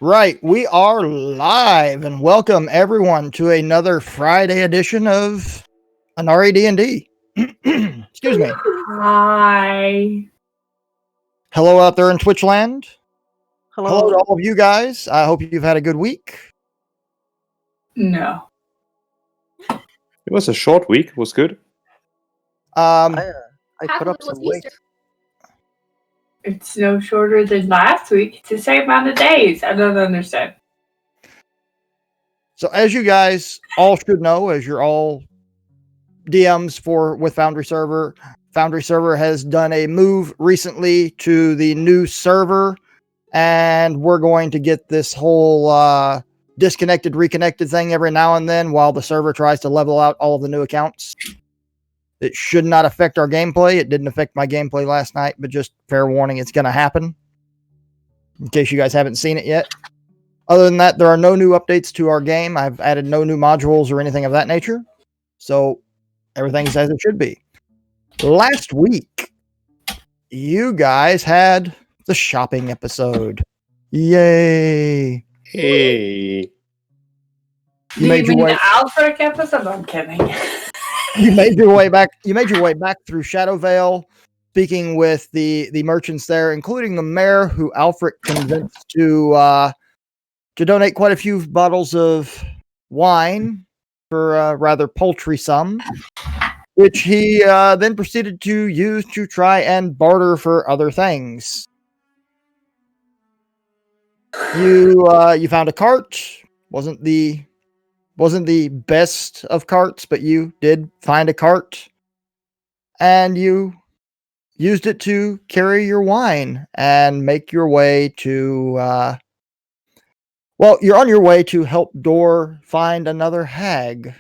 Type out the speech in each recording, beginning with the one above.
Right, we are live, and welcome everyone to another Friday edition of Anari D&D. Excuse me. Hi. Hello out there in Twitch land. Hello to Hello. all of you guys. I hope you've had a good week. No. It was a short week. It was good. I Half put of up it was some weight. Easter. It's no shorter than last week. It's the same amount of days. I don't understand. So as you guys all should know, as you're all DMs with Foundry Server has done a move recently to the new server, and we're going to get this whole disconnected, reconnected thing every now and then while the server tries to level out all of the new accounts. It should not affect our gameplay. It didn't affect my gameplay last night, but just fair warning, it's going to happen in case you guys haven't seen it yet. Other than that, there are no new updates to our game. I've added no new modules or anything of that nature. So everything's as it should be. Last week, you guys had the shopping episode. Yay. Hey. Do you mean the Alfred episode? I'm kidding. You made your way back. You made your way back through Shadowvale, speaking with the merchants there, including the mayor, who Alfred convinced to donate quite a few bottles of wine for a rather paltry sum, which he then proceeded to use to try and barter for other things. You found a cart. Wasn't the best of carts, but you did find a cart, and you used it to carry your wine and make your way to you're on your way to help Dor find another hag,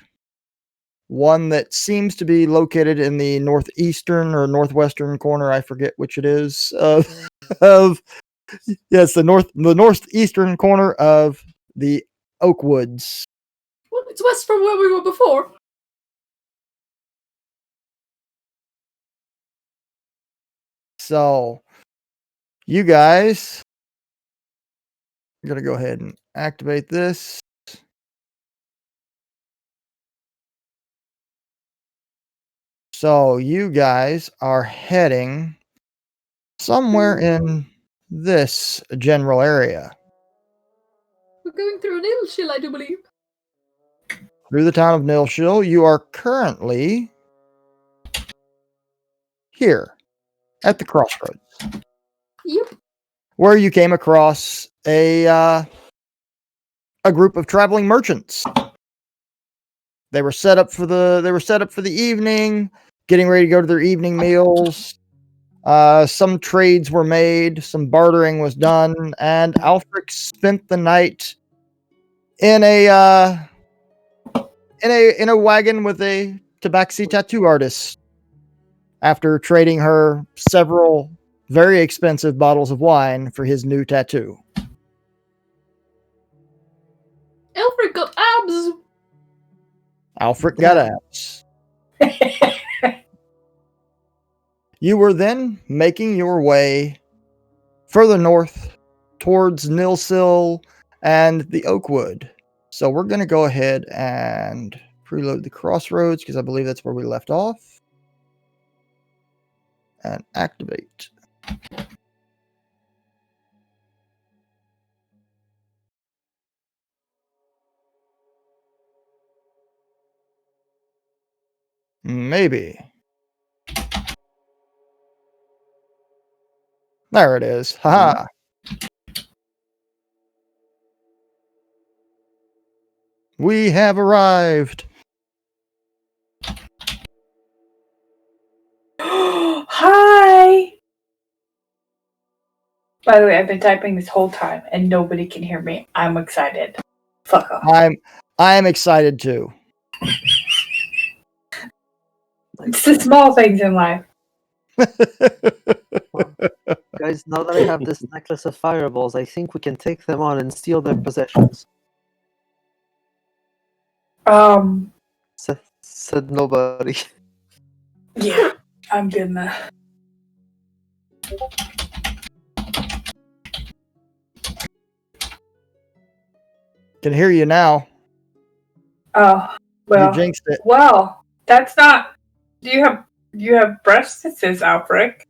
one that seems to be located in the northeastern or northwestern corner, I forget which it is, of yes, the northeastern corner of the Oak Woods. Well, it's west from where we were before. So, you guys, I'm going to go ahead and activate this. So, you guys are heading somewhere in this general area. We're going through an ill chill, I do believe. Through the town of Nilshill, you are currently here at the crossroads. Yep. Where you came across a group of traveling merchants. They were set up for the evening, getting ready to go to their evening meals. Some trades were made, some bartering was done, and Alfric spent the night in a wagon with a tabaxi tattoo artist after trading her several very expensive bottles of wine for his new tattoo. Alfred got abs. Alfred got abs. You were then making your way further north towards Nilsill and the Oakwood. So we're going to go ahead and preload the crossroads because I believe that's where we left off. And activate. Maybe. There it is. Haha. We have arrived. Hi. By the way, I've been typing this whole time and nobody can hear me. I'm excited. Fuck off. I am excited too. It's the small things in life. Guys, now that I have this necklace of fireballs, I think we can take them on and steal their possessions. Said nobody. Yeah, I'm gonna. Can hear you now. Oh, well. You jinxed it. Well, that's not. Do you have breasts, Alfric?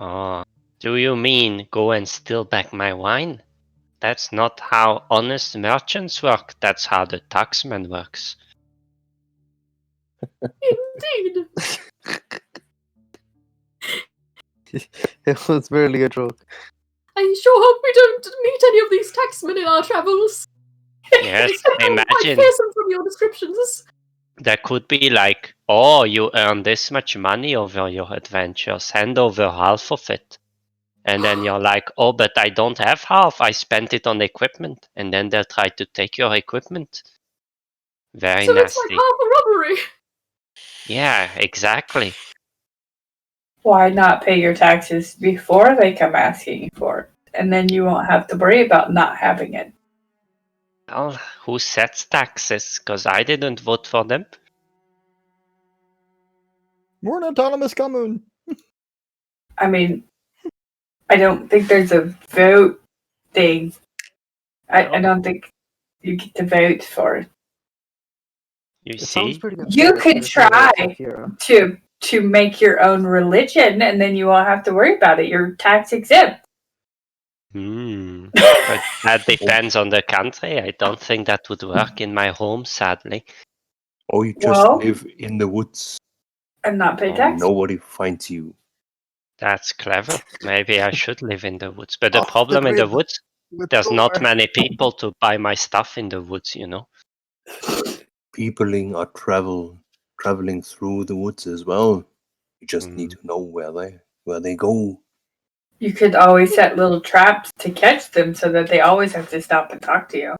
Oh, do you mean go and steal back my wine? That's not how honest merchants work. That's how the taxman works. Indeed. It was barely a joke. I sure hope we don't meet any of these taxmen in our travels. Yes, It's quite imagine fearsome from your descriptions. there could be like, oh, you earn this much money over your adventures, hand over half of it. And then you're like, oh, but I don't have half. I spent it on equipment. And then they'll try to take your equipment. Very So nasty. it's like half a robbery. Yeah, exactly. Why not pay your taxes before they come asking for it? And then you won't have to worry about not having it. Well, who sets taxes? Because I didn't vote for them. We're an autonomous commune. I mean, I don't think there's a vote thing. I don't think you get to vote for it. You It sounds see? pretty good. You could There's no way try. to hear. To make your own religion, and then you won't have to worry about it. You're tax exempt. But that depends on the country. I don't think that would work in my home, sadly. Or you just Well- live in the woods and not pay and tax. nobody finds you. That's clever. Maybe I should live in the woods. But the Off the problem in the grid. woods, With there's not Thor. many people to buy my stuff in the woods, you know? Peopling are traveling through the woods as well. You just need to know where they go. You could always set little traps to catch them, so that they always have to stop and talk to you.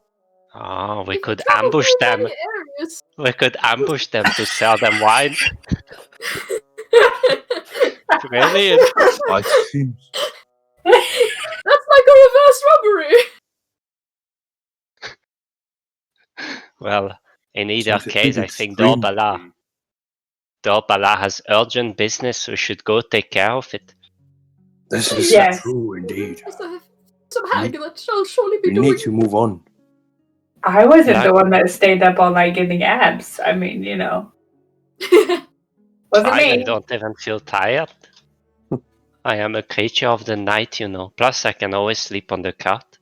Oh, we We've could traveled ambush through them. many areas. We could ambush them to sell them wine. Brilliant. I see. That's like a reverse robbery. Well, in either Seems a case, bit I think extreme. Dorbala has urgent business. We should go take care of it. This is Yes. true indeed. Just some hag that shall surely be We doing. need to move on. I wasn't Yeah. the one that stayed up all night getting abs. I mean, wasn't Fine, I me. don't even feel tired. I am a creature of the night, you know. Plus, I can always sleep on the cart.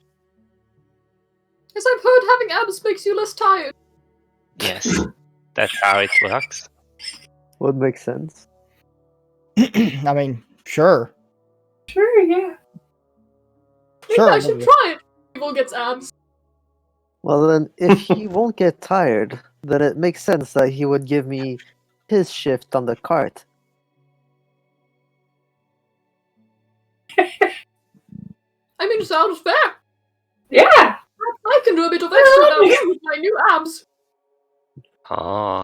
As I've heard, having abs makes you less tired. Yes, that's how it works. Would make sense. I mean, sure. Sure, yeah. Maybe Sure. I should try it. Evil gets abs. Well, then, if he won't get tired, then it makes sense that he would give me his shift on the cart. I mean, sounds fair. Yeah. I can do a bit of extra now too with my new abs. Oh,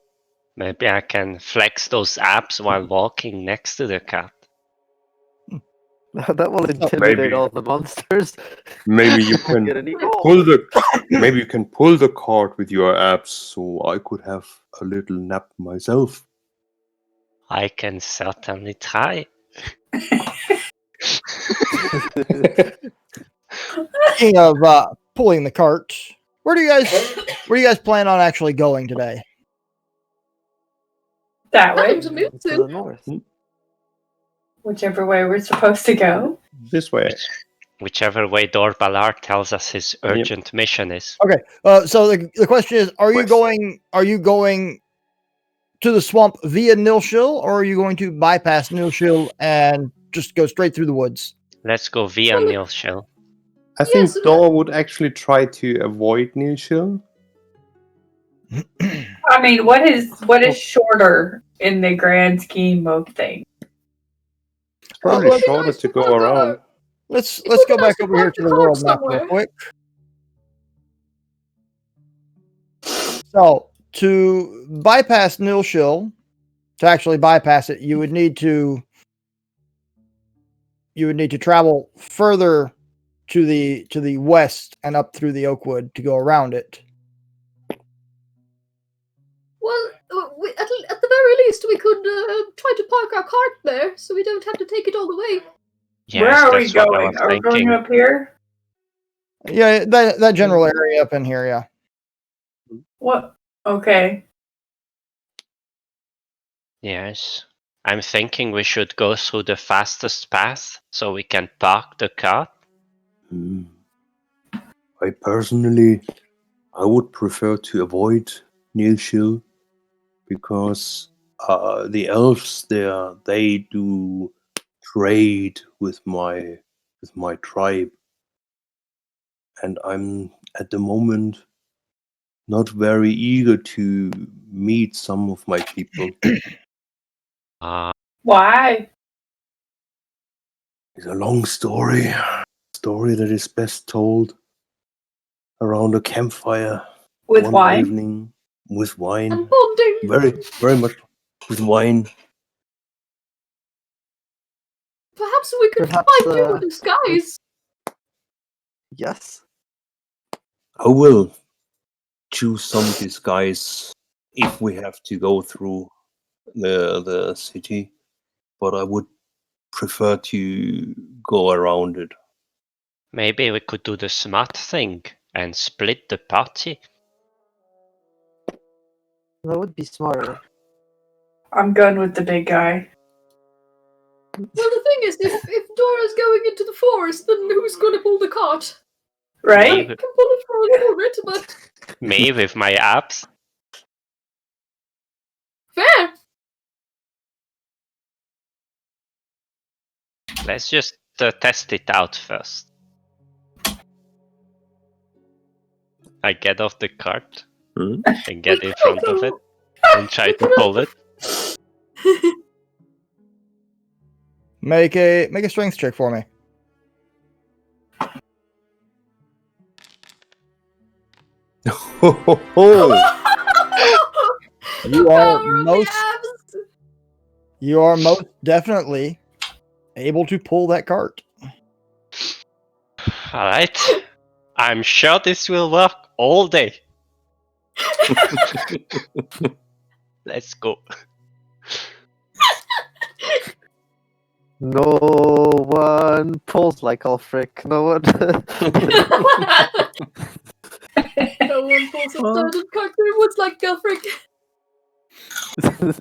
maybe I can flex those abs while walking next to the cart. That will intimidate Maybe. all the monsters. Maybe you Won't can get any gold. maybe you can pull the cart with your abs, so I could have a little nap myself. I can certainly try. Speaking of pulling the cart, where do you guys plan on actually going today? That way. Nothing to move To the to. north. Whichever way we're supposed to go. This way. Whichever way Dorbalar tells us his urgent mission is. Okay. So the question is, are you going to the swamp via Nilshil, or are you going to bypass Nilshil and just go straight through the woods? Let's go via Nilshell. I think Yes, Dor would actually try to avoid Nilshil. I mean, what is shorter in the grand scheme of things? It's probably Well, shorter nice to to go park around. Let's It would go be nice back to over here park to the the cart world map real somewhere. quick. So to bypass Nilshil, to actually bypass it, you would need to travel further to the west and up through the Oakwood to go around it. Well, at the very least, we could try to park our cart there, so we don't have to take it all the way. Yes, Where are we that's what I going? was Are we going thinking. up here? Yeah, that general area up in here, yeah. What? Okay. Yes. I'm thinking we should go through the fastest path so we can park the car. I personally, I would prefer to avoid Nilshil because the elves there, they do trade with my tribe, and I'm at the moment not very eager to meet some of my people. Why? It's a long story that is best told around a campfire With one wine? evening with wine, And bonding. very much with wine. Perhaps we could Perhaps, find you a disguise. Yes. I will choose some disguise if we have to go through the city, but I would prefer to go around it. Maybe we could do the smart thing and split the party. That would be smarter. I'm going with the big guy. Well, the thing is, if Dora's going into the forest, then who's going to pull the cart? I Right? can pull it for a little bit, but Me with my abs. fair. Let's just test it out first. I get off the cart Hmm? and get in front of it and try to pull it. Make a strength check for me. You The are power of most the abs. you are most definitely able to pull that cart. Alright. I'm sure this will work all day. Let's go. No one pulls like Ulfric. No one. No one pulls a standard cart through the woods like Gilfric.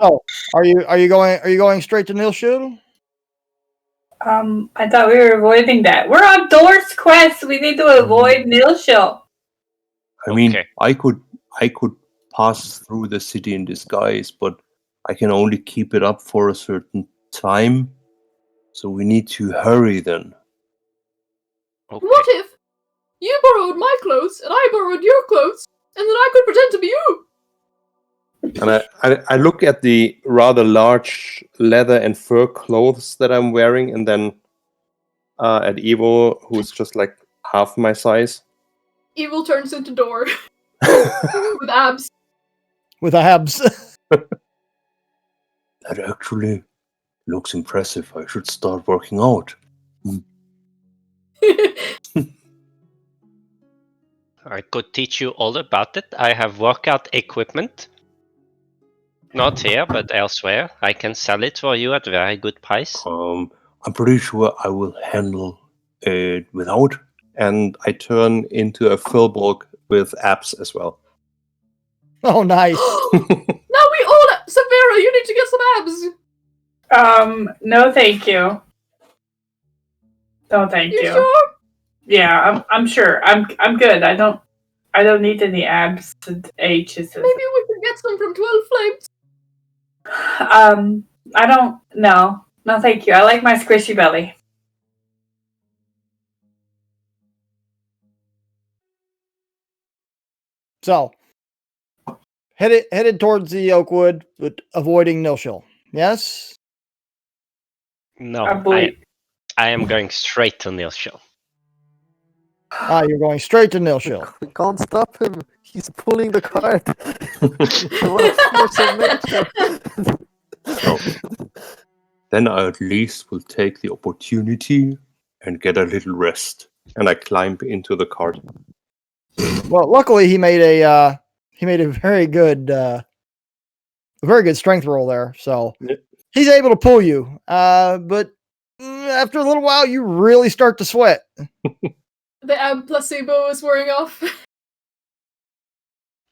Oh, are you going straight to Nilshul? I thought we were avoiding that. We're on Door's quest. We need to avoid Nilshil. I mean, Okay. I could pass through the city in disguise, but I can only keep it up for a certain time. So we need to hurry then. Okay. What if you borrowed my clothes and I borrowed your clothes, and then I could pretend to be you? And I look at the rather large leather and fur clothes that I'm wearing, and then at Evo, who's just like half my size. Evil turns into Door with abs. With abs. That actually looks impressive. I should start working out. I could teach you all about it. I have workout equipment. Not here, but elsewhere. I can sell it for you at very good price. I'm pretty sure I will handle it without. And I turn into a Philborg with abs as well. Oh, nice. Now we all Severa, you need to get some abs. No, thank you. No, thank You you. sure? Yeah, I'm sure. I'm good. I don't need any abs and H's. Maybe we can get some from 12 Flames. I don't. No, thank you. I like my squishy belly. So, headed towards the Oakwood, but avoiding Nilshil. Yes. No, I believe. I am going straight to Nilshil. Ah, you're going straight to Nilshil. We can't stop him. He's pulling the cart. What a force of nature. So, then I at least will take the opportunity and get a little rest. And I climb into the cart. Well, luckily he made a very good strength roll there. So Yep. he's able to pull you. But after a little while, you really start to sweat. amp placebo is wearing off.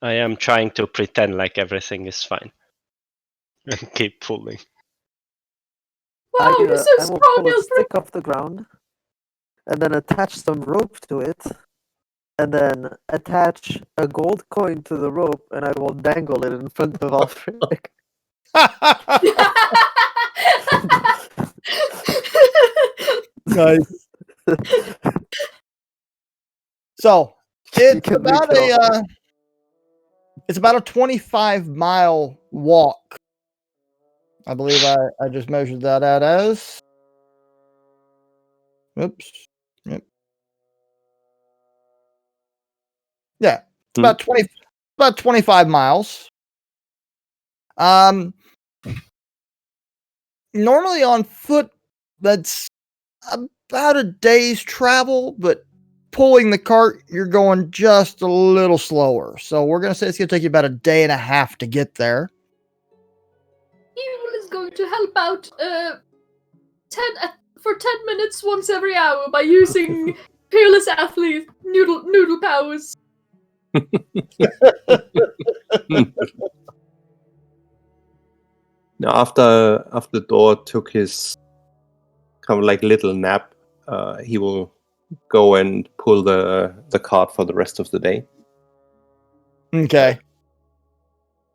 I am trying to pretend like everything is fine. And keep pulling. Wow, you're so I will strong, pull a Alfred. stick off the ground, and then attach some rope to it, and then attach a gold coin to the rope, and I will dangle it in front of Alfred. Nice. So You it's can make about it all- a 25-mile walk. I believe I just measured that out as. Oops. Yep. Yeah, it's about 25 miles. Normally on foot, that's about a day's travel, but pulling the cart, you're going just a little slower. So we're gonna say it's gonna take you about a day and a half to get there. Evil is going to help out 10 minutes once every hour by using Peerless Athlete noodle powers. Now, after Dor took his kind of like little nap, he will go and pull the cart for the rest of the day. Okay.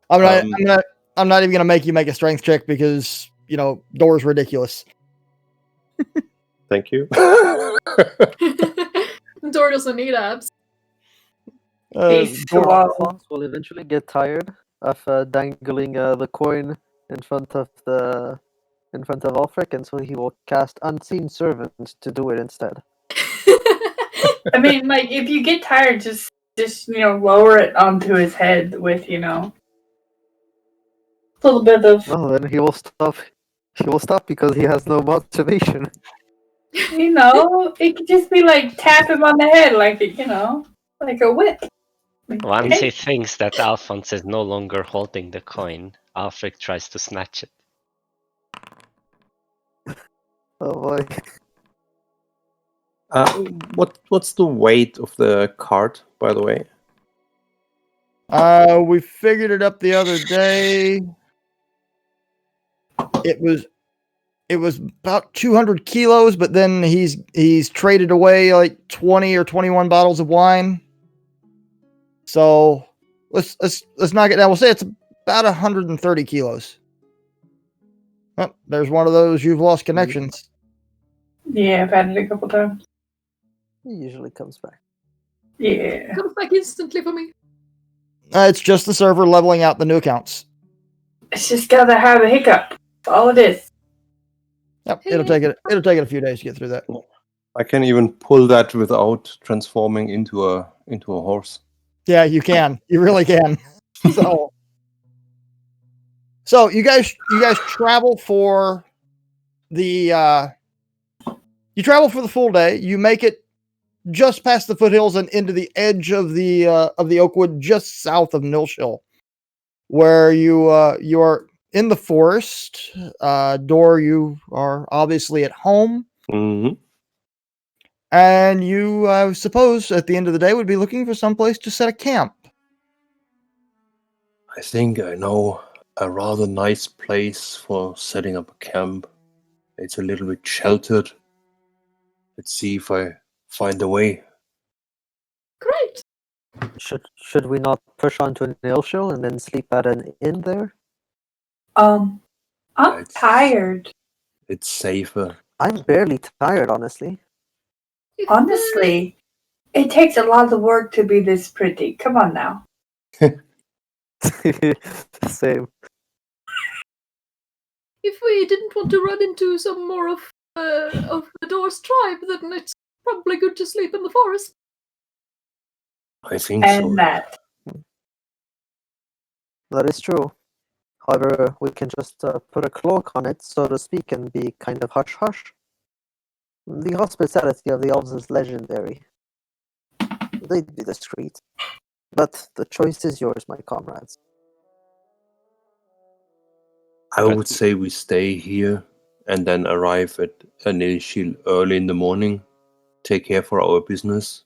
I'm not even gonna make you make a strength check because Door's ridiculous. Thank you. Dor doesn't need abs. He's Door- tall. Alphonse will eventually get tired of dangling the coin in front of Ulfric, and so he will cast Unseen Servant to do it instead. I mean, like, if you get tired, just lower it onto his head with, a little bit of, No, then he will stop. He will stop because he has no motivation. it could just be like tap him on the head, like a whip. Like, Once hey. he thinks that Alphonse is no longer holding the coin, Alfred tries to snatch it. Oh boy. What's the weight of the cart, by the way? We figured it up the other day. It was about 200 kilos, but then he's traded away like 20 or 21 bottles of wine. So let's knock it down. We'll say it's about 130 kilos. Oh, there's one of those you've lost connections. Yeah, I've had it a couple times. He usually comes back. Yeah. Comes back instantly for me. It's just the server leveling out the new accounts. It's just gotta have a hiccup. That's all it is. Yep, it'll take it a few days to get through that. I can even pull that without transforming into a horse. Yeah, you can. You really can. So you guys travel for the full day. You make it just past the foothills and into the edge of the Oakwood, just south of Nilshill, where you are in the forest. Dor, you are obviously at home, Mm-hmm. and you, I suppose, at the end of the day, would be looking for some place to set a camp. I think I know a rather nice place for setting up a camp. It's a little bit sheltered. Let's see if I find a way. Great. Should we not push on to an Ilshil and then sleep at an inn there? I'm It's- tired. It's safer. I'm barely tired, honestly. Honestly, it takes a lot of work to be this pretty. Come on now. Same. If we didn't want to run into some more of the Dor's tribe, then it's probably good to sleep in the forest. I think so. And that. That is true. However, we can just put a cloak on it, so to speak, and be kind of hush-hush. The hospitality of the elves is legendary. They'd be discreet. But the choice is yours, my comrades. I would say we stay here and then arrive at Anilshil early in the morning. Take care for our business.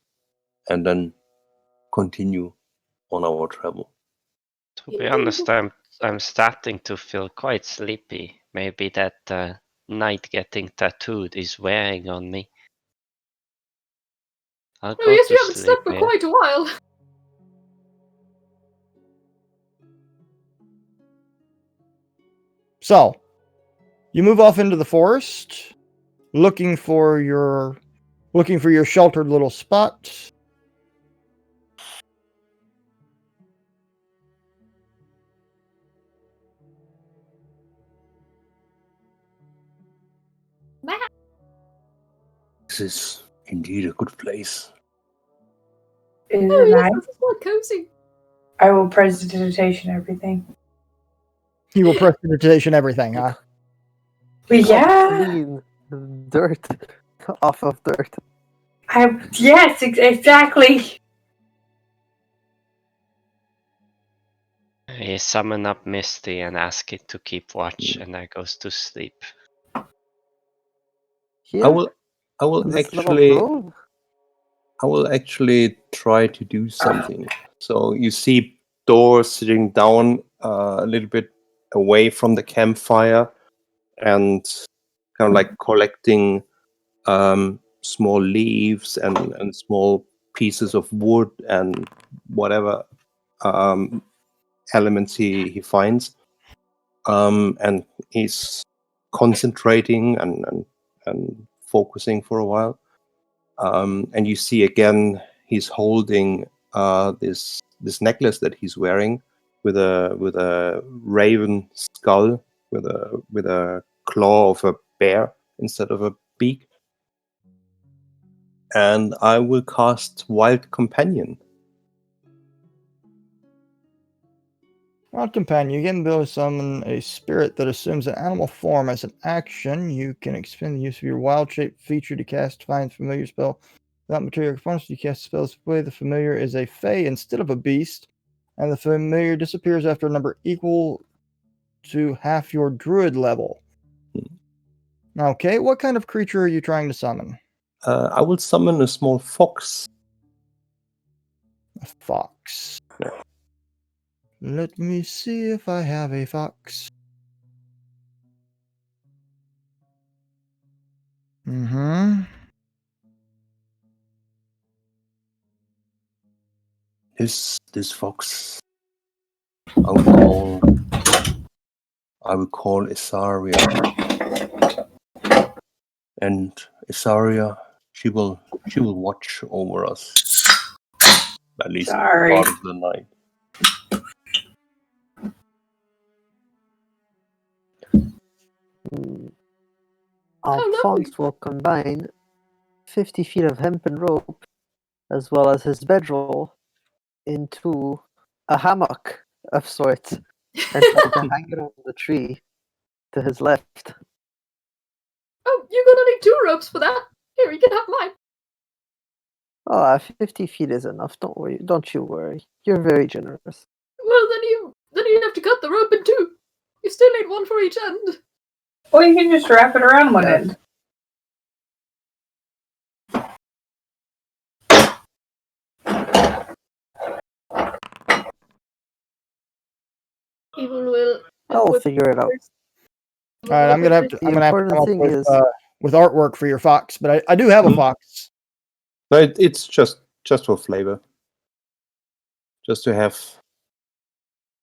and then continue on our travel. To be honest, I'm starting to feel quite sleepy. Maybe that night getting tattooed is wearing on me. I'll Oh, go yes, to you haven't sleep. slept for Yeah. quite a while. So, you move off into the forest, looking for your sheltered little spot. This is indeed a good place. Is Oh, it yes, nice? this is quite cozy. I will prestidigitation everything. You will prestidigitation everything, huh? But Not yeah, clean dirt off of dirt. yes, exactly. I summon up Misty and ask it to keep watch, and I goes to sleep. Here, I will in this little actually grove. I will actually try to do something. So you see Dor sitting down a little bit away from the campfire and kind of like collecting small leaves and small pieces of wood and whatever elements he finds. And he's concentrating and focusing for a while. And you see again he's holding this necklace that he's wearing with a raven skull with a claw of a bear instead of a beak. And I will cast Wild Companion. Wild Companion, you can ability to summon a spirit that assumes an animal form as an action. You can expend the use of your wild shape feature to cast find familiar spell. Without material components, you cast spells this way. The familiar is a fae instead of a beast, and the familiar disappears after a number equal to half your druid level. Okay, what kind of creature are you trying to summon? I will summon a small fox. A fox. Yeah. Let me see if I have a fox. Mm-hmm. This fox I will call Isaria. And Isaria, she will watch over us at least Sorry. part of the night. Hmm. How lovely. Alphonse will combine 50 feet of hempen rope as well as his bedroll into a hammock of sorts and try to hang it on the tree to his left. Oh, you're gonna need 2 ropes for that. Here, you can have mine. Oh, 50 feet is enough. Don't you worry. You're very generous. Well, then you have to cut the rope in 2. You still need 1 for each end. Or you can just wrap it around one Yeah. end. Evil will. I'll figure it out. All right, I'm gonna have to The come important up thing with is with artwork for your fox, but I do have a fox. No, it's just for flavor. Just to have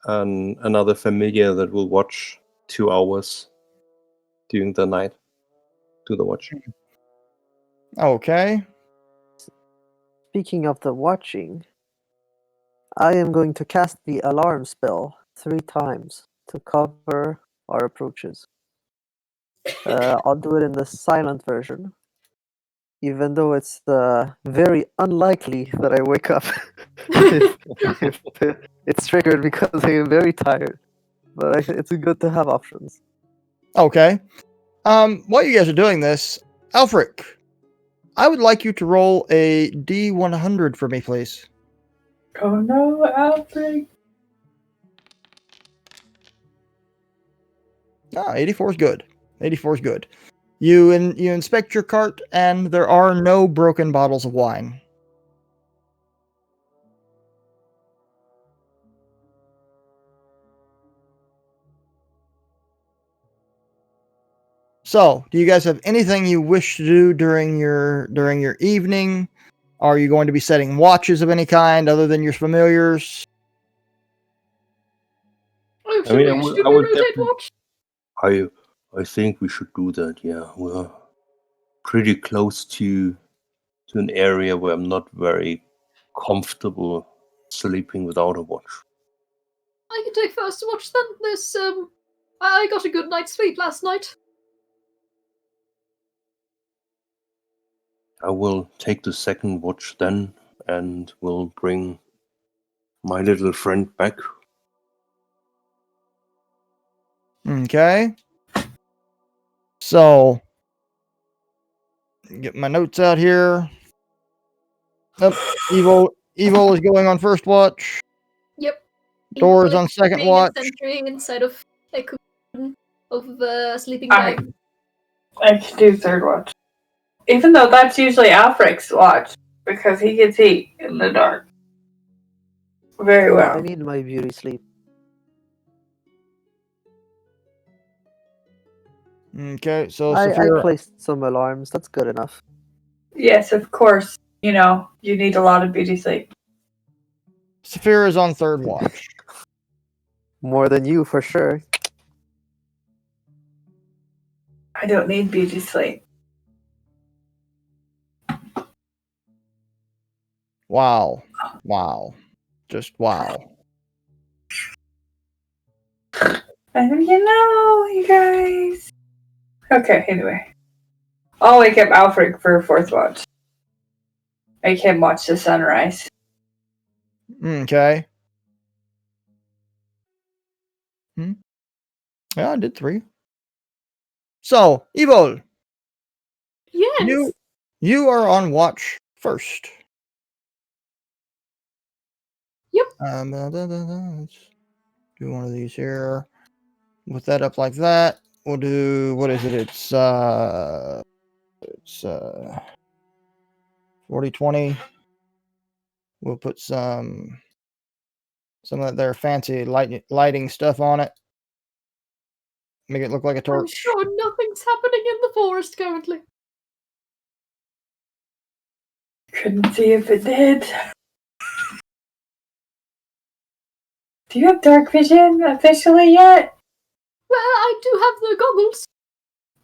another familiar that will watch 2 hours during the night. Do the watch. Okay. speaking of the watching, I am going to cast the alarm spell 3 times to cover our approaches. I'll do it in the silent version, even though it's very unlikely that I wake up if it's triggered because I am very tired. But it's good to have options. Okay. While you guys are doing this, Alfric, I would like you to roll a D100 for me, please. Oh no, Alfred. 84 is good. 84 is good. You inspect your cart, and there are no broken bottles of wine. So, do you guys have anything you wish to do during your evening? Are you going to be setting watches of any kind other than your familiars? Oh, I should mean, we, I would, should I we would rotate definitely. watch? I think we should do that. Yeah, we're pretty close to an area where I'm not very comfortable sleeping without a watch. I can take first watch then. I got a good night's sleep last night. I will take the second watch then, and will bring my little friend back. Okay. So, get my notes out here. Yep. Evil is going on first watch. Yep. Door is Evil on second being watch. a sentry inside of a cocoon of sleeping I bag. could do third watch. Even though that's usually Alfred's watch, because he gets heat in the dark. Very well. I need my beauty sleep. Okay, so I Saphira, placed some alarms. That's good enough. Yes, of course. You know, you need a lot of beauty sleep. Saphira is on third watch. More than you, for sure. I don't need beauty sleep. Wow. Just wow. And you guys. Okay, anyway. I'll wake up Alfred for a fourth watch. Make him watch the sunrise. Okay. Yeah, I did 3. So, Evil, Yes. you are on watch first. Yep. Let's do one of these here. With that up like that, we'll do, what is it? It's 40/20. We'll put some of their fancy lighting stuff on it. Make it look like a I'm torch. sure nothing's happening in the forest currently. Couldn't see if it did. Do you have dark vision officially yet? Well, I do have the goggles.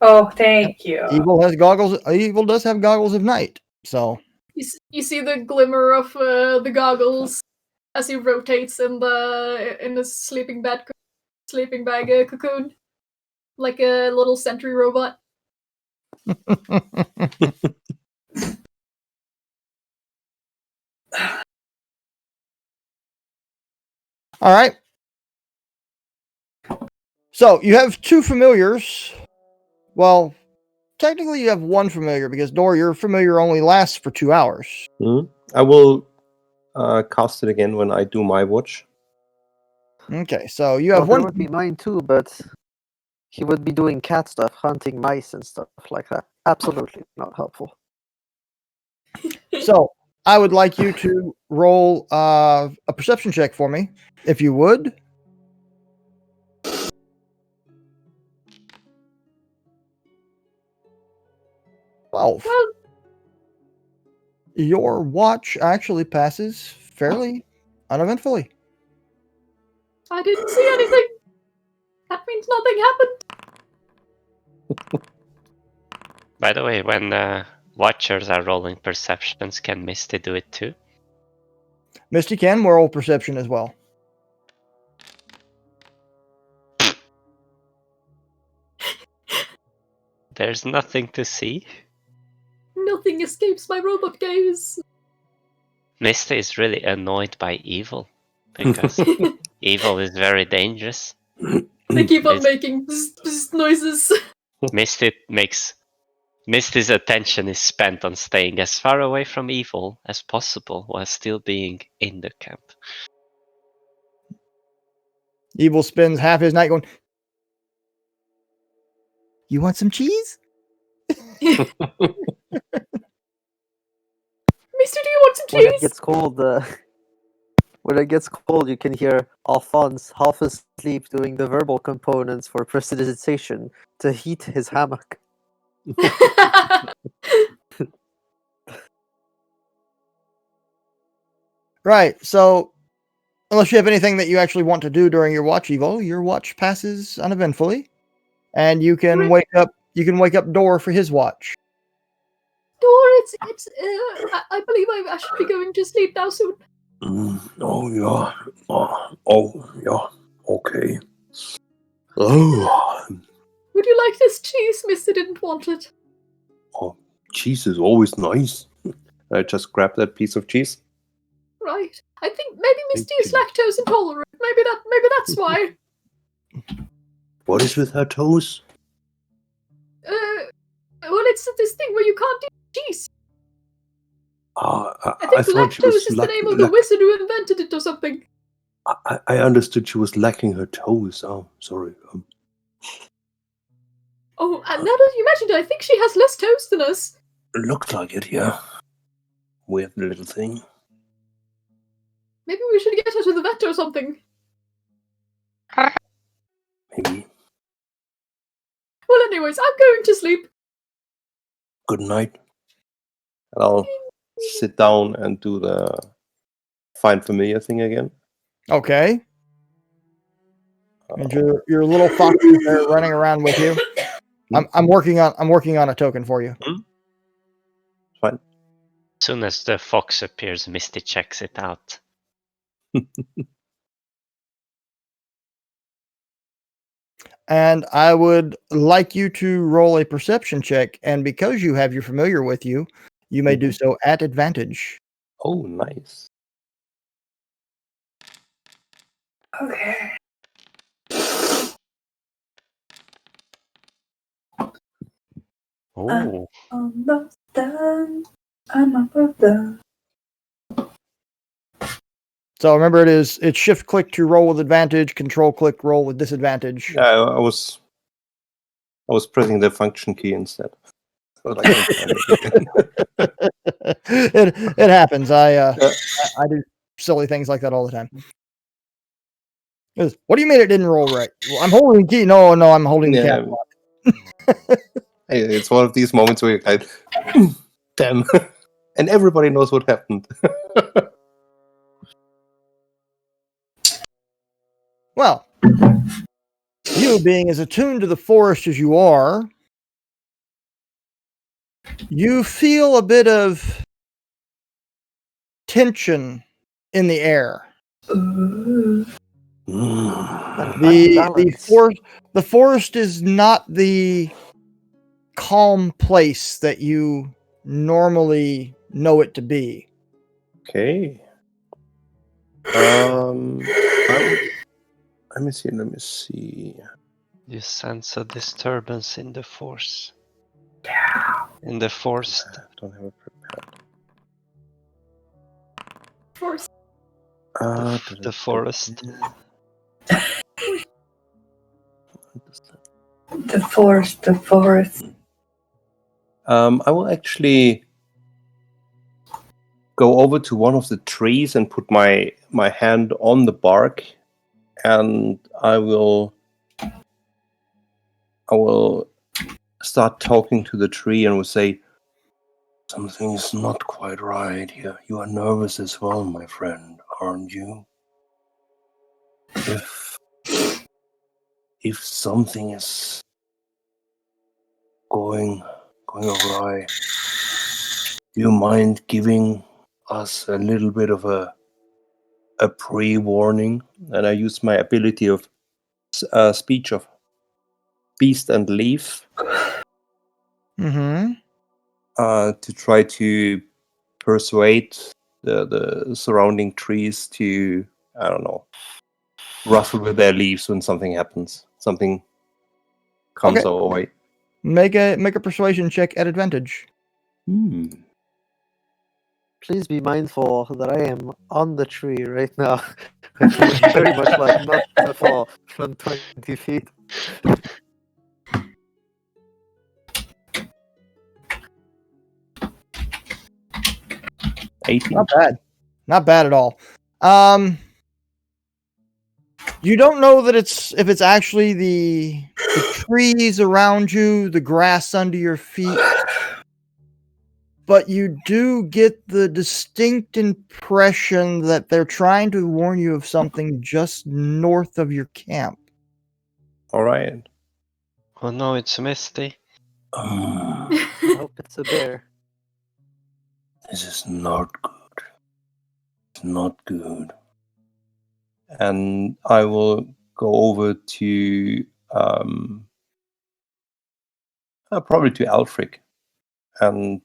Oh, thank you. Evil has goggles. Evil does have goggles of night. So, You see the glimmer of the goggles as he rotates in the sleeping bag cocoon, like a little sentry robot. all right. So you have 2 familiars. Well, technically you have 1 familiar because Dor, your familiar only lasts for 2 hours. I will cast it again when I do my watch. Okay, so you Well, have there 1. would be mine too, but he would be doing cat stuff, hunting mice and stuff like that. Absolutely not helpful. So I would like you to roll a perception check for me, if you would. Well, your watch actually passes fairly uneventfully. I didn't see anything. That means nothing happened. By the way, when watchers are rolling perceptions, can Misty do it too? Misty can roll perception as well. There's nothing to see. Nothing escapes my robot gaze. Misty is really annoyed by evil because evil is very dangerous. They keep on It's- making bzz, bzz noises. Misty's attention is spent on staying as far away from evil as possible while still being in the camp. Evil spends half his night going, "You want some cheese?" Mister, do you want some When it cheese? gets cold, When it gets cold, you can hear Alphonse half asleep doing the verbal components for prestidigitation to heat his hammock. Right. So, unless you have anything that you actually want to do during your watch, Evo, your watch passes uneventfully, and you can Right. wake up. You can wake up Door for his watch. Door, it's. I believe I should be going to sleep now soon. Oh yeah. Oh yeah. Okay. Oh, Would you like this cheese, Mister didn't want it? cheese is always nice. I just grab that piece of cheese. Right. I think maybe Misty is you. lactose intolerant. Maybe that's why. What is with her toes? Well, it's this thing where you can't eat cheese. I I think thought she lactose was is the name of the wizard who invented it or something. I understood she was lacking her toes. Oh, sorry. Oh, and now that you mentioned it, I think she has less toes than us. Looked like it, yeah. Weird little thing. Maybe we should get her to the vet or something. Maybe. Well, anyways, I'm going to sleep. Good night. And I'll sit down and do the find familiar thing again. Okay. And your little foxes are running around with you. I'm working on a token for you. As soon as the fox appears, Misty checks it out. And I would like you to roll a perception check. And because you have your familiar with you, you may do so at advantage. Oh, nice. Okay. Oh, Almost done. I'm almost done. So remember, it's shift click to roll with advantage, control click roll with disadvantage. Yeah, I was pressing the function key instead. But I can't find it again. it happens. I do silly things like that all the time. What do you mean it didn't roll right? Well, I'm holding the key. No, I'm holding the Yeah. cap. Hey, it's one of these moments where you're like, damn, and everybody knows what happened. Well, you being as attuned to the forest as you are, you feel a bit of tension in the air. Ooh. The forest is not the calm place that you normally know it to be. Okay. Let me see. you sense a disturbance in the force. Yeah. In the forest. I don't have it prepared. Force. The forest. The forest. I will actually go over to one of the trees and put my hand on the bark, and I will start talking to the tree and will say, Something is not quite right here. You are nervous as well, my friend, aren't you? If something is going awry, do you mind giving us a little bit of a pre-warning? and I use my ability of speech of beast and leaf Mm-hmm. To try to persuade the surrounding trees to, I don't know, rustle with their leaves when something happens. Something comes Okay. our way. Make a persuasion check at advantage. Please be mindful that I am on the tree right now. I would very much like not to fall from 20 feet. $18. Not bad. Not bad at all. You don't know that if it's actually the trees around you, the grass under your feet, but you do get the distinct impression that they're trying to warn you of something just north of your camp. All right. Oh no, it's Misty. I hope it's a bear. This is not good. It's not good. And I will go over to probably to Alfric. And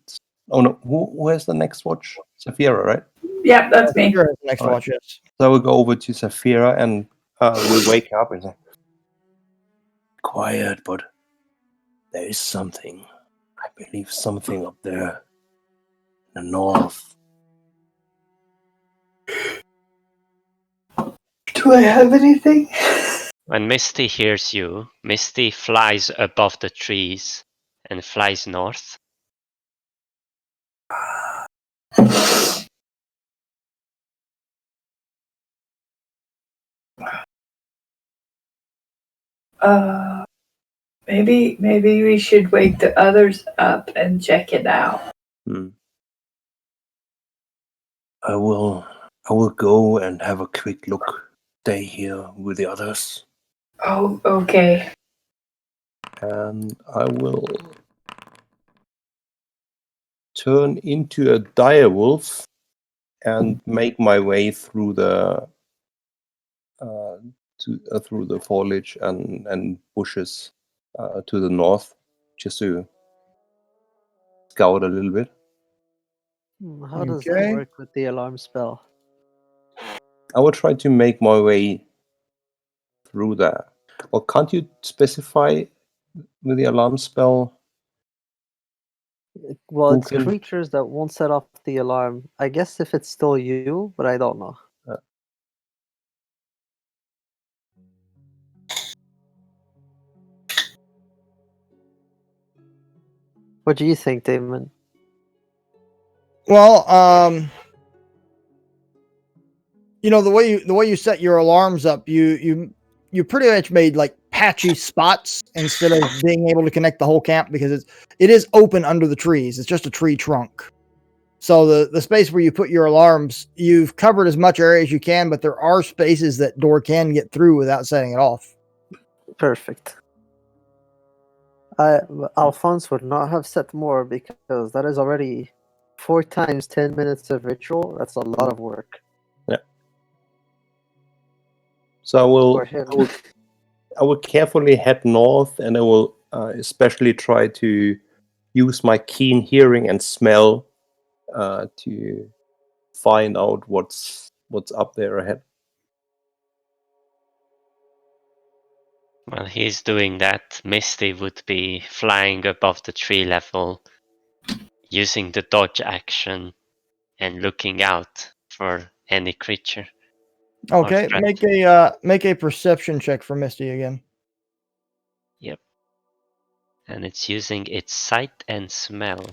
oh no, who has the next watch? Saphira, right? Yeah, that's me. Sure, next Alright. watch, yes. So I will go over to Saphira and we'll wake up and say, Quiet, but there is something. I believe something up there in the north. Do I have anything? When Misty hears you, Misty flies above the trees and flies north. Maybe we should wake the others up and check it out. I will go and have a quick look. Stay here with the others. Oh, okay. and I will turn into a dire wolf and make my way through the through the foliage and bushes to the north, just to scout a little bit. How does that Okay. work with the alarm spell? I will try to make my way through that. Or can't you specify with the alarm spell? Well, Who it's can- creatures that won't set off the alarm. I guess if it's still you, but I don't know. What do you think, Damon? Well, the way you set your alarms up, you pretty much made like patchy spots instead of being able to connect the whole camp, because it is open under the trees. It's just a tree trunk. So the space where you put your alarms, you've covered as much area as you can, but there are spaces that door can get through without setting it off. Perfect. Alphonse would not have set more because that is already 4 times 10 minutes of ritual. That's a lot of work So for him. I will carefully head north, and I will especially try to use my keen hearing and smell to find out what's up there ahead. While he's doing that, Misty would be flying above the tree level, using the dodge action and looking out for any creature. Okay, threat. make a perception check for Misty again. Yep. And it's using its sight and smell.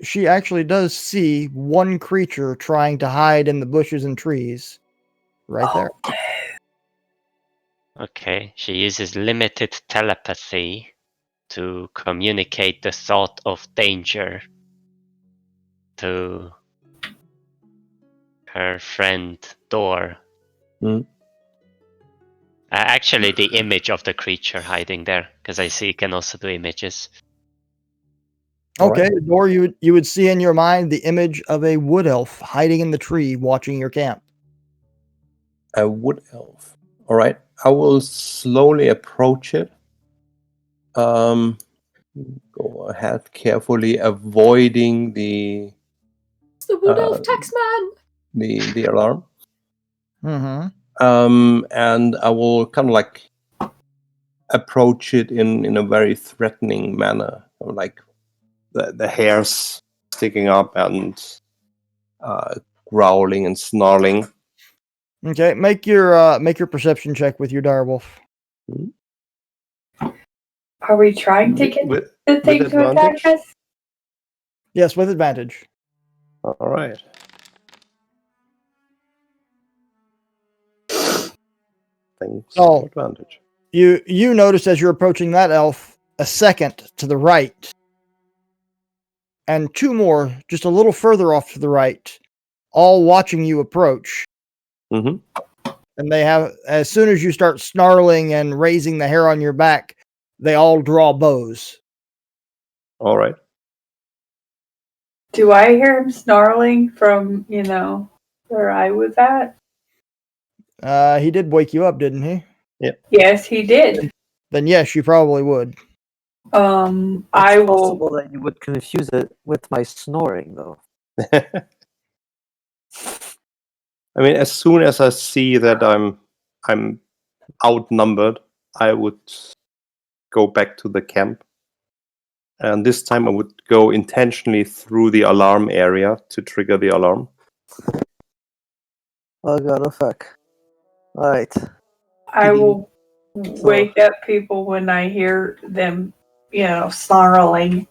She actually does see one creature trying to hide in the bushes and trees, right there. Okay, she uses limited telepathy to communicate the thought of danger to her friend Dor. Actually, the image of the creature hiding there, because I see you can also do images. Okay, or you would see in your mind the image of a wood elf hiding in the tree watching your camp. A wood elf. All right, I will slowly approach it. Go ahead, carefully avoiding the It's the Wood Elf Taxman! the alarm. Mm-hmm. And I will kind of like approach it in a very threatening manner, like the hairs sticking up and growling and snarling. Okay, make your perception check with your direwolf. Are we trying to get the thing with to attack advantage? us? Yes, with advantage. All right. Thanks Oh. for advantage. You notice as you're approaching that elf, a second to the right, and two more just a little further off to the right, all watching you approach. Mm-hmm. And they have, as soon as you start snarling and raising the hair on your back, they all draw bows. All right. Do I hear him snarling from, where I was at? He did wake you up, didn't he? Yes, he did. Then yes, you probably would. It's I will. possible that you would confuse it with my snoring, though. I mean, as soon as I see that I'm outnumbered, I would go back to the camp. And this time I would go intentionally through the alarm area to trigger the alarm. Oh god, oh fuck. Alright. I will wake up people when I hear them, snarling.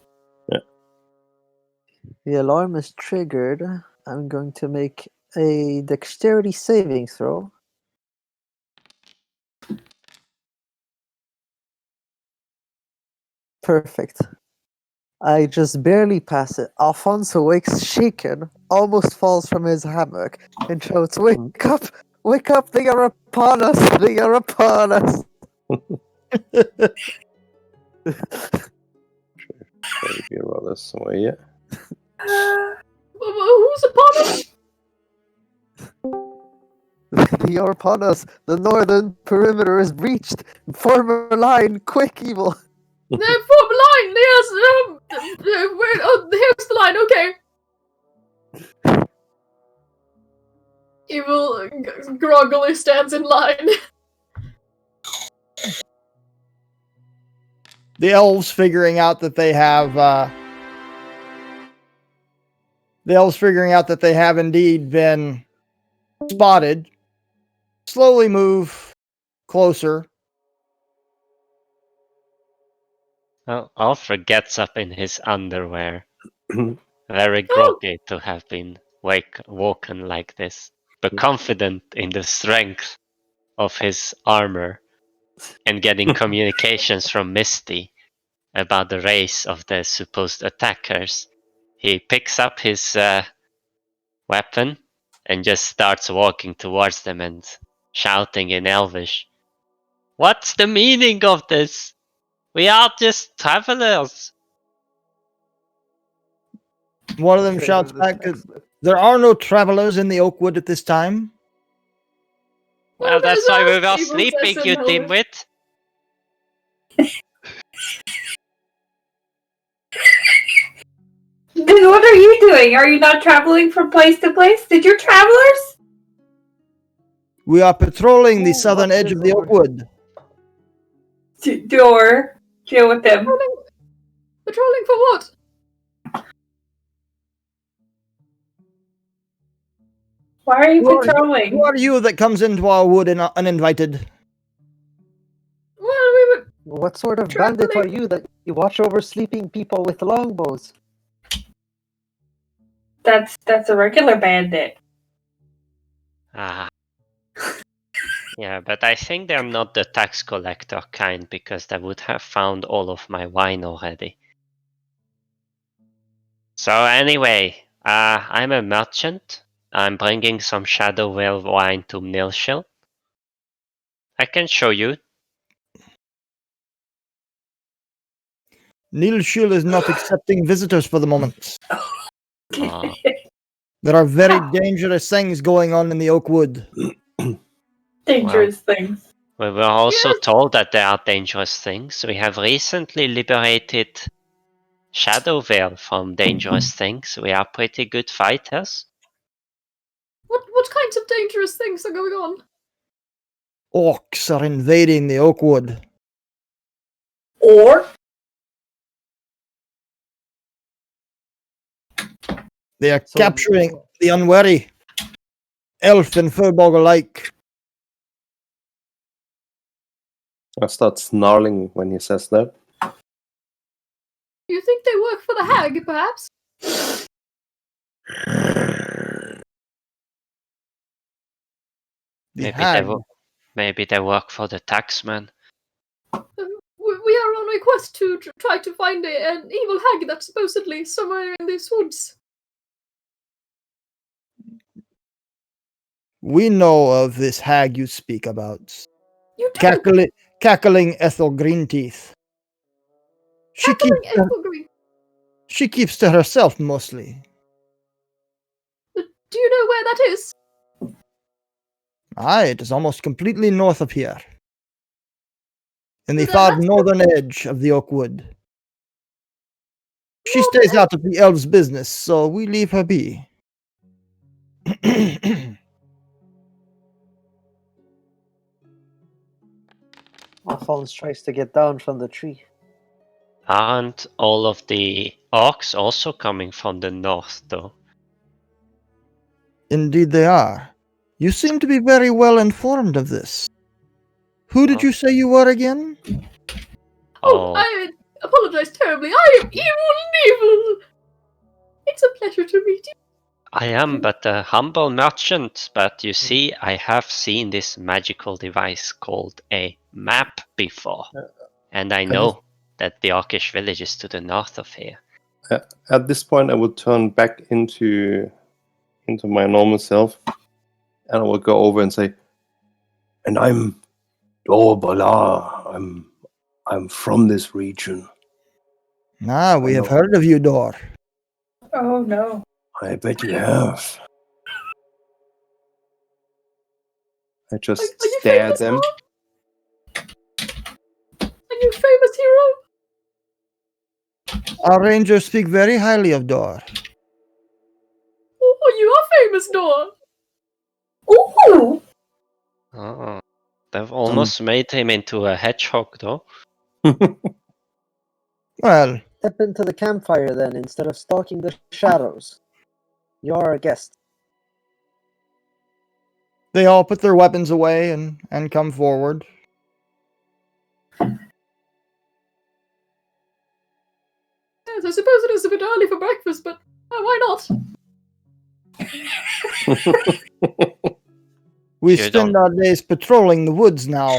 The alarm is triggered. I'm going to make a dexterity saving throw. Perfect. I just barely pass it. Alfonso wakes shaken, almost falls from his hammock, and shouts, "Wake up! Wake up! They are upon us! They are upon us!" Maybe roll this way, yeah. Who's upon us? They are upon us! The northern perimeter is breached! Form a line! Quick, evil! Form a line. Yes. Here's the line. Okay. Evil groggily stands in line. The elves figuring out that they have indeed been spotted, slowly move closer. Well, Alfred gets up in his underwear, very groggy to have been woken like this, but confident in the strength of his armor and getting communications from Misty about the race of the supposed attackers. He picks up his weapon and just starts walking towards them and shouting in Elvish, "What's the meaning of this? We are just travelers." One of them shouts back, "There are no travelers in the Oakwood at this time." Well, that's why we were Evil sleeping, says you in Elvish. dimwit. Then what are you doing? Are you not traveling from place to place? Did you travelers? We are patrolling the southern edge of the Oakwood. Door. Deal with them. Patrolling for what? Why are you patrolling? Who are you that comes into our wood uninvited? Well, we were. What sort of bandit are you that you watch over sleeping people with longbows? That's a regular bandit. Ah. Yeah, but I think they're not the tax collector kind because they would have found all of my wine already. So anyway, I'm a merchant. I'm bringing some Shadow Whale wine to Milshill. I can show you. Nilshil is not accepting visitors for the moment. Ah. There are very dangerous things going on in the Oakwood. Dangerous things. We were also told that there are dangerous things. We have recently liberated Shadowvale from dangerous things. We are pretty good fighters. What kinds of dangerous things are going on? Orcs are invading the Oakwood. Or They are capturing the unwary, elf and furbolg alike. I start snarling when he says that. for the hag, perhaps? The Maybe hag. maybe they work for the taxman. We are on a quest to try to find an evil hag that's supposedly somewhere in these woods. We know of this hag you speak about. You do? Cackling Ethel Greenteeth. Cackling Ethelgreen. She keeps to herself mostly. Do you know where that is? Aye, it is almost completely north of here. In the Then far that's northern edge of the oak wood. She Northern stays out of the elves' business, so we leave her be. Alphonse tries to get down from the tree. Aren't all of the orcs also coming from the north, though? Indeed they are. You seem to be very well informed of this. Who did Huh? you say you were again? Oh, Oh, I apologize terribly. I am evil. It's a pleasure to meet you. I am but a humble merchant, but you see, I have seen this magical device called a map before, and I know that the orcish village is to the north of here. At this point, I would turn back into my normal self, and I will go over and say, And I'm Dor Bala. I'm from this region. Ah, we I have know. heard of you, Dor. Oh no. I bet you have. I just Are you stare at famous, them. Are you a famous hero? Our rangers speak very highly of Dor. Oh, you are famous, Dor. Ooh. Oh, they've almost made him into a hedgehog, though. Well, Step into the campfire then, instead of stalking the shadows. You're a guest. they all put their weapons away and come forward. Yes, I suppose it is a bit early for breakfast, but why not? We You spend don't- our days patrolling the woods now.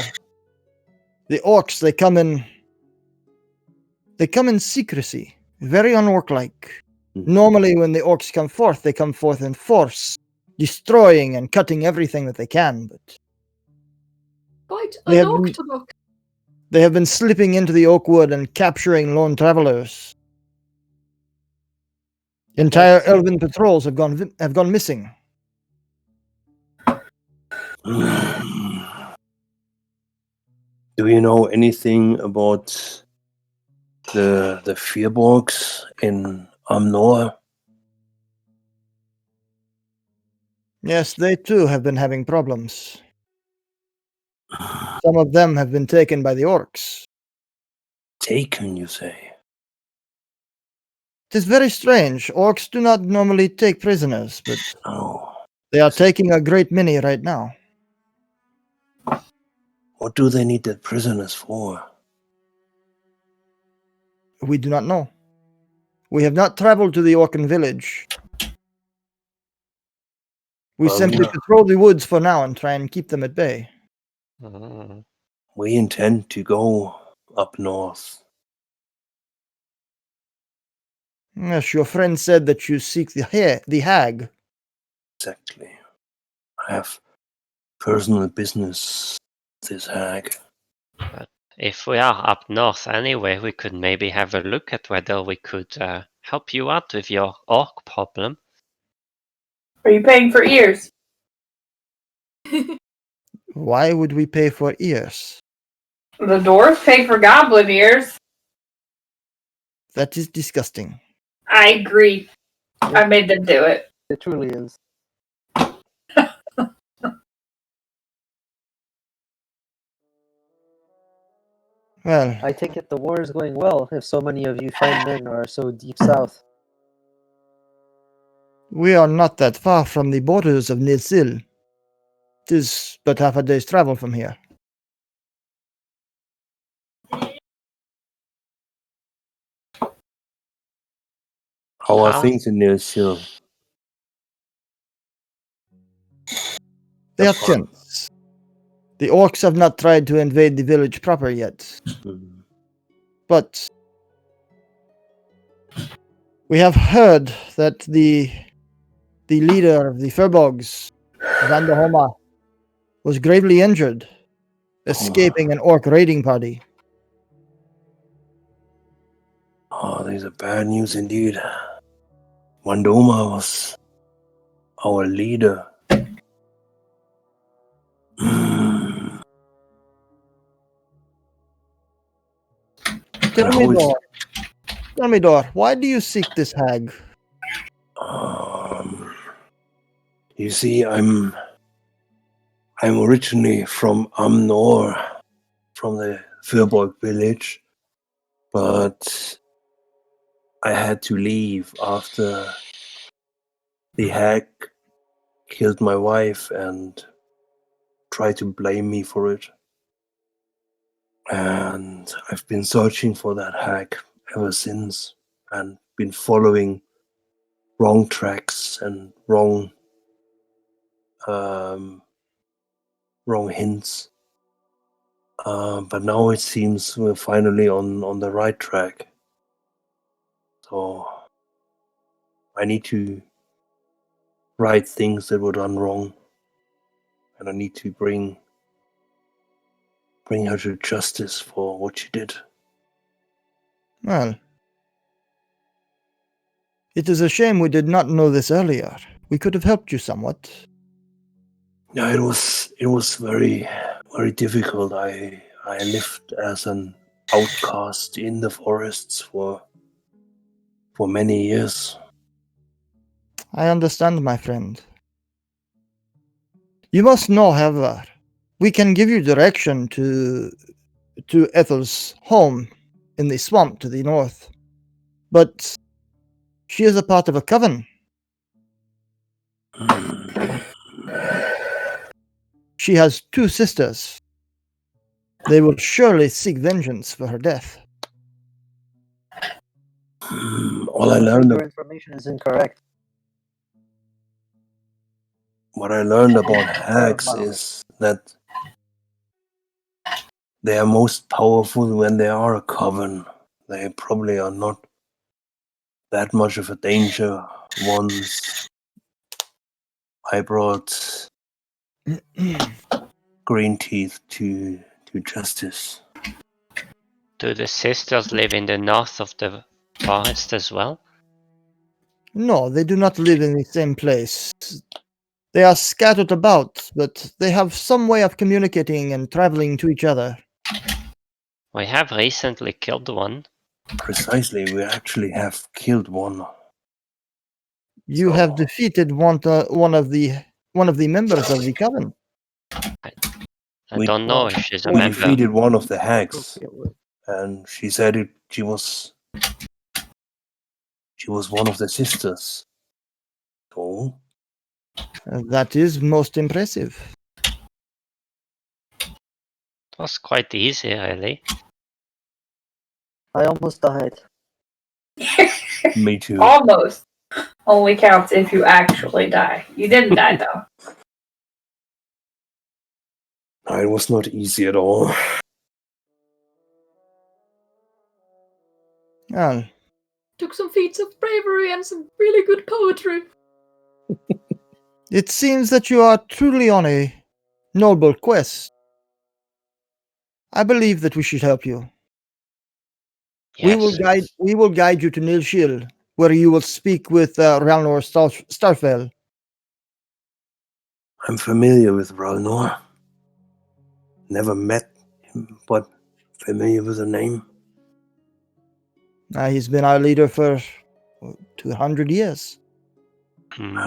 The orcs, they come in secrecy, very unwork-like. Normally when the orcs come forth, they come forth in force, destroying and cutting everything that they can, but Quite They have unorthodox. they have been slipping into the oak wood and capturing lone travelers. Entire That's- elven patrols have gone missing. Do you know anything about the Firbolgs in Amnor? Yes, they too have been having problems. Some of them have been taken by the orcs. Taken, you say? It is very strange. Orcs do not normally take prisoners, but Oh. they are taking a great many right now. What do they need the prisoners for? We do not know. We have not traveled to the Orcan village. We Well, simply patrol the woods for now and try and keep them at bay. Oh. we intend to go up north. Yes, your friend said that you seek the hag. Exactly. I have personal business with this hag. If we are up north anyway, we could maybe have a look at whether we could help you out with your orc problem. Are you paying for ears? Why would we pay for ears? The dwarf pay for goblin ears. That is disgusting. I agree. I made them do it. It truly is. Well, I take it the war is going well if so many of you fine men are so deep south. we are not that far from the borders of Nilsil. It is but half a day's travel from here. How are How- things in Neil Hill? They are Have fun. tense. The orcs have not tried to invade the village proper yet, Mm. but we have heard that the leader of the Furbogs, Vandahoma, was gravely injured, escaping an orc raiding party. Oh, these are bad news indeed. Wandoma was our leader. Mm. Tell And me, how is- Dor. Tell me, Dor, why do you seek this hag? You see, I'm originally from Amnor, from the Furborg village, but I had to leave after the hag killed my wife and tried to blame me for it. And I've been searching for that hag ever since and been following wrong tracks and wrong hints. But now it seems we're finally on the right track. So I need to right things that were done wrong, and I need to bring her to justice for what she did. Well, it is a shame we did not know this earlier. We could have helped you somewhat. Yeah, it was very, very difficult. I lived as an outcast in the forests for many years. I understand, my friend. You must know, however, we can give you direction to Ethel's home in the swamp to the north. But she is a part of a coven. She has 2 sisters. They will surely seek vengeance for her death. All I learned Your information is incorrect. what I learned about hags is that they are most powerful when they are a coven. They probably are not that much of a danger once I brought Green Teeth to justice. Do the sisters live in the north of the forest as well? No, they do not live in the same place. They are scattered about, but they have some way of communicating and traveling to each other. We have recently killed one. Precisely, we actually have killed one. You have defeated one of the members of the coven. I We- don't know if she's a We member. defeated one of the hags, and she said she was one of the sisters. So That is most impressive. It was quite easy, really. I almost died. me too. Almost. Only counts if you actually die. You didn't die though. No, it was not easy at all. Well, Took some feats of bravery and some really good poetry. it seems that you are truly on a noble quest. I believe that we should help you. Yes. We will guide you to Nilshil, where you will speak with Ralnor Starfell. I'm familiar with Ralnor. Never met him, but familiar with the name. He's been our leader for 200 years. Hmm.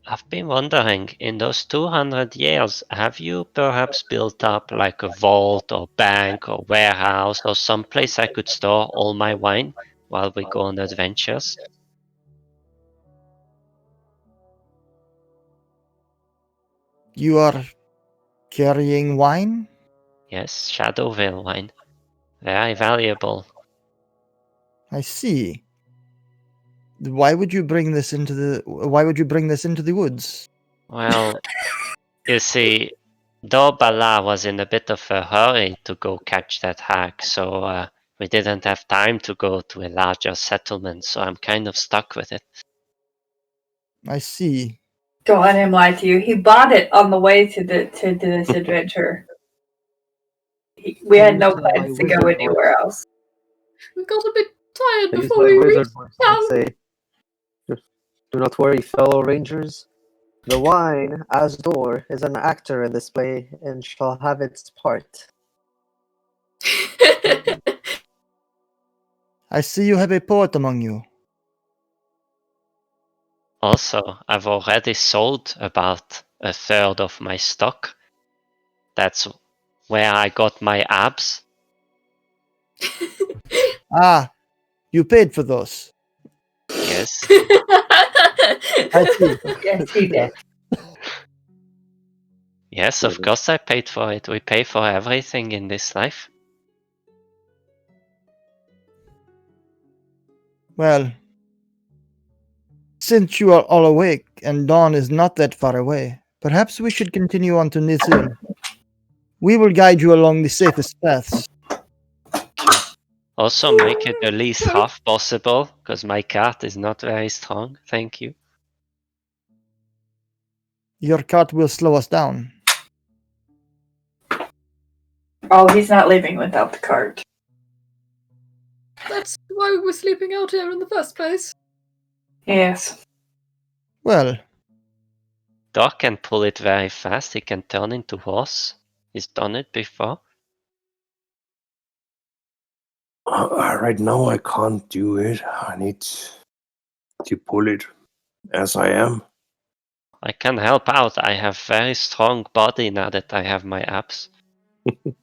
I've been wondering, in those 200 years, have you perhaps built up like a vault or bank or warehouse or someplace I could store all my wine while we go on adventures? You are carrying wine? Yes, Shadowvale wine. Very valuable. I see. Why would you bring this into the woods? Well, you see, Dobala was in a bit of a hurry to go catch that hag, so we didn't have time to go to a larger settlement, so I'm kind of stuck with it. I see. Don't let him lie to you. He bought it on the way to this adventure. We had no plans to go anywhere else. We got a bit tired I use before my we wizard reached voice town. and say, "Do not worry, fellow rangers. The wine, as door, is an actor in this play and shall have its part." I see you have a poet among you. Also, I've already sold about a third of my stock. That's where I got my abs. Ah, you paid for those. Yes. I see. Yes, he did. Yes, of course I paid for it. We pay for everything in this life. Well, since you are all awake and dawn is not that far away, perhaps we should continue on to Nisil. We will guide you along the safest paths. Also, make it at least half possible, because my cat is not very strong. Thank you. Your cart will slow us down. Oh, he's not leaving without the cart. That's why we were sleeping out here in the first place. Yes. Well, Dog can pull it very fast. He can turn into horse. He's done it before. Right now, I can't do it. I need to pull it as I am. I can help out. I have very strong body now that I have my abs. I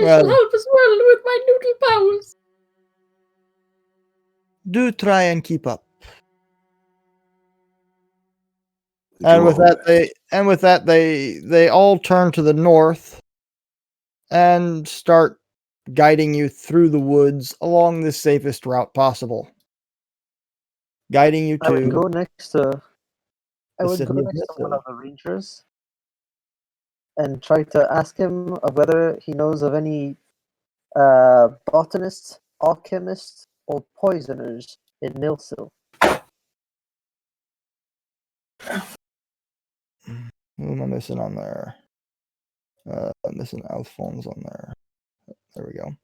Well- shall help as well with my noodle powers. do try and keep up. Do And with our that, they all turn to the north and start guiding you through the woods along the safest route possible. Guiding you I would to go next to. I the would city go of next to one Nisil. of the rangers and try to ask him of whether he knows of any botanists, alchemists, or poisoners in Nilsil. Who am I missing on there? I'm missing Alphonse on there. There we go.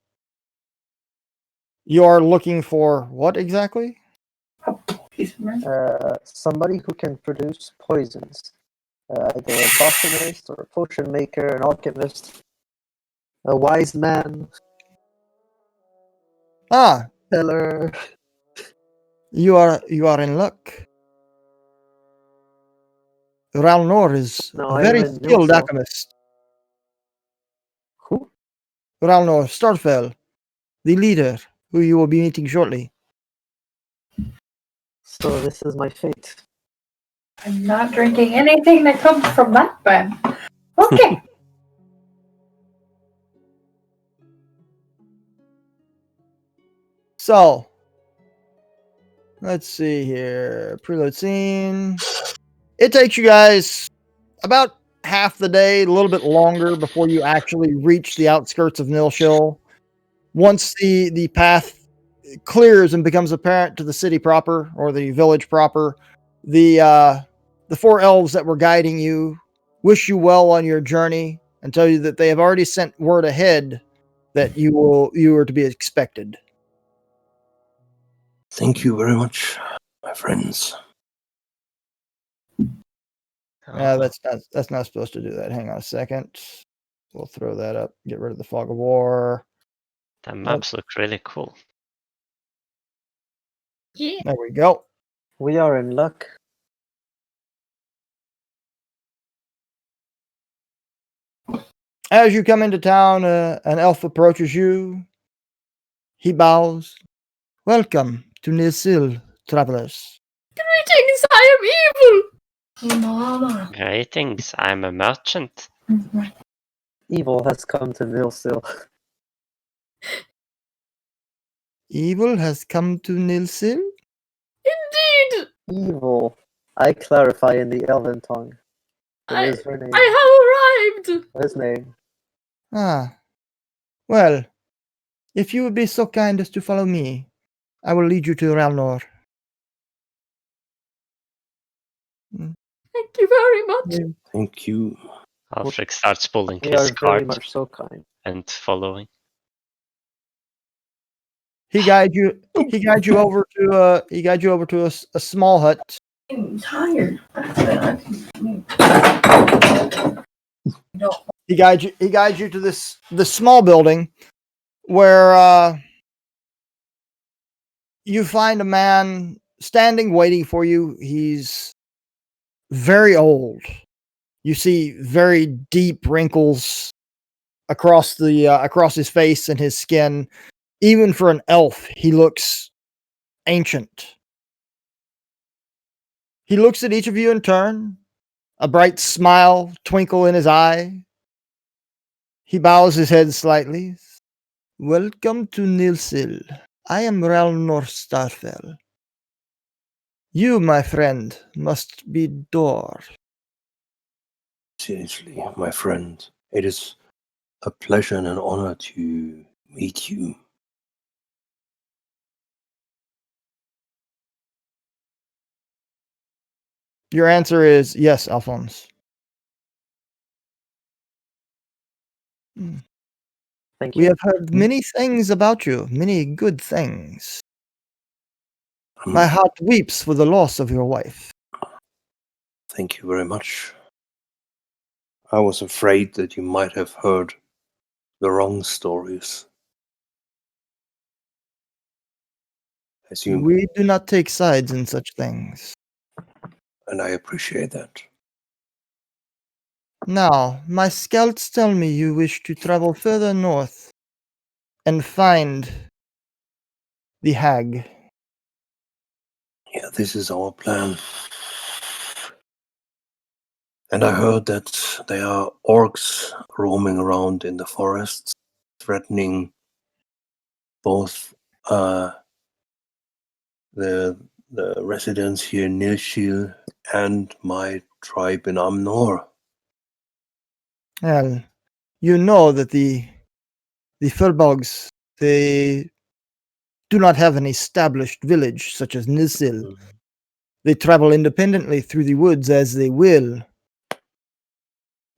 You are looking for what exactly? He's Somebody who can produce poisons. Either a botanist or a potion maker, an alchemist, a wise man, Ah, teller. you are in luck. Ralnor is No, a I very am in skilled Nilsil. alchemist. Who? Ralnor Starfell, the leader, who you will be meeting shortly. So this is my fate. I'm not drinking anything that comes from that man. Okay. So, let's see here. Preload scene. It takes you guys about half the day, a little bit longer before you actually reach the outskirts of Nilshil. Once the path clears and becomes apparent to the city proper or the village proper, the four elves that were guiding you wish you well on your journey and tell you that they have already sent word ahead that you are to be expected. Thank you very much, my friends. That's not supposed to do that. Hang on a second. We'll throw that up. Get rid of the fog of war. The maps look really cool. Yeah. There we go. We are in luck. As you come into town, an elf approaches you. He bows. Welcome to Nisil, travelers. Greetings, I am evil. Mama. Greetings, I'm a merchant. Evil has come to Nilsil. Evil has come to Nilsil? Indeed! Evil. I clarify in the Elven tongue. What is her name? I have arrived! What is name? Ah. Well, if you would be so kind as to follow me, I will lead you to Ralnor. Thank you very much. Thank you. Alfred starts pulling We his are very cart much so kind. and following. He guides you. He guides you over to. He guides you over to a small hut. I'm tired. He guides you. He guides you to this small building, where you find a man standing, waiting for you. He's very old. You see very deep wrinkles across his face and his skin. Even for an elf, he looks ancient. He looks at each of you in turn, a bright smile twinkle in his eye. He bows his head slightly. Welcome to Nilsil. I am Ralnor Starfell. You, my friend, must be Dor. Seriously, my friend, it is a pleasure and an honor to meet you. Your answer is yes, Alphonse. Thank We you. have heard many things about you, many good things. My heart weeps for the loss of your wife. Thank you very much. I was afraid that you might have heard the wrong stories. As you, We do not take sides in such things. and I appreciate that. Now, my scouts tell me you wish to travel further north and find the hag. Yeah, this is our plan. And I heard that there are orcs roaming around in the forests, threatening both the residents here in Nilshil and my tribe in Amnor. Well, you know that the Furbolgs, they do not have an established village such as Nilsil. They travel independently through the woods as they will.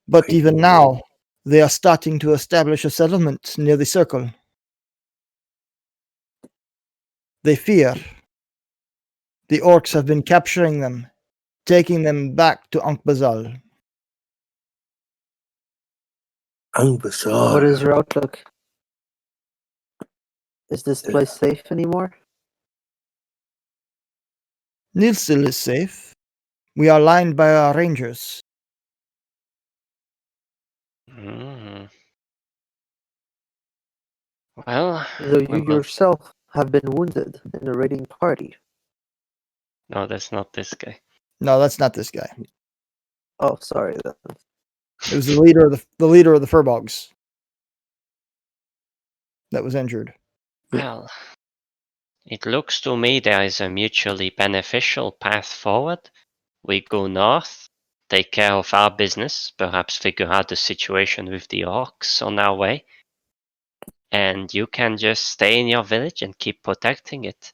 But I even know. now, they are starting to establish a settlement near the circle. They fear. The orcs have been capturing them, taking them back to Ankh-Bazal. Angbasar. What is your outlook? Is this place safe anymore? Nilsil is safe. We are lined by our rangers. Mm. Well, Though we you will. yourself have been wounded in a raiding party. No, that's not this guy. No, that's not this guy. Oh, sorry then. It was the leader of the Furbolgs that was injured. Well, it looks to me there is a mutually beneficial path forward. We go north, take care of our business, perhaps figure out the situation with the orcs on our way, and you can just stay in your village and keep protecting it.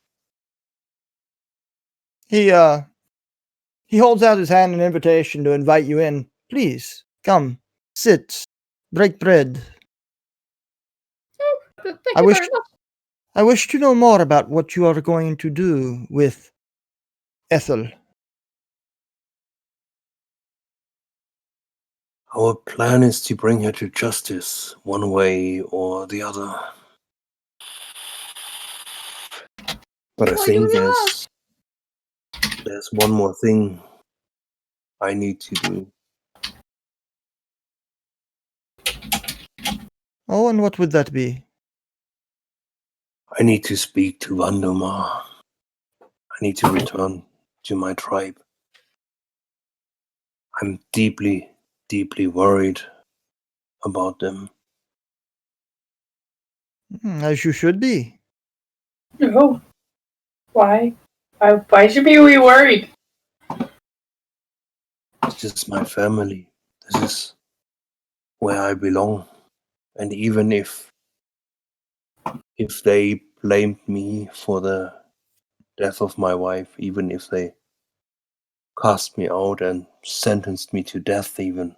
He holds out his hand in invitation to invite you in. Please come, sit, break bread. Thank I you wish very much. I wish to know more about what you are going to do with Ethel. Our plan is to bring her to justice, one way or the other. But I Why think do you ask? there's one more thing I need to do. Oh, and what would that be? I need to speak to Vandomar. I need to return to my tribe. I'm deeply, deeply worried about them. As you should be. No. Why? Why should we be worried? This is my family. This is where I belong. And even if they blamed me for the death of my wife, even if they cast me out and sentenced me to death even,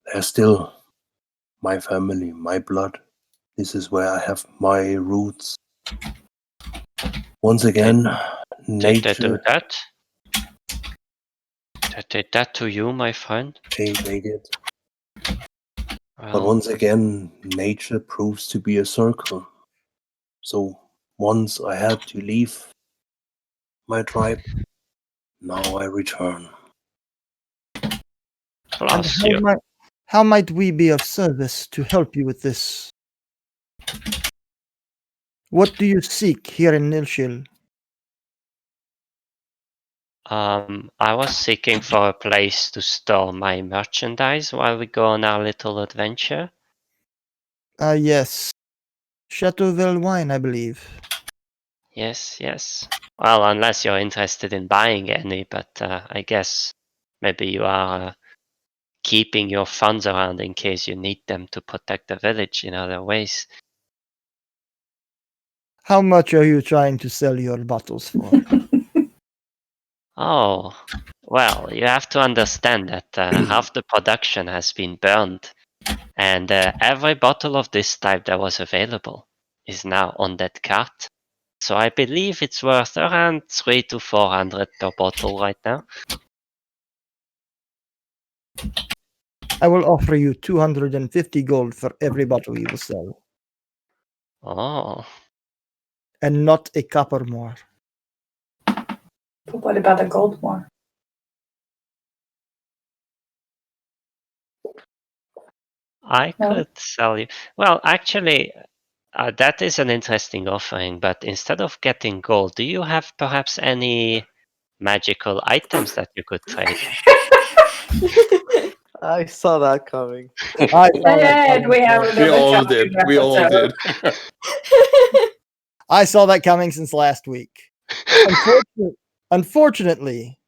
they're still my family, my blood. This is where I have my roots. Once again, Did they do nature, that? They did that to you, my friend? they did. But Well, once again, nature proves to be a circle. So once I had to leave my tribe, now I return. And bless you. how might we be of service to help you with this? What do you seek here in Nilshil? I was seeking for a place to store my merchandise while we go on our little adventure. Yes. Chateauville wine, I believe. Yes, yes. Well, unless you're interested in buying any, but I guess maybe you are keeping your funds around in case you need them to protect the village in other ways. How much are you trying to sell your bottles for? Oh, well, you have to understand that half the production has been burned, and every bottle of this type that was available is now on that cart. So I believe it's worth around 300 to 400 per bottle right now. I will offer you 250 gold for every bottle you will sell, Oh, and not a copper more. But what about the gold one? I No. could sell you. Well, actually, that is an interesting offering, but instead of getting gold, do you have perhaps any magical items that you could trade? I saw that coming. I saw that And coming. we have Since- We another all challenging did. We all episode. did. I saw that coming since last week. Unfortunately,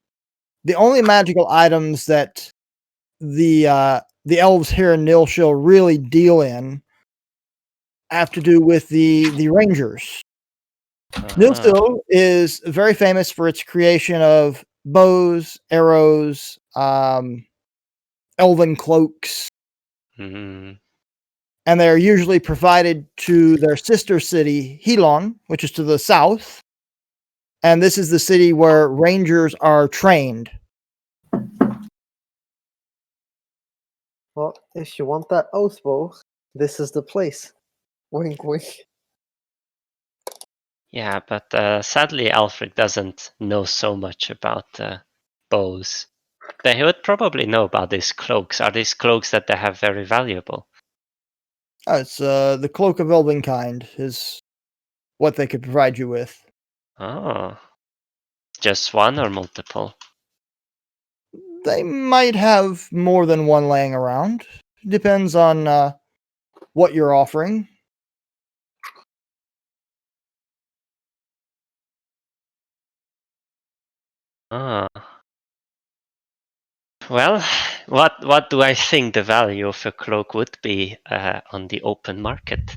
the only magical items that the elves here in Nilshil really deal in have to do with the rangers. Nilshil is very famous for its creation of bows, arrows, elven cloaks, Mm, and they are usually provided to their sister city, Helon, which is to the south. And this is the city where rangers are trained. Well, if you want that oath bow, this is the place. Wink, wink. yeah, but sadly, Alfred doesn't know so much about bows. But he would probably know about these cloaks. Are these cloaks that they have very valuable? Oh, it's the cloak of Elvenkind is what they could provide you with. Oh, just one or multiple? They might have more than one laying around. Depends on what you're offering. Ah. Well, what do I think the value of a cloak would be on the open market?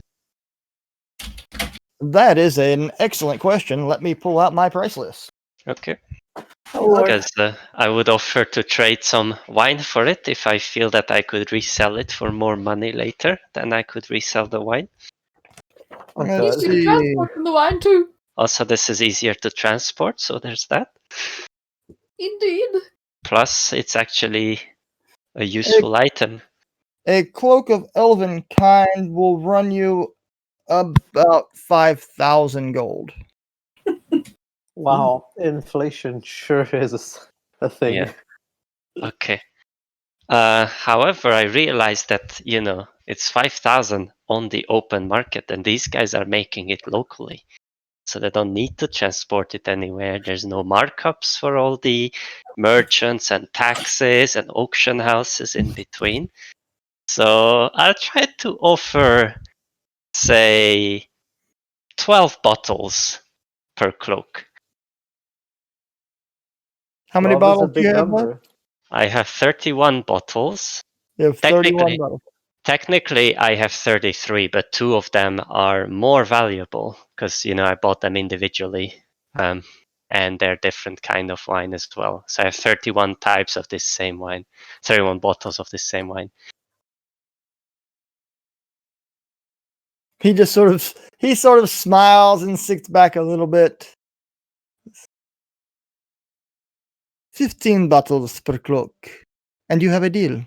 That is an excellent question. Let me pull out my price list. Okay. Oh, Lord. Because I would offer to trade some wine for it if I feel that I could resell it for more money later. Then I could resell the wine. Let's Okay. Easy to see. transport from the wine too. Also, this is easier to transport, so there's that. Indeed. Plus, it's actually a useful item. A cloak of Elvenkind will run you about 5,000 gold. Wow, inflation sure is a thing. Yeah. Okay. However, I realized that, it's 5,000 on the open market, and these guys are making it locally. So they don't need to transport it anywhere. There's no markups for all the merchants and taxes and auction houses in between. So I'll try to offer, say, 12 bottles per cloak. How many 12 is a bottles do big you have left? number. I have 31 bottles. You have 31 bottles. Technically, I have 33, but 2 of them are more valuable because, I bought them individually. And they're different kind of wine as well. So I have 31 types of this same wine, 31 bottles of this same wine. He just sort of smiles and sits back a little bit. 15 bottles per cloak. And you have a deal.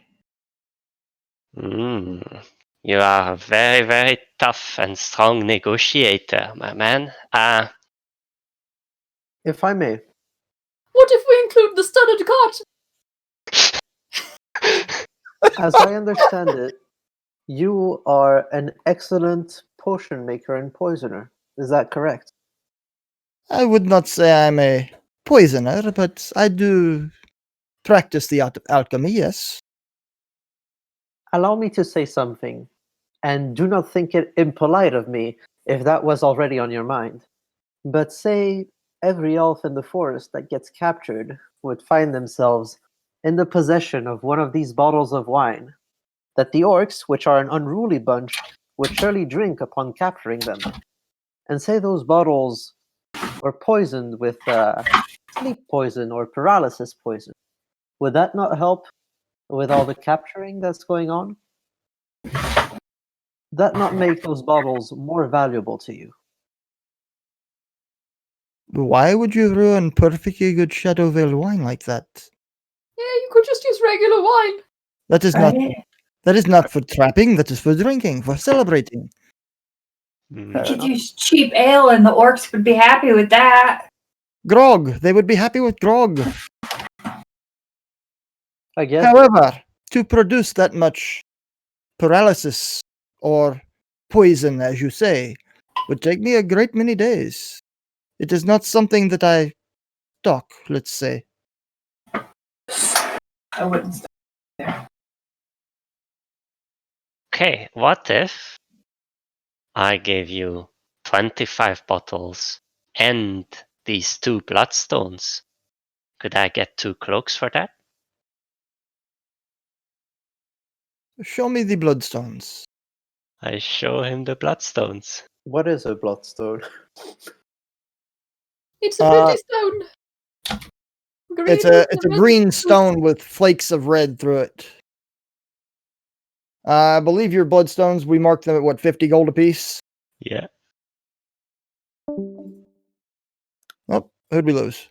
You are a very, very tough and strong negotiator, my man. If I may, What if we include the studded cart? as I understand it, you are an excellent potion maker and poisoner. Is that correct? I would not say I'm a poisoner, but I do practice the art of alchemy, yes. Allow me to say something, and do not think it impolite of me if that was already on your mind. But say every elf in the forest that gets captured would find themselves in the possession of one of these bottles of wine, that the orcs, which are an unruly bunch, would surely drink upon capturing them. And say those bottles were poisoned with sleep poison or paralysis poison. Would that not help with all the capturing that's going on? That not make those bottles more valuable to you? Why would you ruin perfectly good Shadowvale wine like that? Yeah, you could just use regular wine. That is not for trapping, that is for drinking, for celebrating. We Fair could enough. use cheap ale, and the orcs would be happy with that. Grog, they would be happy with grog. Again, However, to produce that much paralysis or poison, as you say, would take me a great many days. It is not something that I stock, let's say. I wouldn't stop there. Okay, what if I gave you 25 bottles and these 2 bloodstones? Could I get 2 cloaks for that? Show me the bloodstones. I show him the bloodstones. what is a bloodstone? It's a pretty stone. It's a green stone with flakes of red through it. I believe your bloodstones, we marked them at what, 50 gold apiece? Yeah. Oh, who'd we lose?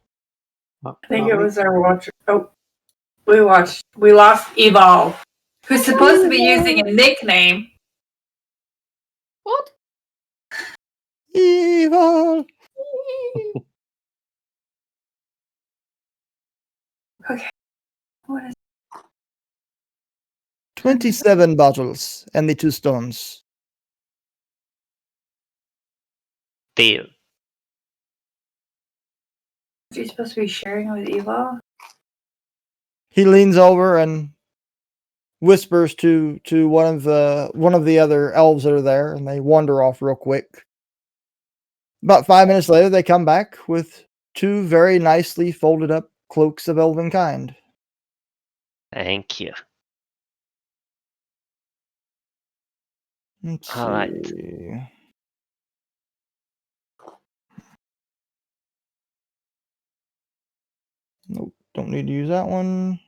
I think it was our watcher. Oh, we lost Evolve, who's supposed to be using a nickname. What? Evil! Okay. What is 27 bottles and the 2 stones. Deal. he supposed to be sharing with Evolve? He leans over and whispers to one of the other elves that are there, and they wander off real quick. About 5 minutes later, they come back with 2 very nicely folded up cloaks of elven kind. Thank you. Let's All right. see. Nope, don't need to use that one.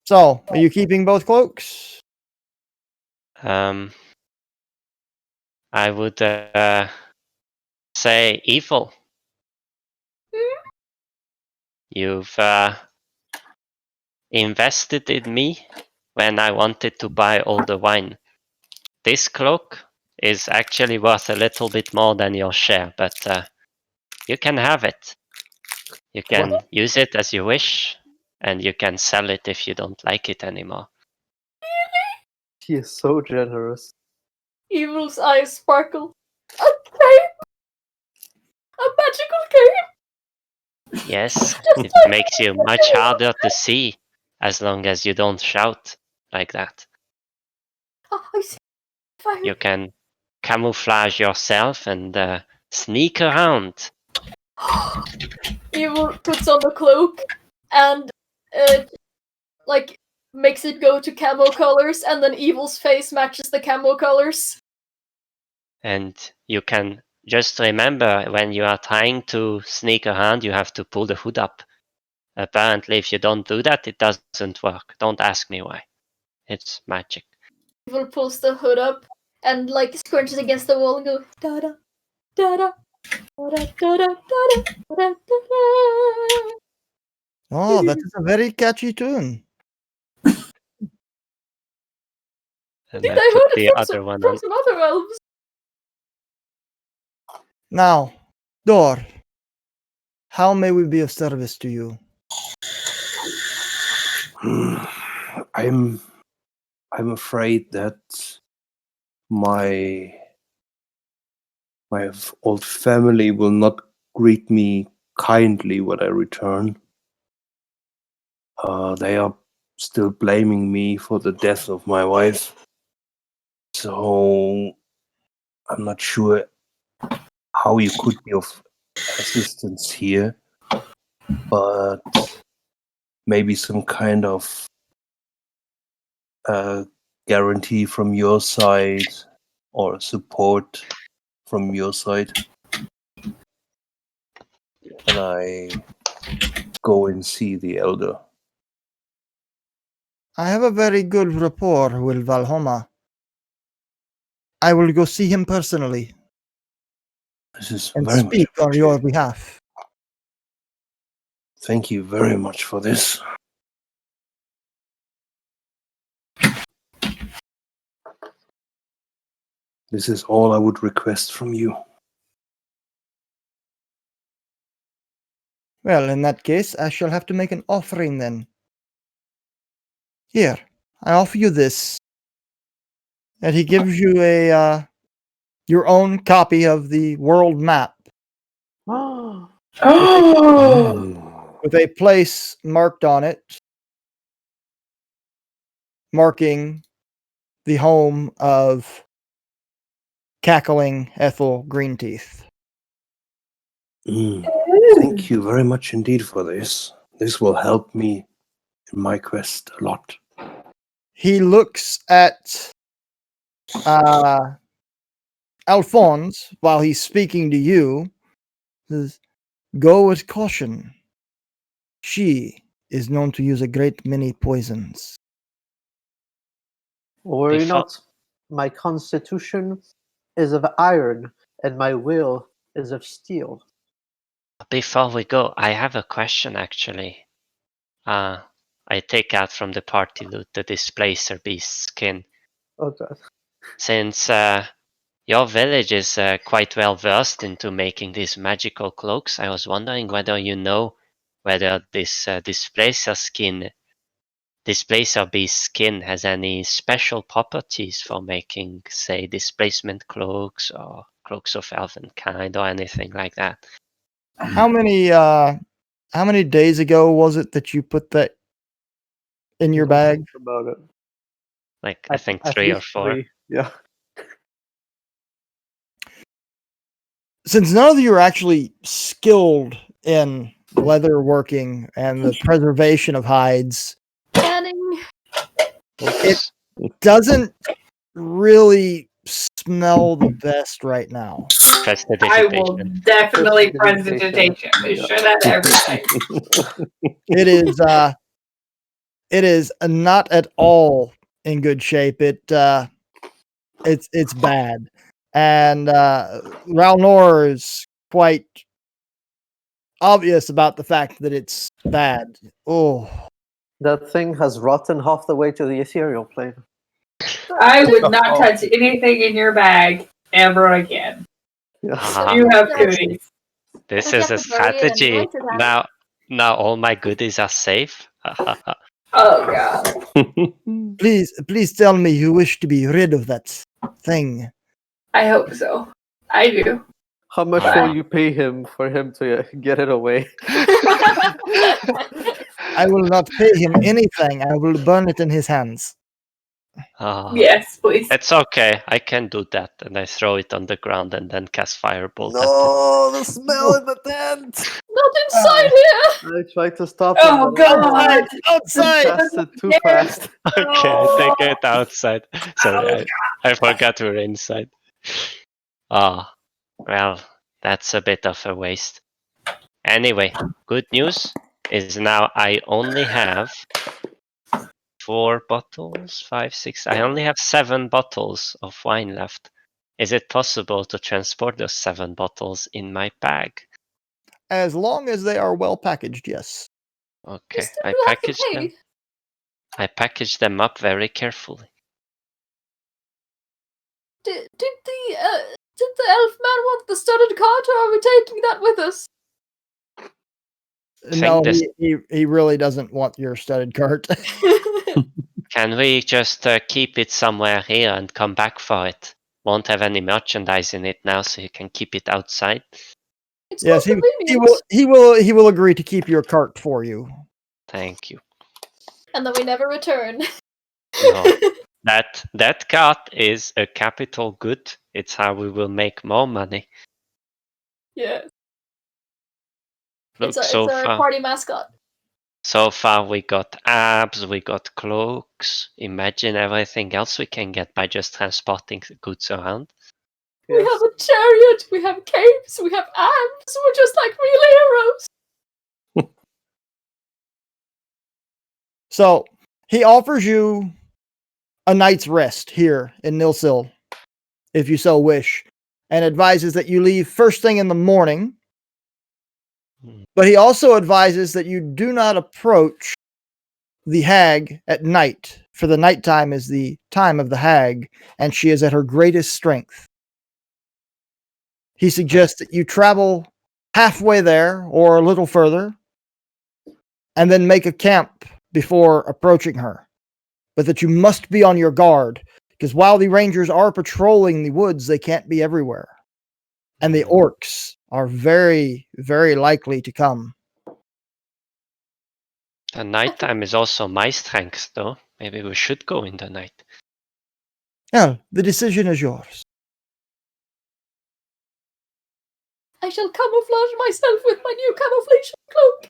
So, are you keeping both cloaks? I would say evil. You've invested in me when I wanted to buy all the wine. This cloak is actually worth a little bit more than your share, but you can have it. You can use it as you wish, and you can sell it if you don't like it anymore. He is so generous. Evil's eyes sparkle. A cape! A magical cape! Yes, it makes you much harder to see. as long as you don't shout like that. Oh, I see fire. You can camouflage yourself and sneak around. Evil puts on the cloak and like makes it go to camo colors, and then Evil's face matches the camo colors. And you can just remember when you are trying to sneak around, you have to pull the hood up. Apparently, if you don't do that, it doesn't work. Don't ask me why. It's magic. Evil pulls the hood up and like scrunches against the wall and goes da da da da da da da da da da. Oh, that is a very catchy tune. And Did I I put heard the it other one from on. some other elves? Now, Dor, how may we be of service to you? I'm afraid that my old family will not greet me kindly when I return. They are still blaming me for the death of my wife. So I'm not sure how you could be of assistance here, but maybe some kind of guarantee from your side or support from your side. And I go and see the elder. I have a very good rapport with Valhoma. I will go see him personally This is and very much speak on your appreciated. behalf. Thank you very much for this. This is all I would request from you. Well, in that case, I shall have to make an offering then. Here, I offer you this. And he gives you a your own copy of the world map Oh, with a place marked on it, marking the home of cackling Ethel Greenteeth. Thank you very much indeed for this. This will help me in my quest a lot. He looks at Alphonse while he's speaking to you. Says, "Go with caution. She is known to use a great many poisons." Worry Before- not. My constitution is of iron, and my will is of steel. Before we go, I have a question actually. I take out from the party loot the displacer beast skin. Oh god. Since your village is quite well versed into making these magical cloaks, I was wondering whether you know whether this displacer beast skin has any special properties for making, say, displacement cloaks or cloaks of elven kind or anything like that. How many days ago was it that you put that in your Don't bag? think about it. Like I think At 3 or least 4. 3. Yeah. Since none of you are actually skilled in leather working and the preservation of hides, Canning. Oops. doesn't really smell the best right now. I will Prestidigitation. definitely Prestidigitation. presentation. They should have everything. It is not at all in good shape. It's bad, and Ralnor is quite obvious about the fact that it's bad. Oh, That thing has rotten half the way to the ethereal plane. I would not touch anything in your bag ever again. Yeah. Ah, You have Yeah. goodies. this I is a kept it very strategy. annoyed to that. Now all my goodies are safe. Oh god. please tell me you wish to be rid of that thing. I hope so. I do. How much Ah. will you pay him for him to get it away? I will not pay him anything. I will burn it in his hands. Ah, Yes, please. it's okay. I can do that. And I throw it on the ground and then cast Firebolt at it. No, the smell in the tent. Not inside here! I tried to stop Oh, it, but God. Outside! I casted too Yeah. fast. Okay, I take it outside. Sorry, I forgot we're inside. Ah, well, that's a bit of a waste. Anyway, good news is now I only have 4 bottles, 5, 6. I only have 7 bottles of wine left. Is it possible to transport those 7 bottles in my bag? As long as they are well packaged, yes. Okay, still I have to package pay. them. I package them up very carefully. Did the elf man want the studded cart, or are we taking that with us? Think No, this- he really doesn't want your studded cart. Can we just keep it somewhere here and come back for it? Won't have any merchandise in it now, so you can keep it outside. It's Yes, more he convenient. will agree to keep your cart for you. Thank you. And then we never return. No. That cart is a capital good. It's how we will make more money. Yeah. Look, It's our party mascot. so far we got abs, we got cloaks. Imagine everything else we can get by just transporting the goods around. We have a chariot, we have capes, we have abs, we're just like real heroes. So he offers you a night's rest here in Nilsil, if you so wish, and advises that you leave first thing in the morning. But he also advises that you do not approach the hag at night, for the nighttime is the time of the hag, and she is at her greatest strength. He suggests that you travel halfway there or a little further, and then make a camp before approaching her. But that you must be on your guard, because while the rangers are patrolling the woods, they can't be everywhere. And the orcs are very, very likely to come. The nighttime is also my strength, though. Maybe we should go in the night. Yeah, the decision is yours. I shall camouflage myself with my new camouflage cloak.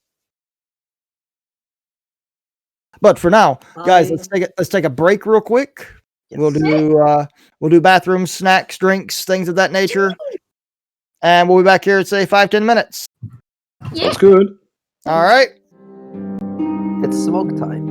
But for now, guys, I- let's take a break real quick. Yes. We'll do bathrooms, snacks, drinks, things of that nature. And we'll be back here in say 5-10 minutes. Yeah. That's good. All right. It's smoke time.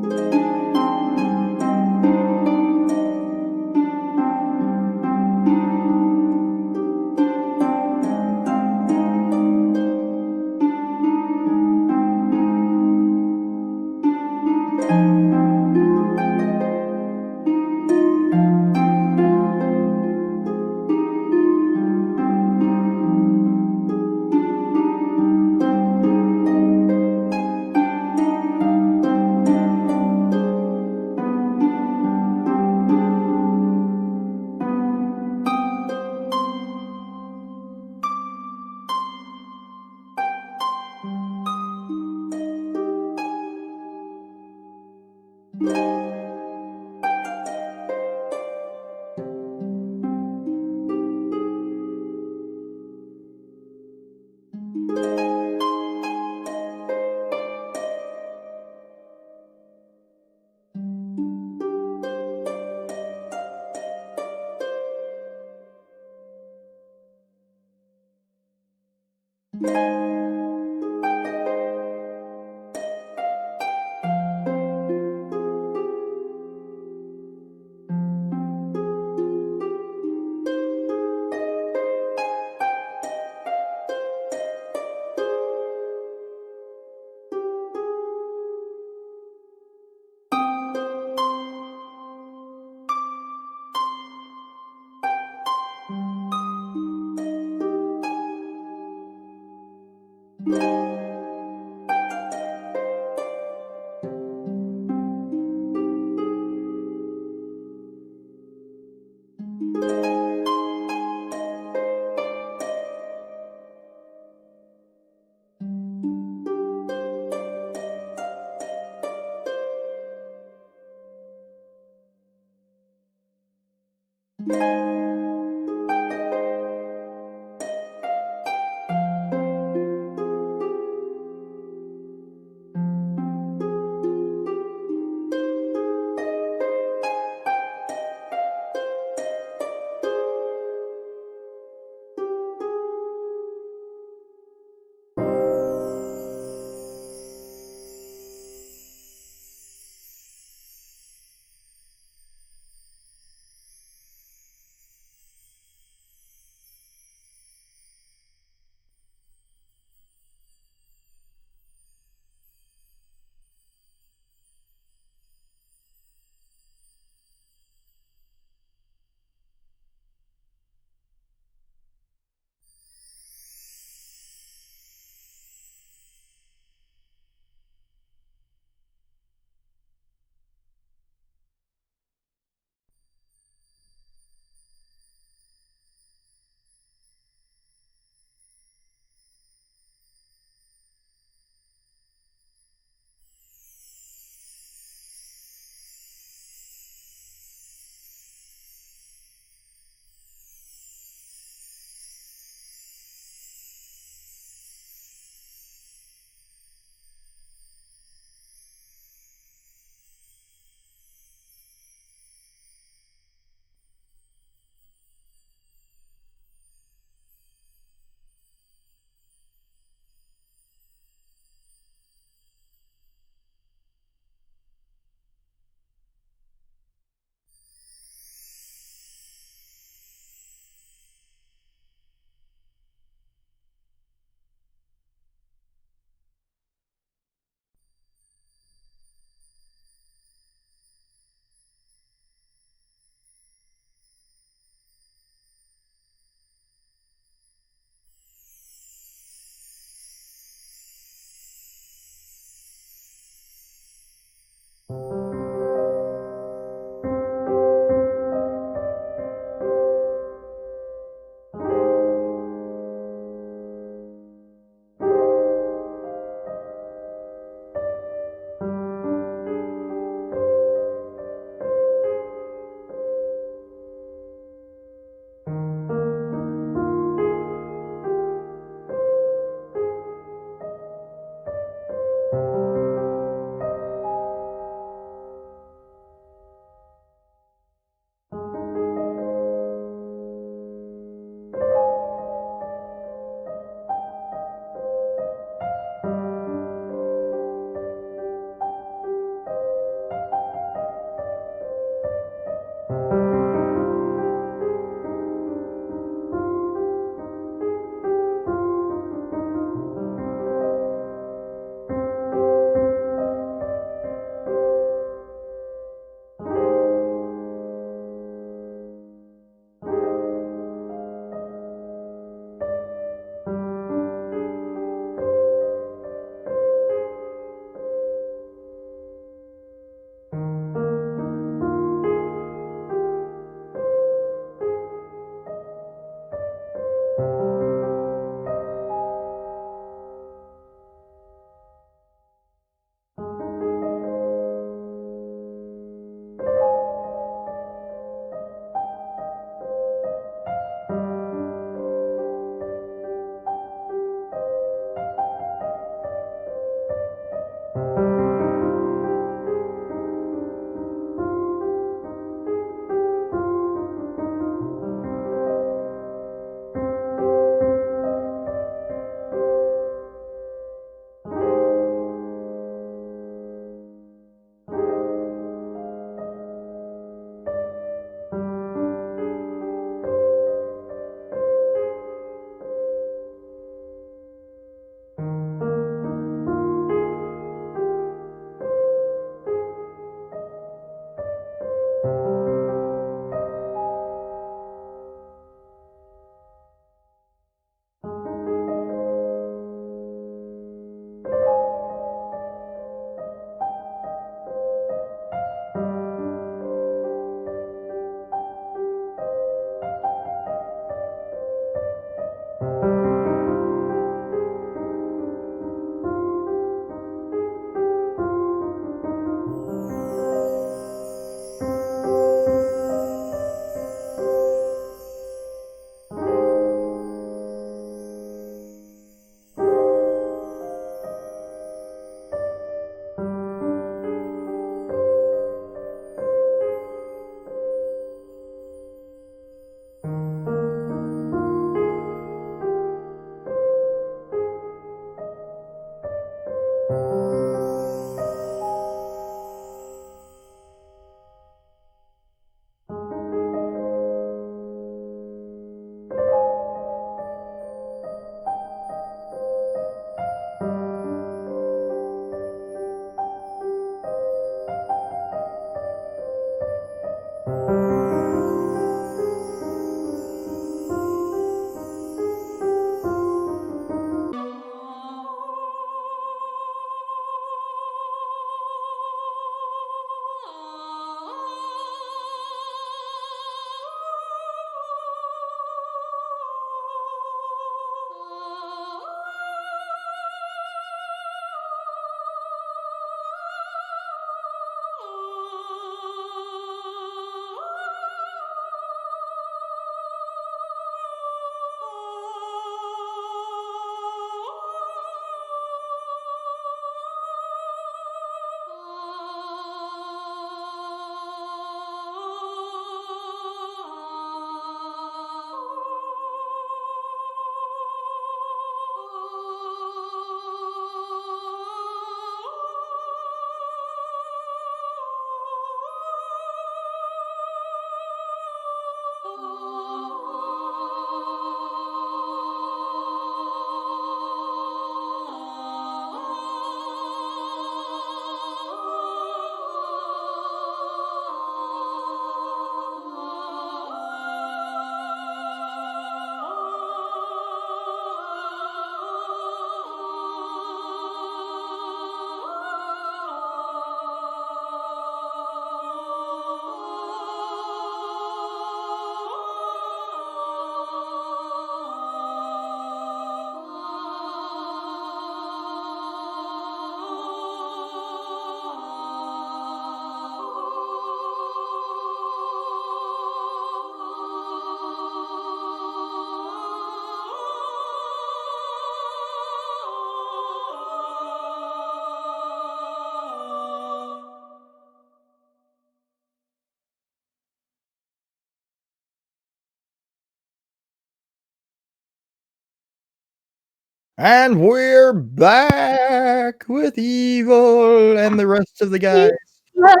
And we're back with Evil and the rest of the guys. Last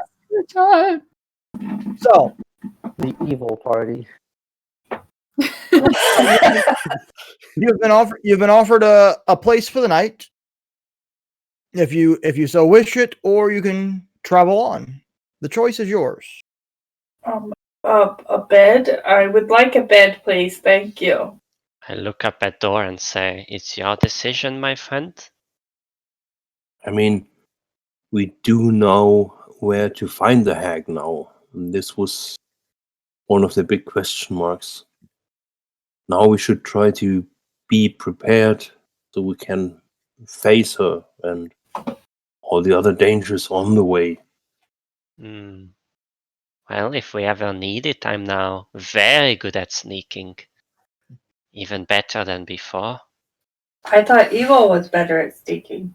time. So, The evil party. you've been offered a place for the night. If you so wish it, or you can travel on. The choice is yours. A bed? I would like a bed, please. Thank you. I look up at door and say, "It's your decision, my friend." I mean, we do know where to find the hag now. And this was one of the big question marks. Now we should try to be prepared so we can face her and all the other dangers on the way. Well, if we ever need it, I'm now very good at sneaking. Even better than before. I thought Evil was better at sneaking.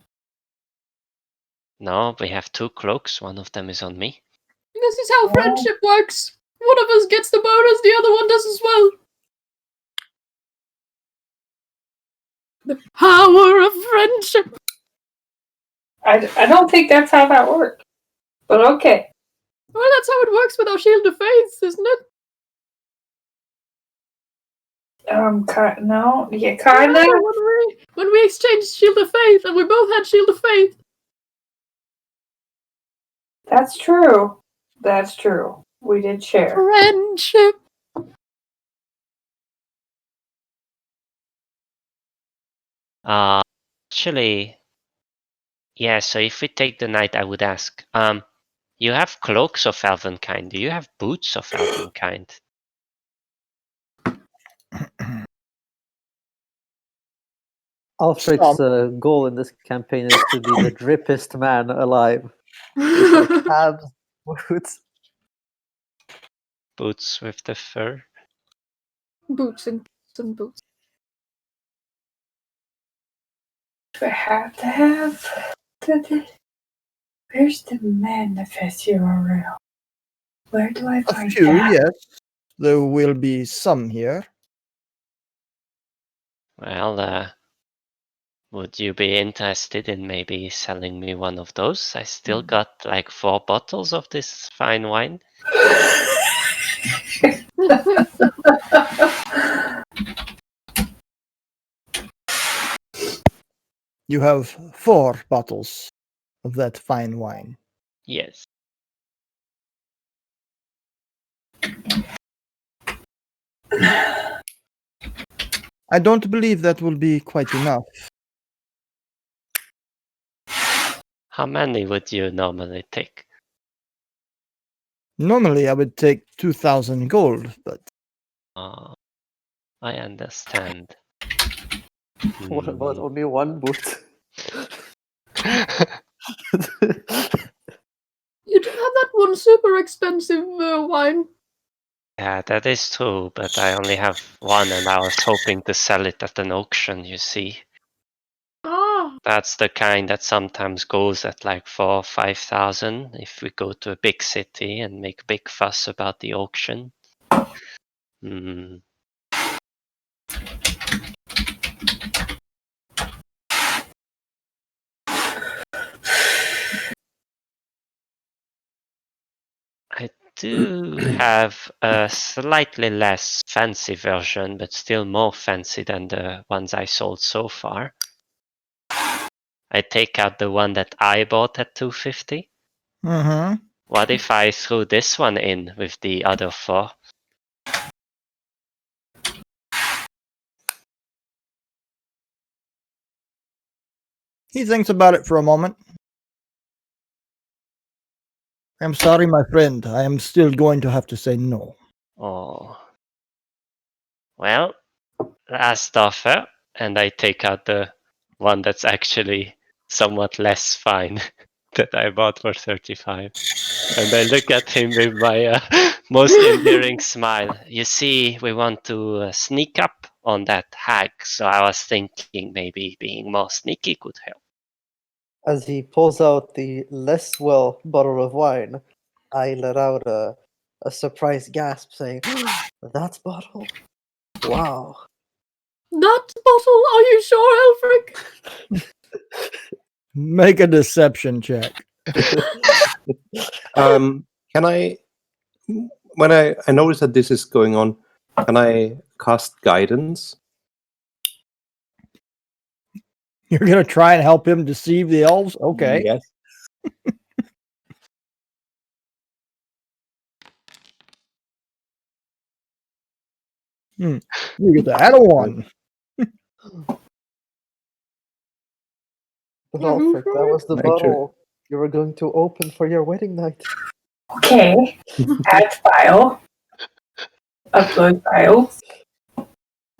No, we have 2 cloaks. One of them is on me. This is how friendship works. One of us gets the bonus, the other one does as well. The power of friendship. I don't think that's how that works. But okay. Well, that's how it works with our shield of faith, isn't it? No, yeah, kinda. Yeah, when we exchanged shield of faith, and we both had shield of faith. That's true. That's true. We did share. Friendship. Actually, yeah, so if we take the night, I would ask, you have cloaks of Elvenkind. Do you have boots of Elvenkind? Alfred's goal in this campaign is to be the drippest man alive. With like abs, boots. Boots with the fur? Boots and boots. Do I have to have where's the manifest URL? Where do I A find few, that? yes. There will be some here. Well, would you be interested in maybe selling me one of those? I still got like 4 bottles of this fine wine. You have 4 bottles of that fine wine. Yes. I don't believe that will be quite enough. How many would you normally take? Normally, I would take 2,000 gold, but I understand. What about only one boot? You do have that one super expensive wine. Yeah, that is true, but I only have one and I was hoping to sell it at an auction, you see. Ah. That's the kind that sometimes goes at like 4,000 or 5,000 if we go to a big city and make a big fuss about the auction. I do have a slightly less fancy version, but still more fancy than the ones I sold so far. I take out the one that I bought at 250. Mm-hmm. What if I threw this one in with the other 4? He thinks about it for a moment. I'm sorry, my friend. I am still going to have to say no. Oh. Well, last offer, and I take out the one that's actually somewhat less fine that I bought for 35. And I look at him with my most endearing smile. You see, we want to sneak up on that hag, so I was thinking maybe being more sneaky could help. As he pulls out the less well bottle of wine, I let out a surprised gasp, saying, "That's bottle? Wow! That bottle, are you sure, Elfric? Make a deception check. Can I, when I notice that this is going on, can I cast guidance? You're gonna try and help him deceive the elves? Okay. Yes. You get to add a 1. Alfred, that was the Actually- bottle you were going to open for your wedding night. Okay. Add file. Upload file.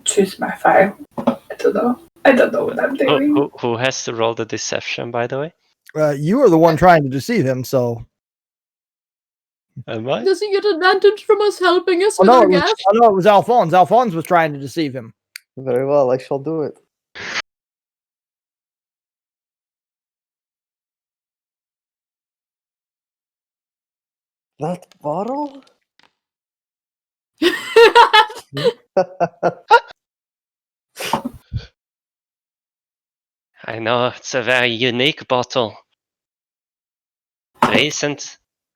Choose my file. I don't know. I don't know what I'm doing. Who has to roll the deception, by the way? You are the one trying to deceive him, so. Am I? Does he get advantage from us helping us Oh, with no, our it was, gas? oh, no, it was Alphonse. Alphonse was trying to deceive him. Very well, I shall do it. That bottle? I know, it's a very unique bottle.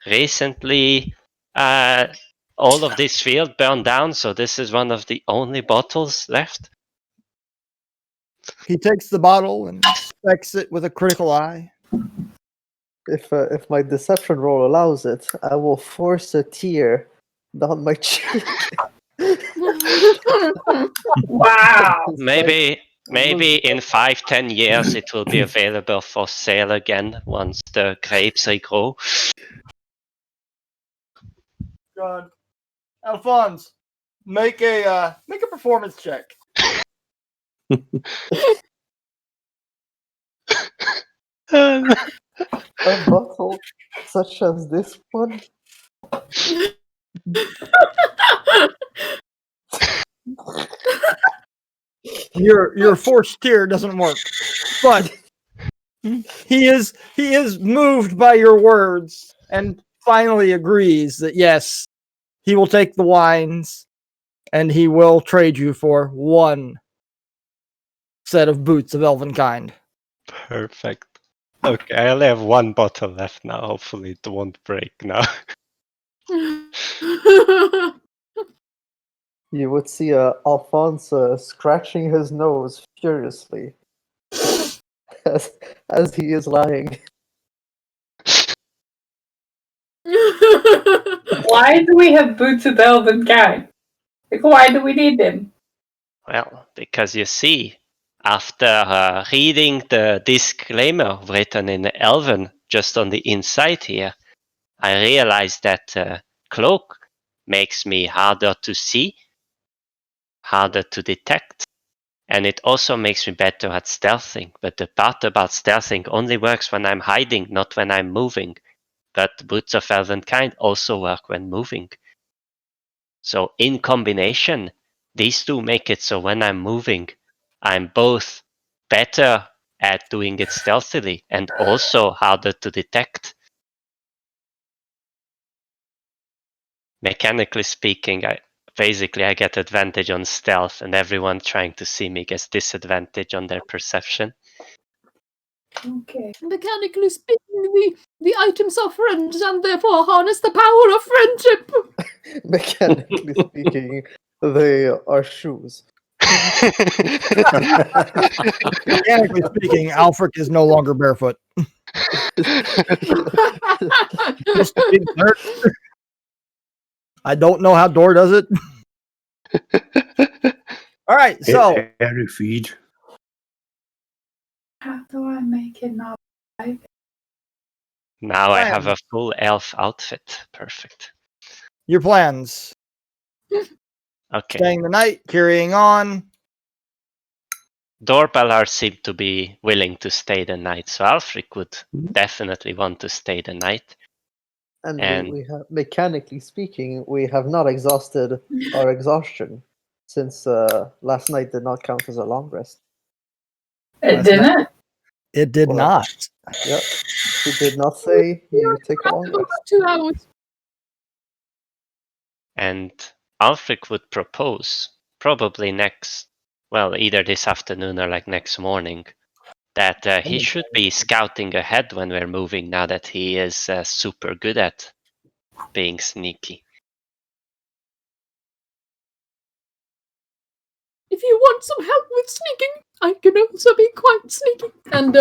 Recently, all of this field burned down, so this is one of the only bottles left. He takes the bottle and inspects it with a critical eye. If my deception roll allows it, I will force a tear down my cheek. Wow. Maybe in 5-10 years it will be available for sale again once the grapes regrow. God. Alphonse, make a performance check. A bottle such as this one? Your forced tear doesn't work, but he is moved by your words and finally agrees that yes, he will take the wines and he will trade you for 1 set of boots of elven kind. Perfect. Okay, I only have 1 bottle left now. Hopefully it won't break now. You would see Alphonse scratching his nose furiously as he is lying. Why do we have boots of elven kind? Like, why do we need them? Well, because you see, after reading the disclaimer written in Elven just on the inside here, I realized that cloak makes me harder to see, harder to detect, and it also makes me better at stealthing. But the part about stealthing only works when I'm hiding, not when I'm moving. But boots of elven kind also work when moving. So in combination, these two make it so when I'm moving, I'm both better at doing it stealthily and also harder to detect. Mechanically speaking, I get advantage on stealth, and everyone trying to see me gets disadvantage on their perception. Okay. Mechanically speaking, the items are friends and therefore harness the power of friendship. Mechanically speaking, they are shoes. Mechanically speaking, Alfric is no longer barefoot. Just to be clear, I don't know how Dor does it. All right, so Hairy feet. How do I make it not? Now I have Plan. a full elf outfit. Perfect. your plans: Okay. staying the night, carrying on. Dorbalar seemed to be willing to stay the night, so Alfric would Mhm. definitely want to stay the night. And, And- we have, mechanically speaking, we have not exhausted our exhaustion since last night did not count as a long rest. It Last didn't. It did Well, not. Yep. He did not say you take a long About rest. 2 hours. And Alfric would propose, probably next well, either this afternoon or like next morning, that he should be scouting ahead when we're moving now that he is super good at being sneaky. If you want some help with sneaking, I can also be quite sneaky. And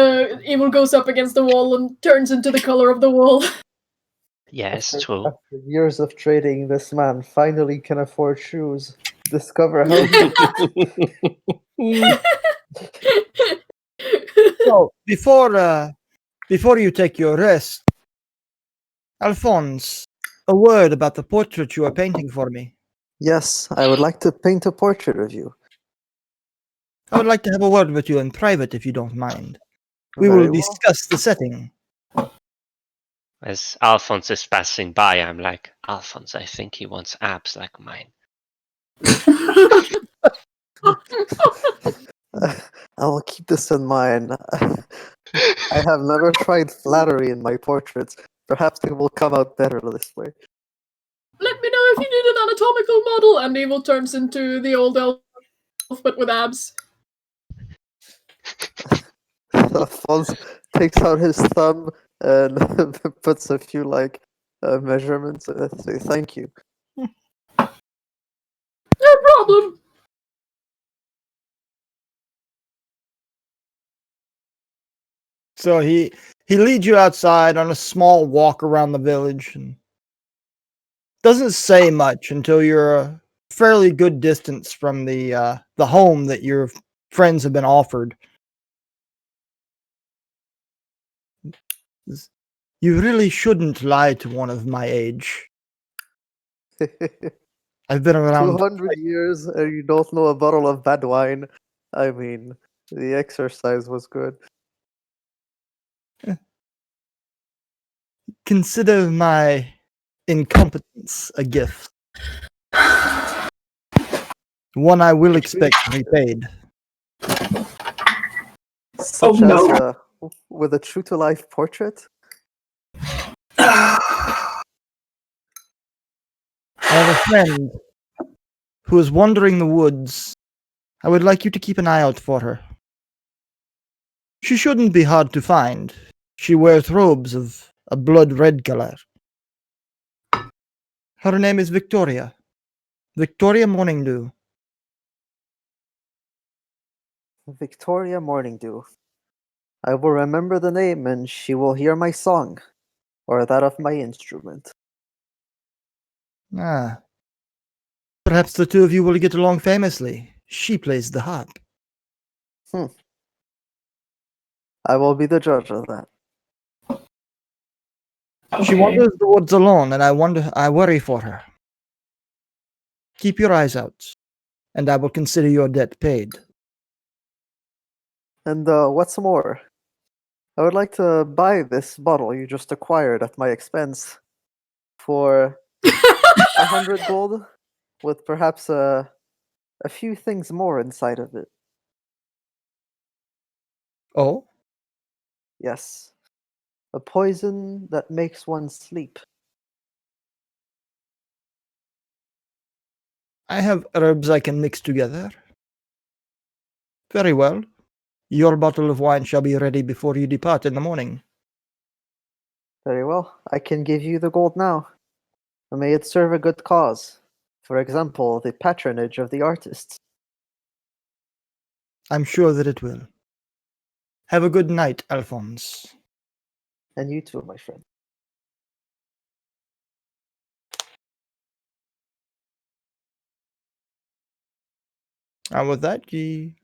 Evil goes up against the wall and turns into the color of the wall. Yes, After, true. after years of trading, this man finally can afford shoes. Discover how So before you take your rest, Alphonse, a word about the portrait you are painting for me. Yes, I would like to paint a portrait of you. I would like to have a word with you in private, if you don't mind. We Very will well. discuss the setting. As Alphonse is passing by, I'm like, Alphonse, I think he wants abs like mine. I will keep this in mind. I have never tried flattery in my portraits. Perhaps it will come out better this way. Let me know if you need an anatomical model. And Evil turns into the old elf, but with abs. Alphonse takes out his thumb and puts a few measurements. Say thank you. No problem. So he leads you outside on a small walk around the village and doesn't say much until you're a fairly good distance from the home that your friends have been offered. You really shouldn't lie to one of my age. I've been around. 200 years and you don't know a bottle of bad wine. I mean, the exercise was good. Consider my incompetence a gift. One I will expect repaid. Such no. as with a true to life portrait? I have a friend who is wandering the woods. I would like you to keep an eye out for her. She shouldn't be hard to find. She wears robes of a blood red color. Her name is Victoria. Victoria Morningdew. Victoria Morningdew. I will remember the name and she will hear my song, or that of my instrument. Ah. Perhaps the two of you will get along famously. She plays the harp. I will be the judge of that. She wanders the woods alone, and I worry for her. Keep your eyes out, and I will consider your debt paid. And what's more, I would like to buy this bottle you just acquired at my expense for 100 gold, with perhaps a few things more inside of it. Oh? Yes, a poison that makes one sleep. I have herbs I can mix together. Very well. Your bottle of wine shall be ready before you depart in the morning. Very well, I can give you the gold now. May it serve a good cause. For example, the patronage of the artists. I'm sure that it will. Have a good night, Alphonse. And you too, my friend. And with that, he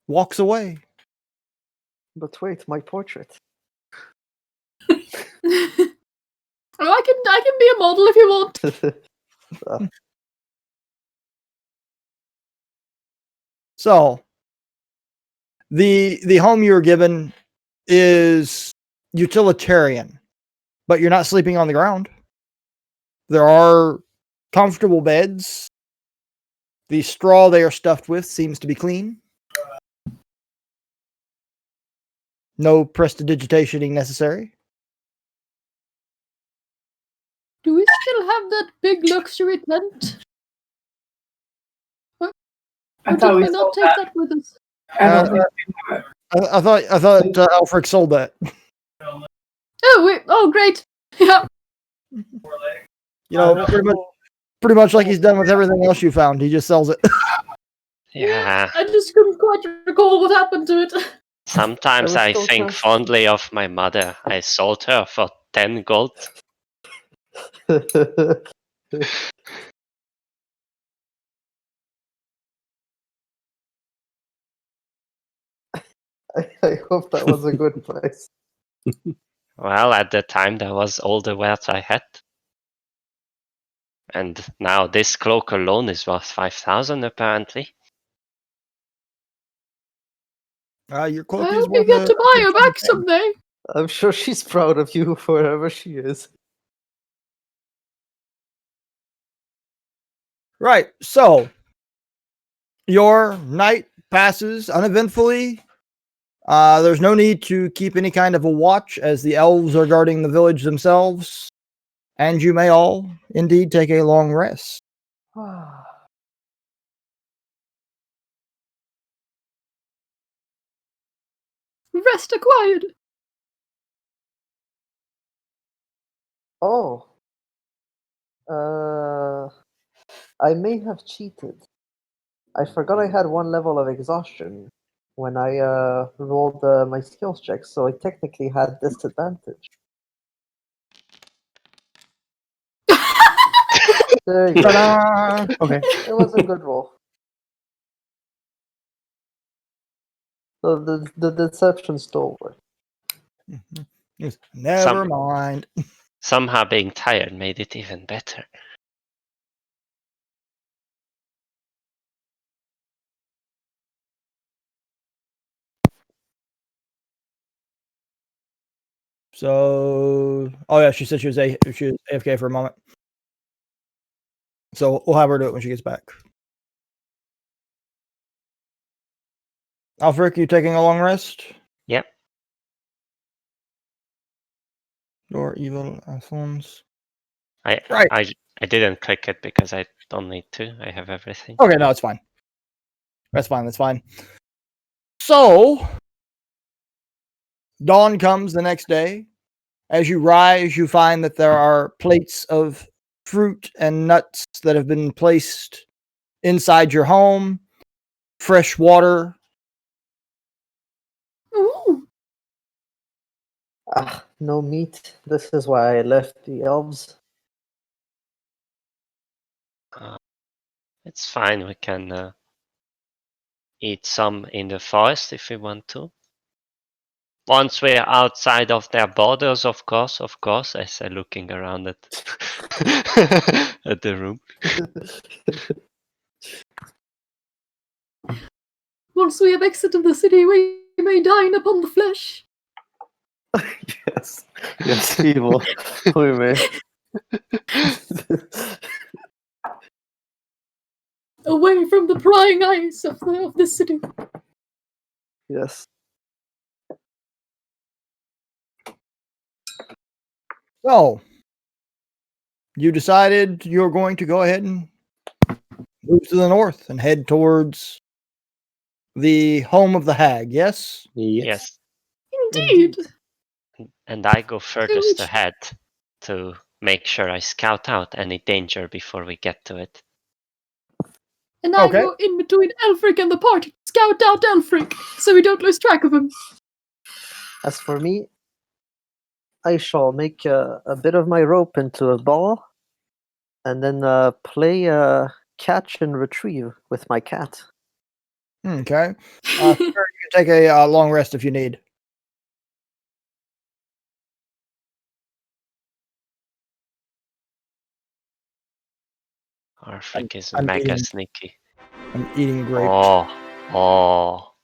walks away. But wait, my portrait. Oh, I can be a model if you want. So, the home you're given is utilitarian, but you're not sleeping on the ground. There are comfortable beds. The straw they are stuffed with seems to be clean. No prestidigitationing necessary. Do we still have that big luxury tent? I Or thought did we we not sold take that with us? I don't Uh, think we have it. I thought Alfric sold that. Oh, great. Yeah. You know, pretty much like he's done with everything else you found. He just sells it. Yeah. I just couldn't quite recall what happened to it. Sometimes There I was still think chance. fondly of my mother. I sold her for 10 gold. I hope that was a good price. Well, at the time, that was all the wealth I had. And now this cloak alone is worth 5,000 apparently. Your I cloak is hope you worth get to buy her back 10. someday. I'm sure she's proud of you wherever she is. Right. So your night passes uneventfully. There's no need to keep any kind of a watch as the elves are guarding the village themselves. And you may all indeed take a long rest. Rest acquired. Oh. I may have cheated. I forgot I had one level of exhaustion when I rolled my skills check, so I technically had disadvantage. There you go. Ta-da! Okay. It was a good roll. So the deception still worked. Never mind. Somehow being tired made it even better. So, oh yeah, she said she was AFK for a moment. So we'll have her do it when she gets back. Alfric, you taking a long rest? Yep. Your evil Alphonse. I Right. I didn't click it because I don't need to. I have everything. Okay, no, it's fine. That's fine. That's fine. So, dawn comes the next day. As you rise, you find that there are plates of fruit and nuts that have been placed inside your home, fresh water. Ooh. Ah, no meat. This is why I left the elves. It's fine. We can eat some in the forest if we want to. Once we're outside of their borders, of course, as I'm looking around at, at the room. Once we have exited the city, we may dine upon the flesh. Yes. Yes, evil. We may. Away from the prying eyes of the city. Yes. So, you decided you're going to go ahead and move to the north and head towards the home of the hag, yes? Yes. Indeed. And I go furthest Which- ahead to make sure I scout out any danger before we get to it. And I Okay. go in between Elfric and the party, scout out Elfric, so we don't lose track of him. As for me, I shall make a bit of my rope into a ball, and then play catch and retrieve with my cat. Okay. Sure, you can take a long rest if you need. Arfric is I'm mega eating- sneaky. I'm eating grapes. Oh.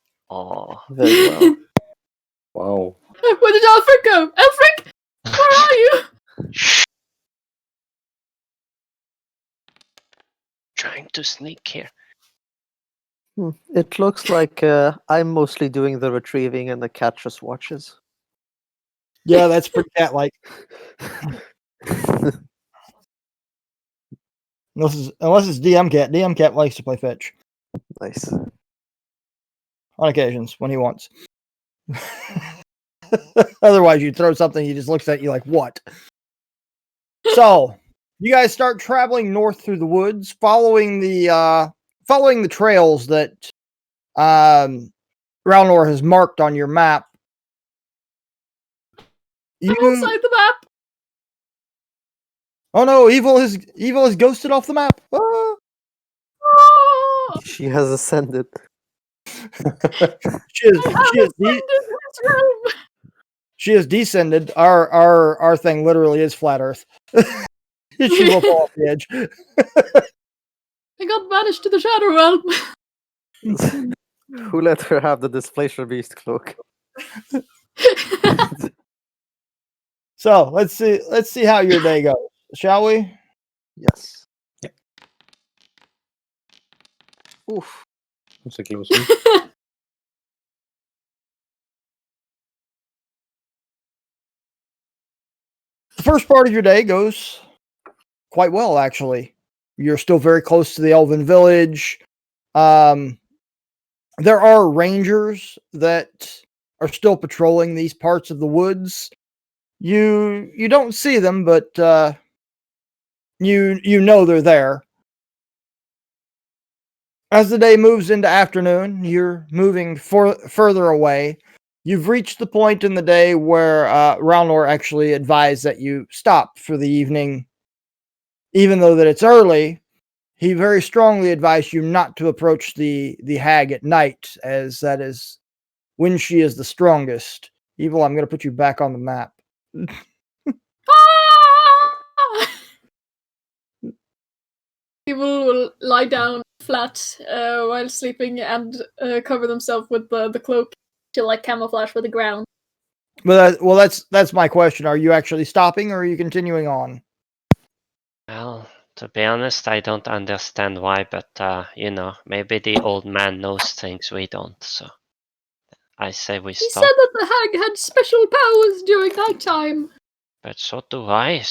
Very well. Wow. Where did Elfric go? Elfric, where are you? Trying to sneak here. It looks like I'm mostly doing the retrieving and the cat just watches. Yeah, that's pretty cat-like. Unless it's DM cat. DM cat likes to play fetch. Nice. On occasions, when he wants. Otherwise, you throw something, he just looks at you like, what? So, you guys start traveling north through the woods, following the trails that Ralnor has marked on your map. I'm outside the map. Oh no, evil is ghosted off the map. Ah! Oh, She has ascended. She is I have she is ascended this room. she has descended. Our thing literally is flat Earth. She will fall off the edge. I got banished to the Shadow Realm. Who let her have the Displacer Beast cloak? So let's see how your day goes, shall we? Yes. Yeah. Oof. That's a close one. The first part of your day goes quite well, actually. You're still very close to the Elven village. There are rangers that are still patrolling these parts of the woods. You don't see them, but you know they're there. As the day moves into afternoon, you're moving further away. You've reached the point in the day where Ralnor actually advised that you stop for the evening. Even though that it's early, he very strongly advised you not to approach the hag at night, as that is when she is the strongest. Evil, I'm going to put you back on the map. Ah! People will lie down flat while sleeping and cover themselves with the cloak to like camouflage for the ground. But that's my question. Are you actually stopping, or are you continuing on? Well, to be honest, I don't understand why, but maybe the old man knows things we don't, so I say we He stop. said that the hag had special powers during nighttime. But so do I.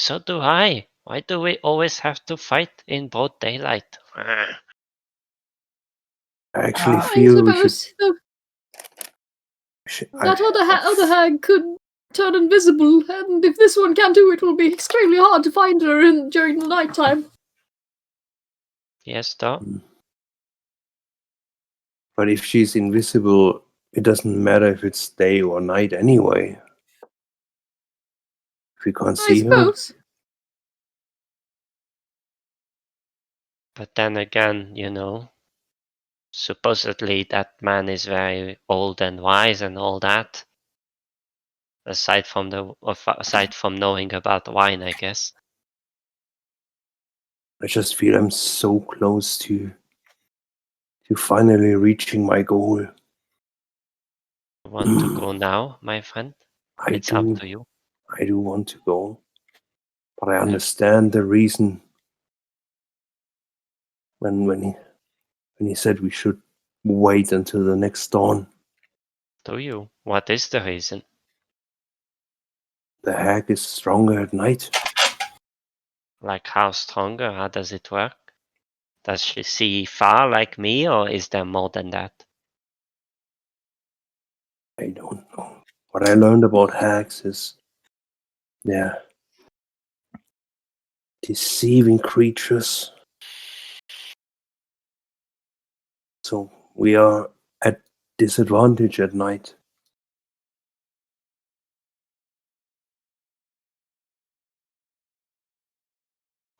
Why do we always have to fight in broad daylight? I actually I feel we should. suppose I- that other hag could turn invisible, and if this one can do it, will be extremely hard to find her during the nighttime. Yes, though. But if she's invisible, it doesn't matter if it's day or night anyway. If we can't I see her, suppose. But then again, supposedly that man is very old and wise and all that. Aside from knowing about wine, I guess. I just feel I'm so close to finally reaching my goal. You want to go now, my friend? It's up to you. I do want to go, but I understand the reason when he said we should wait until the next dawn. Do you? What is the reason? The hag is stronger at night. Like how stronger? How does it work? Does she see far like me, or is there more than that? I don't know. What I learned about hags is they're deceiving creatures. So we are at disadvantage at night.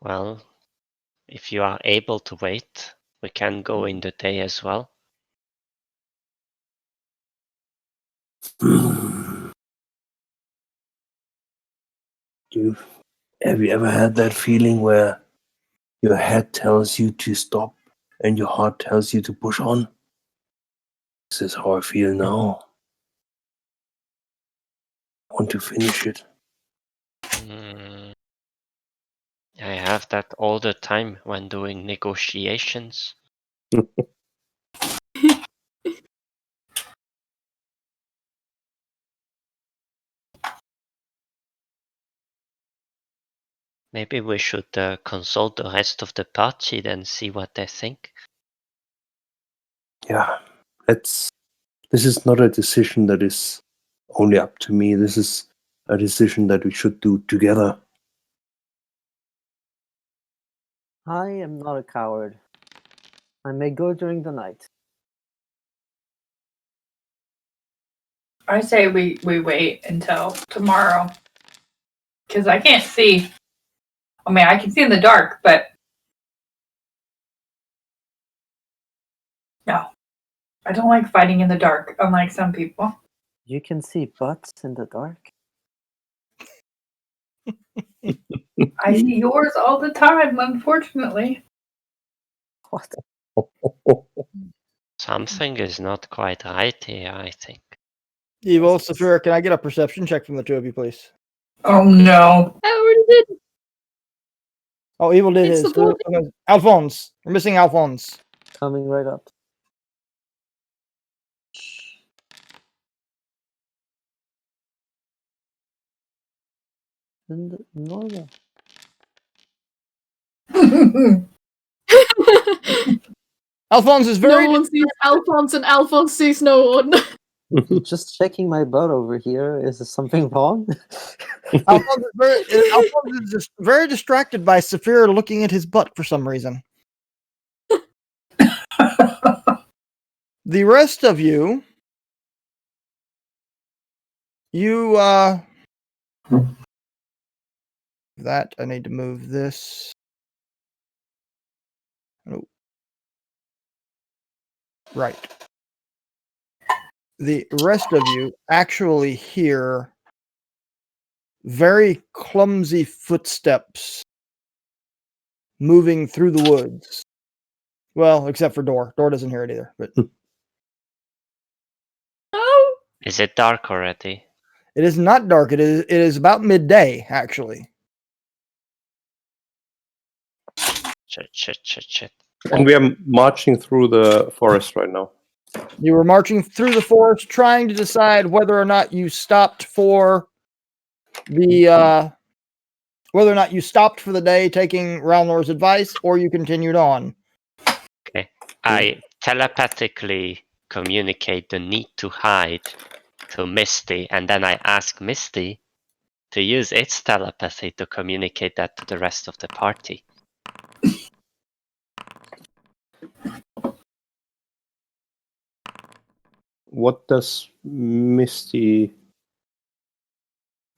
Well, if you are able to wait, we can go in the day as well. Have you ever had that feeling where your head tells you to stop and your heart tells you to push on? This is how I feel now. I want to finish it. I have that all the time when doing negotiations. Maybe we should consult the rest of the party and see what they think. Yeah, this is not a decision that is only up to me. This is a decision that we should do together. I am not a coward. I may go during the night. I say we wait until tomorrow. Because I can't see. I mean, I can see in the dark, but no. I don't like fighting in the dark, unlike some people. You can see butts in the dark? I see yours all the time, unfortunately. What? Something is not quite right here, I think. Evil, Saphira, can I get a perception check from the two of you, please? Oh no. I already did. Oh, Evil did It's his. the board. Alphonse. We're missing Alphonse. Coming right up. And normal. Alphonse is very. No one sees Alphonse and Alphonse sees no one. Just checking my butt over here. Is there something wrong? Alphonse is just very distracted by Saphira looking at his butt for some reason. The rest of you, that I need to move this. Oh. Right. The rest of you actually hear very clumsy footsteps moving through the woods. Well, except for Door. Door doesn't hear it either. But Oh, Is it dark already? it is not dark. It is about midday, actually. Shit. And we are marching through the forest right now. You were marching through the forest trying to decide whether or not you stopped for the day taking Ralnor's advice, or you continued on. I telepathically communicate the need to hide to Misty, and then I ask Misty to use its telepathy to communicate that to the rest of the party. What does Misty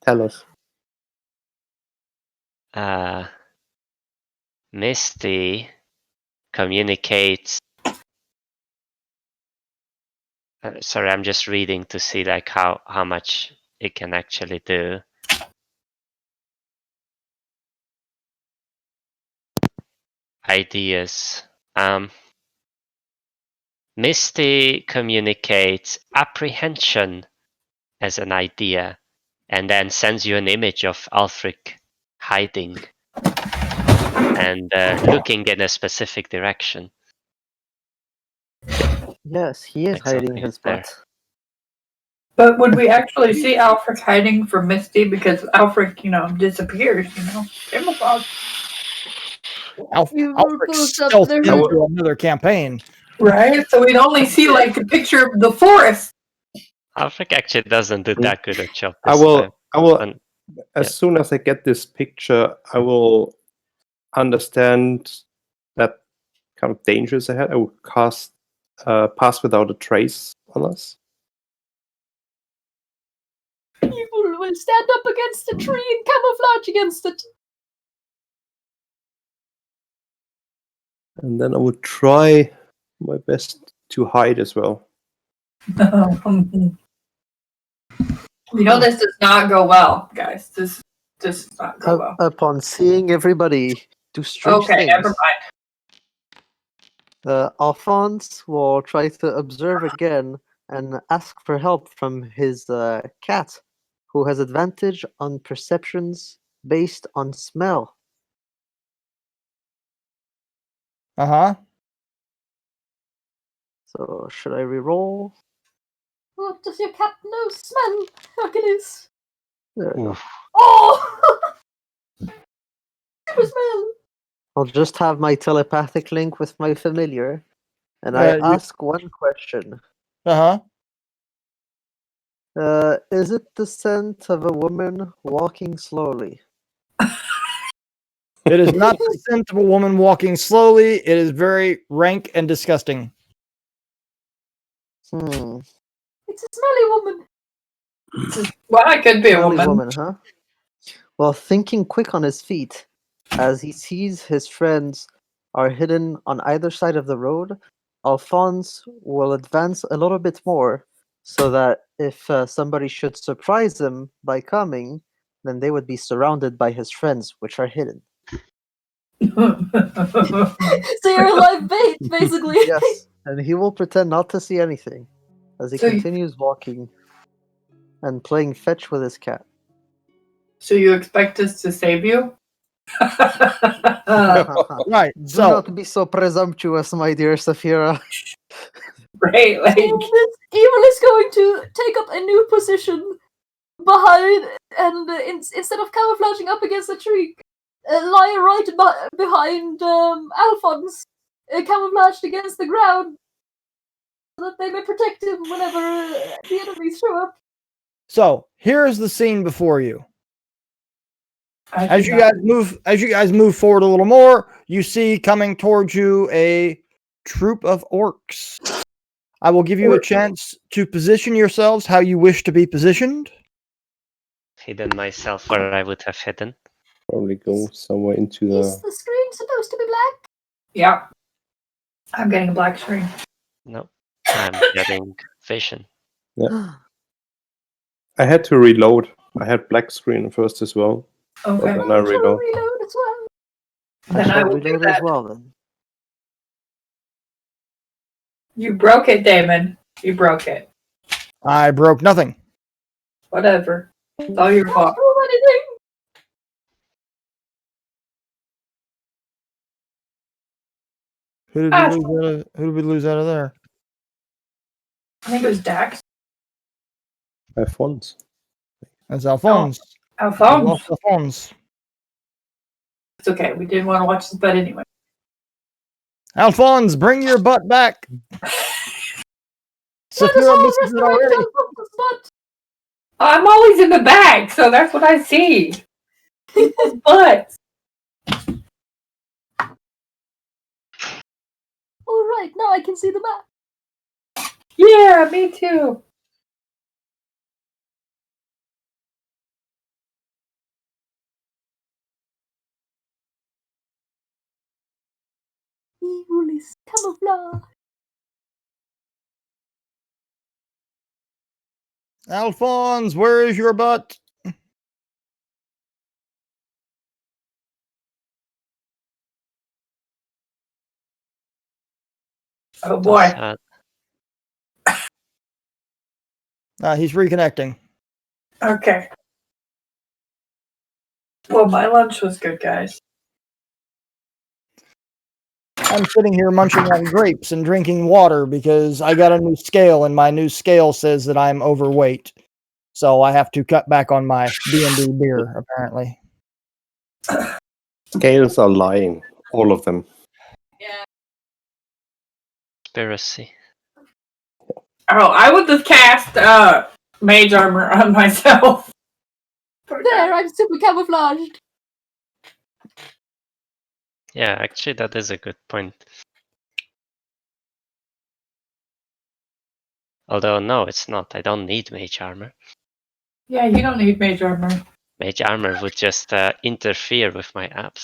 tell us? Misty communicates. Sorry, I'm just reading to see like how much it can actually do. Ideas. Misty communicates apprehension as an idea, and then sends you an image of Alfric hiding and looking in a specific direction. Yes, he is Like hiding something his is there. butt. But would we actually see Alfric hiding from Misty? Because Alfric, disappears, Camouflage. You will Alfred post up stealth there. into another campaign. Right? So we'd only see, like, a picture of the forest. Alfric actually doesn't do that good a job I this will. time. I will. And- As soon as I get this picture, I will understand that kind of dangers ahead. I will cast Pass Without a Trace on us. You will stand up against a tree and camouflage against it. And then I would try my best to hide as well. This does not go well, guys. This does not go well. Upon seeing everybody do strange Okay, things, never mind. Alphonse will try to observe again and ask for help from his cat, who has advantage on perceptions based on smell. Uh-huh. So, should I reroll? What does your cat know? Smell. Agnes. There we go. Oof. Oh! Super smell. I'll just have my telepathic link with my familiar, and I you- ask one question. Uh-huh. Is it the scent of a woman walking slowly? It is not the scent of a woman walking slowly. It is very rank and disgusting. Hmm. It's a smelly woman. Well, I could be a Smelly woman. huh? Well, thinking quick on his feet, as he sees his friends are hidden on either side of the road, Alphonse will advance a little bit more, so that if somebody should surprise him by coming, then they would be surrounded by his friends, which are hidden. So you're a live bait, basically. Yes, and he will pretend not to see anything as he So you- continues walking and playing fetch with his cat. So you expect us to save you? Right. Do So not be so presumptuous, my dear Saphira. Right, like So this evil is going to take up a new position behind, and instead of camouflaging up against a tree, lie right behind Alphonse, camouflaged against the ground, so that they may protect him whenever the enemies show up. so here's the scene before you. I As did you not- guys move forward a little more, you see coming towards you a troop of orcs. I will give you a chance to position yourselves how you wish to be positioned. Hidden myself where I would have hidden. Probably go somewhere into Is the. the screen supposed to be black? Yeah. I'm getting a black screen. No, I'm getting vision. I had to reload. I had black screen first as well, but Okay. then I Shall reload. we reload as well? I Then I shall will do reload as that. well then. You broke it, Damon. You broke it. I broke nothing. Whatever. It's all your Don't fault. prove anything. Who did we lose out of, who did we lose out of there? I think it was Dax. I have fonts. That's Alphonse. We Alphonse. lost Alphonse. It's okay. We didn't want to watch this, but anyway. Alphonse, bring your butt back. Let us Saphira all misses it resurrect already. Alphonse's butt. I'm always in the back, so that's what I see. People's butts. All right, now I can see the map. Yeah, me too. Evil is camouflage. Alphonse, where is your butt? Oh boy. He's reconnecting. Okay. Well, my lunch was good, guys. I'm sitting here munching on grapes and drinking water because I got a new scale, and my new scale says that I'm overweight. So I have to cut back on my D&D beer, apparently. Scales are lying, all of them. Conspiracy. Oh, I would just cast mage armor on myself. There, I'm super camouflaged. Yeah, actually, that is a good point. Although, no, it's not. I don't need mage armor. Yeah, you don't need mage armor. Mage armor would just interfere with my abs.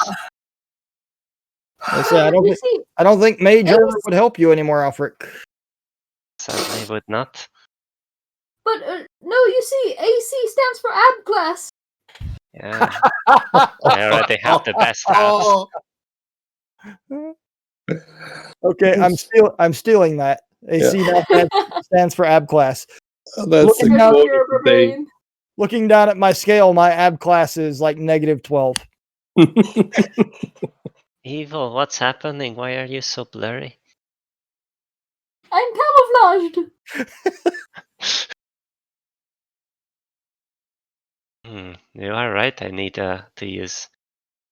I say I don't You think see, I don't think mage Ace- armor would help you anymore, Alfric. Sadly, would not. but no, you see, AC stands for ab class. Yeah, I already have the best abs. Okay, I'm stealing that. AC now stands for ab class. That's the Looking I down, know quote you're of the day. brain. looking down at my scale, my ab class is like -12. Evil, what's happening? Why are you so blurry? I'm camouflaged. You are right. I need to use.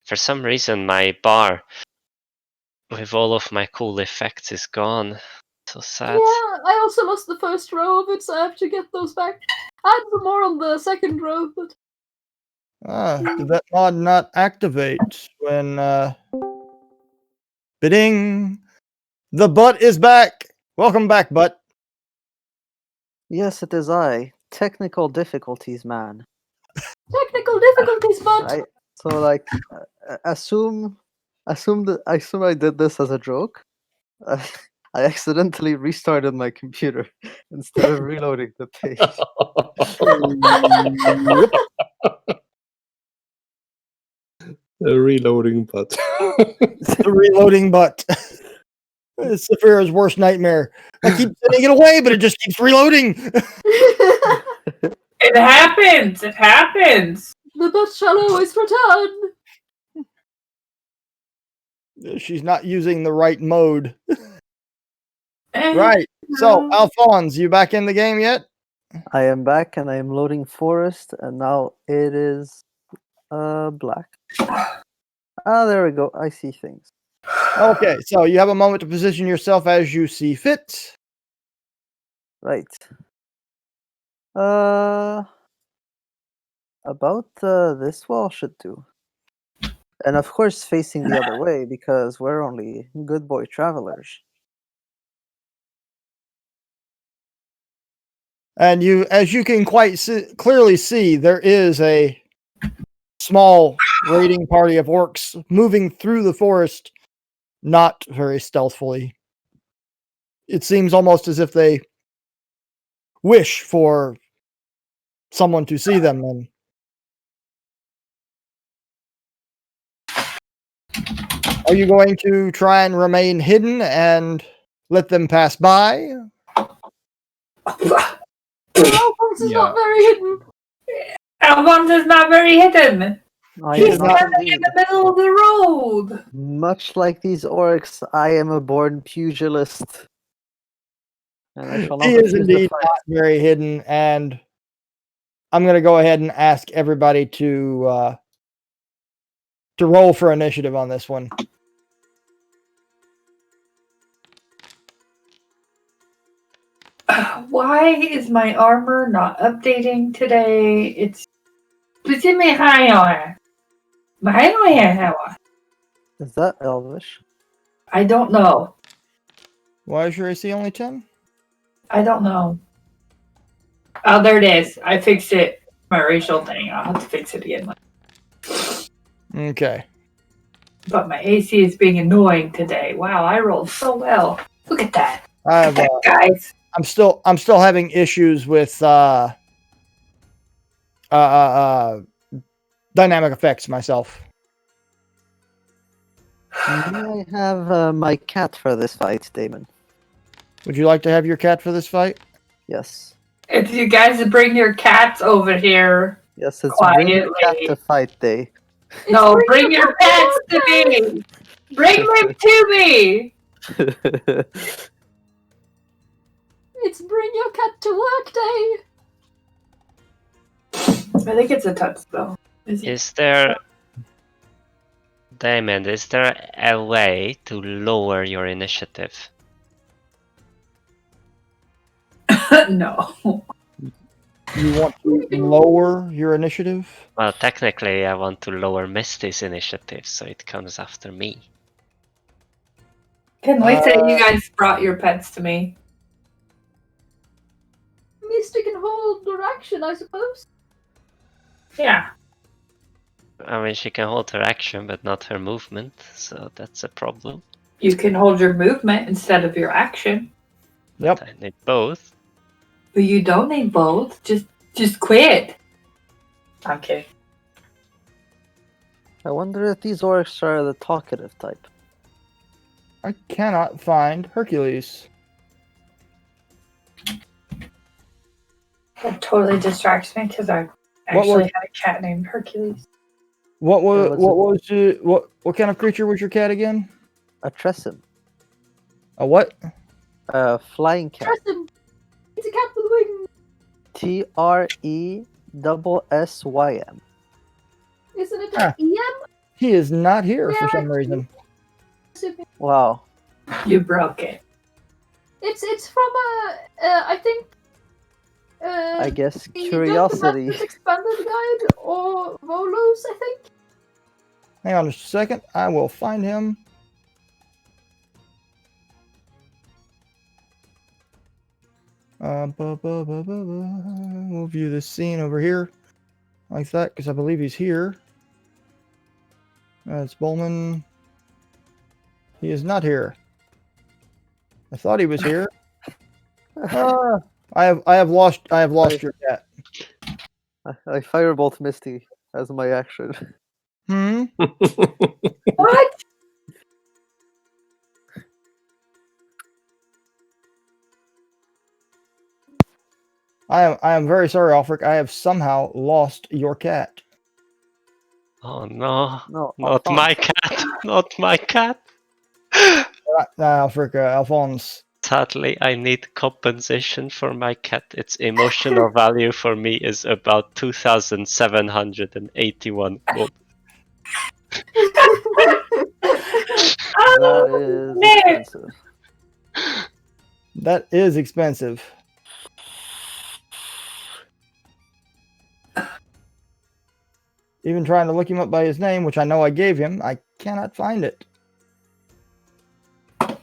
For some reason, my bar with all of my cool effects is gone. So sad. Yeah, I also lost the first row of it, so I have to get those back. I had some more on the second row, but Did that mod not activate when bidding? The butt is back. Welcome back, butt. Yes, it is I. Technical difficulties, man. technical difficulties, but Right? So, like, assume I did this as a joke. I accidentally restarted my computer instead of reloading the page. The reloading butt. The reloading butt. It's Saphira's worst nightmare. I keep sending it away, but it just keeps reloading. It happens. It happens. the butt shall always return. She's not using the right mode. Eh, Right. So, Alphonse, you back in the game yet? I am back and I am loading forest, and now it is black. Ah, there we go. I see things. Okay, so you have a moment to position yourself as you see fit. Right. About this wall should do. And of course, facing the other way because we're only good boy travelers. And you, as you can quite clearly see, there is a small raiding party of orcs moving through the forest, not very stealthily. It seems almost as if they wish for someone to see them. And are you going to try and remain hidden and let them pass by? Alphonse is not very hidden. Alphonse is not very hidden. I He's am not standing in indeed. the middle of the road. Much like these orcs, I am a born pugilist. And I shall not He is refuse to indeed fight. not very hidden, and I'm going to go ahead and ask everybody to roll for initiative on this one. Why is my armor not updating today? It's me higher. Is that Elvish? I don't know. Why is your AC only 10? I don't know. Oh, there it is. I fixed it. My racial thing. I'll have to fix it again. Okay. But my AC is being annoying today. Wow, I rolled so well. Look at that. I have, Guys. I'm still having issues with dynamic effects myself. May I have my cat for this fight, Damon? Would you like to have your cat for this fight? Yes. If you guys bring your cats over here. Yes, it's bring the cat Quietly. to fight day. No, bring your pets to me. Bring them to me. It's bring your cat to work day. I think it's a touchstone. Is there, Damon, is there a way to lower your initiative? No. You want to lower your initiative? Well, technically, I want to lower Misty's initiative, so it comes after me. Can we say you guys brought your pets to me? Misty can hold direction, I suppose. Yeah. I mean, she can hold her action, but not her movement, so that's a problem. You can hold your movement instead of your action. Yep. I need both. But you don't need both. Just quit. I'm kidding. I wonder if these orcs are the talkative type. I cannot find Hercules. That totally distracts me because I actually had a cat named Hercules. What kind of creature was your cat again? A Tressim. A what? A flying cat. Trust him. It's a cat with wings. TRESSYM. Isn't it Ah. an EM? He is not here for Yeah, some reason. assuming. Wow. You broke it. It's from I think. I guess The curiosity. Masters Expanded Guide or Volos, I think. Hang on just a second. I will find him. We'll view this scene over here like that because I believe he's here. It's Bowman. He is not here. I thought he was here. I have lost your cat. I firebolt Misty as my action. Hmm. What? I am very sorry, Alfric. I have somehow lost your cat. Oh no, No, not Alphonse. my cat, not my cat. Alfric, Alphonse. Sadly, I need compensation for my cat. Its emotional value for me is about 2,781 gold. That Oh, is no. expensive. That is expensive. Even trying to look him up by his name, which I know I gave him, I cannot find it. I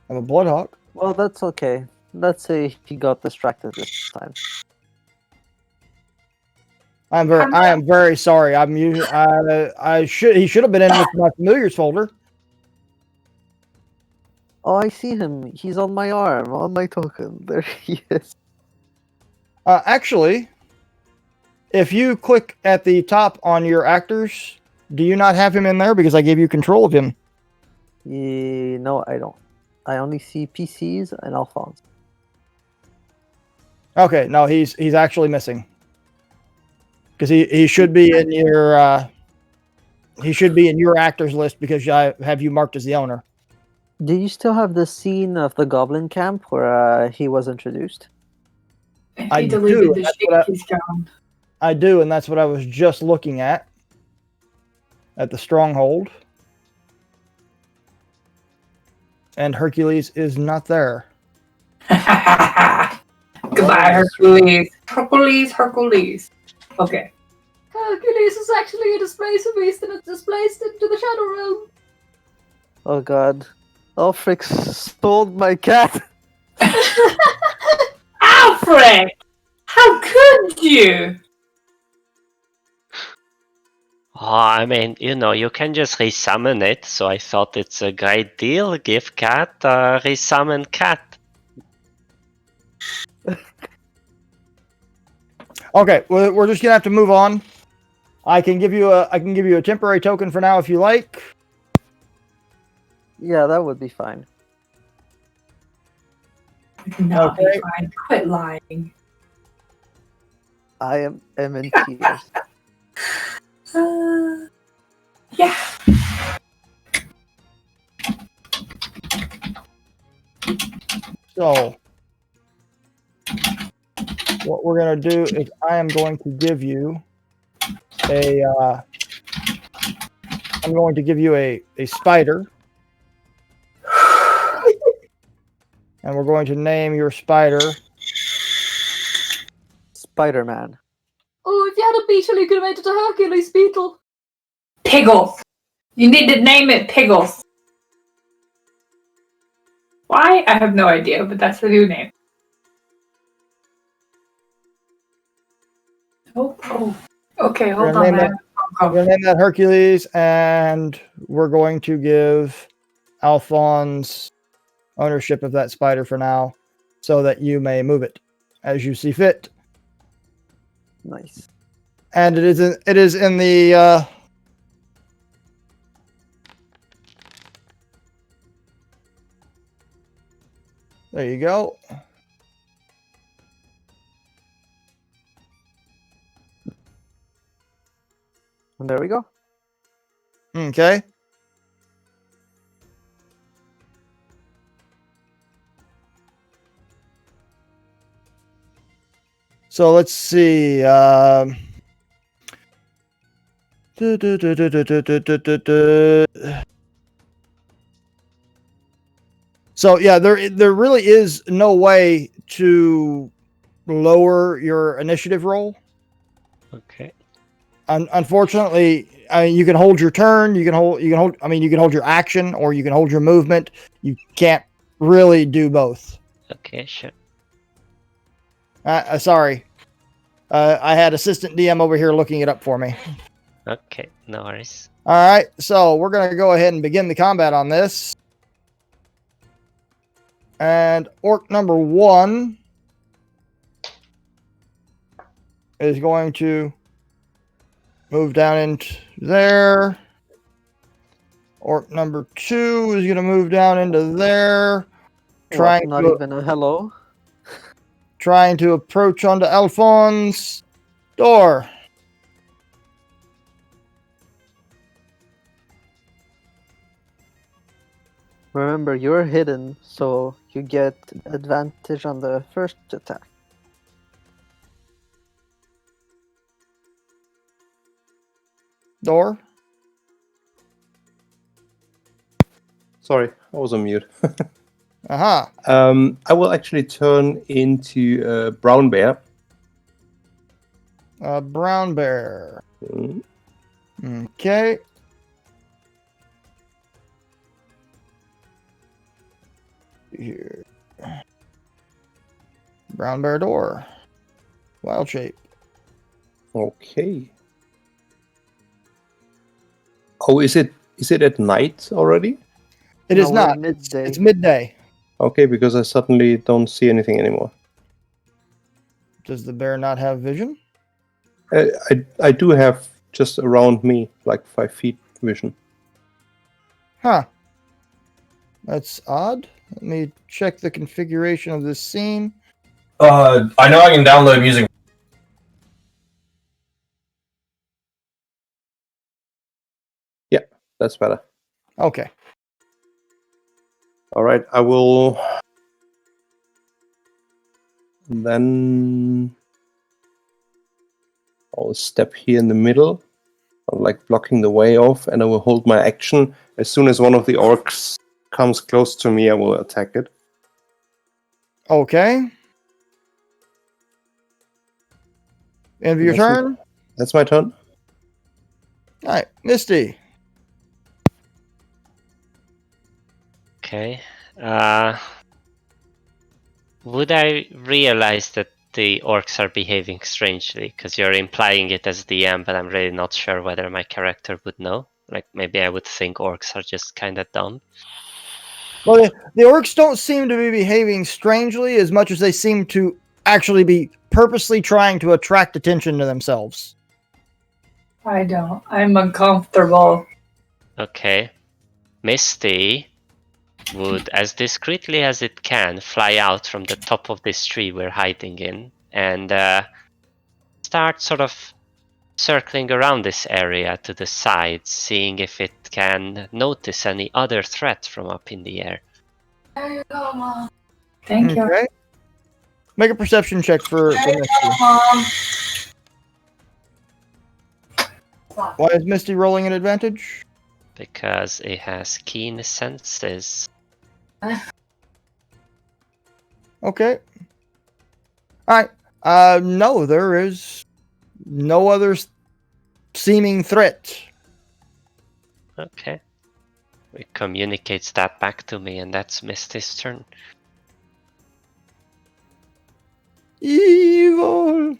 have a Bloodhawk. Well, that's okay. Let's say he got distracted this time. I am very sorry. He should have been in with my familiars folder. Oh, I see him. He's on my arm, on my token. There he is. Actually, if you click at the top on your actors, do you not have him in there because I gave you control of him? No, I don't. I only see PCs and Alphonse. Okay, no, he's actually missing because he should be in your actors list because I have you marked as the owner. Do you still have the scene of the Goblin Camp where he was introduced? If I he deleted do, the that's sheet, what he's gone. I do, and that's what I was just looking at the stronghold. And Hercules is not there. Goodbye, Hercules. Hercules. Okay. Hercules is actually a displacer beast and it's displaced into the Shadow Realm. Oh god. Alfric stole my cat! Alfred! How could you? Oh, I mean, you can just resummon it, so I thought it's a great deal. Give cat a resummon cat. Okay, we're just gonna have to move on. I can give you a temporary token for now if you like. Yeah, that would be fine. No, Okay. fine. Quit lying. I am in tears. Yeah. So what we're gonna do is I am going to give you a spider. And we're going to name your spider Spider-Man. Oh, if you had a beetle, you could have made it a Hercules beetle. Piggles. You need to name it Piggles. Why? I have no idea, but that's the new name. Oh. Okay, hold on, man. we're gonna name that Hercules, and we're going to give Alphonse ownership of that spider for now, so that you may move it as you see fit. Nice. And it is in the there you go. And there we go. Okay. So let's see. So yeah, there really is no way to lower your initiative roll. Okay. Unfortunately, I mean, you can hold your turn, you can hold. I mean, you can hold your action, or you can hold your movement. You can't really do both. Okay, sure. Sorry, I had assistant DM over here looking it up for me. Okay, no worries. All right, so we're gonna go ahead and begin the combat on this. And orc number 1 is going to move down into there. Orc number 2 is going to move down into there, What, not even a hello? trying to approach onto Alphonse. Door. Remember, you're hidden, so you get advantage on the first attack. Door. Sorry, I was on mute. Aha. I will actually turn into a brown bear. Brown bear. Mm, Okay. Here. Brown bear door. Wild shape. Okay. Oh, is it at night already? It No, is we're not. midday. It's midday. Okay, because I suddenly don't see anything anymore. Does the bear not have vision? I do have just around me, like 5 feet vision. Huh. That's odd. Let me check the configuration of this scene. I know I can download music. Yeah, that's better. Okay. All right, I will then I'll step here in the middle. I'm like blocking the way off, and I will hold my action. As soon as one of the orcs comes close to me, I will attack it. Okay. End of your That's turn. That's my turn. All right, Misty. Okay. Would I realize that the orcs are behaving strangely? Because you're implying it as DM, but I'm really not sure whether my character would know. Like, maybe I would think orcs are just kind of dumb. Well, the orcs don't seem to be behaving strangely as much as they seem to actually be purposely trying to attract attention to themselves. I don't. I'm uncomfortable. Okay. Misty would, as discreetly as it can, fly out from the top of this tree we're hiding in and start sort of circling around this area to the side, seeing if it can notice any other threat from up in the air. There you go, Mom. Thank you. Okay. Make a perception check for Misty. Mom. Why is Misty rolling an advantage? Because it has keen senses. Okay. All right. No, there is no other seeming threat. Okay. It communicates that back to me, and that's Misty's turn. Evil.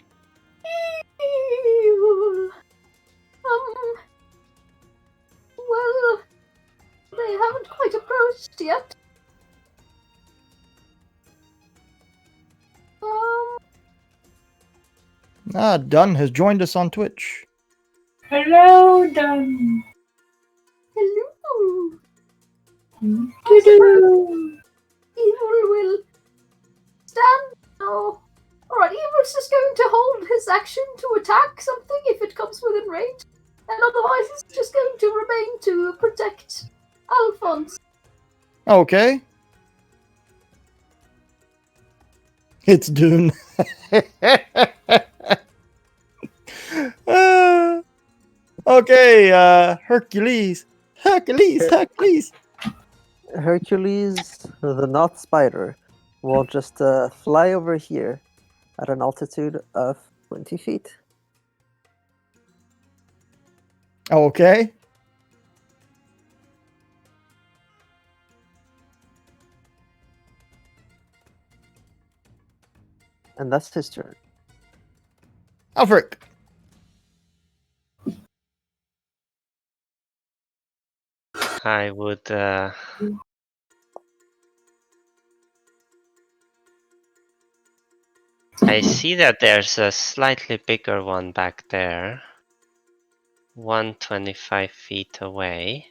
Evil. Well, they haven't quite approached yet. Dunn has joined us on Twitch. Hello, Dun. Hello. Doo-doo. Evil will stand now. Alright, Evil's just going to hold his action to attack something if it comes within range. And otherwise it's just going to remain to protect Alphonse. Okay. It's Dune. Okay, Hercules. Hercules, the not spider, will just fly over here at an altitude of 20 feet. Okay. And that's his turn. Alfred. I would. I see that there's a slightly bigger one back there. 125 feet away.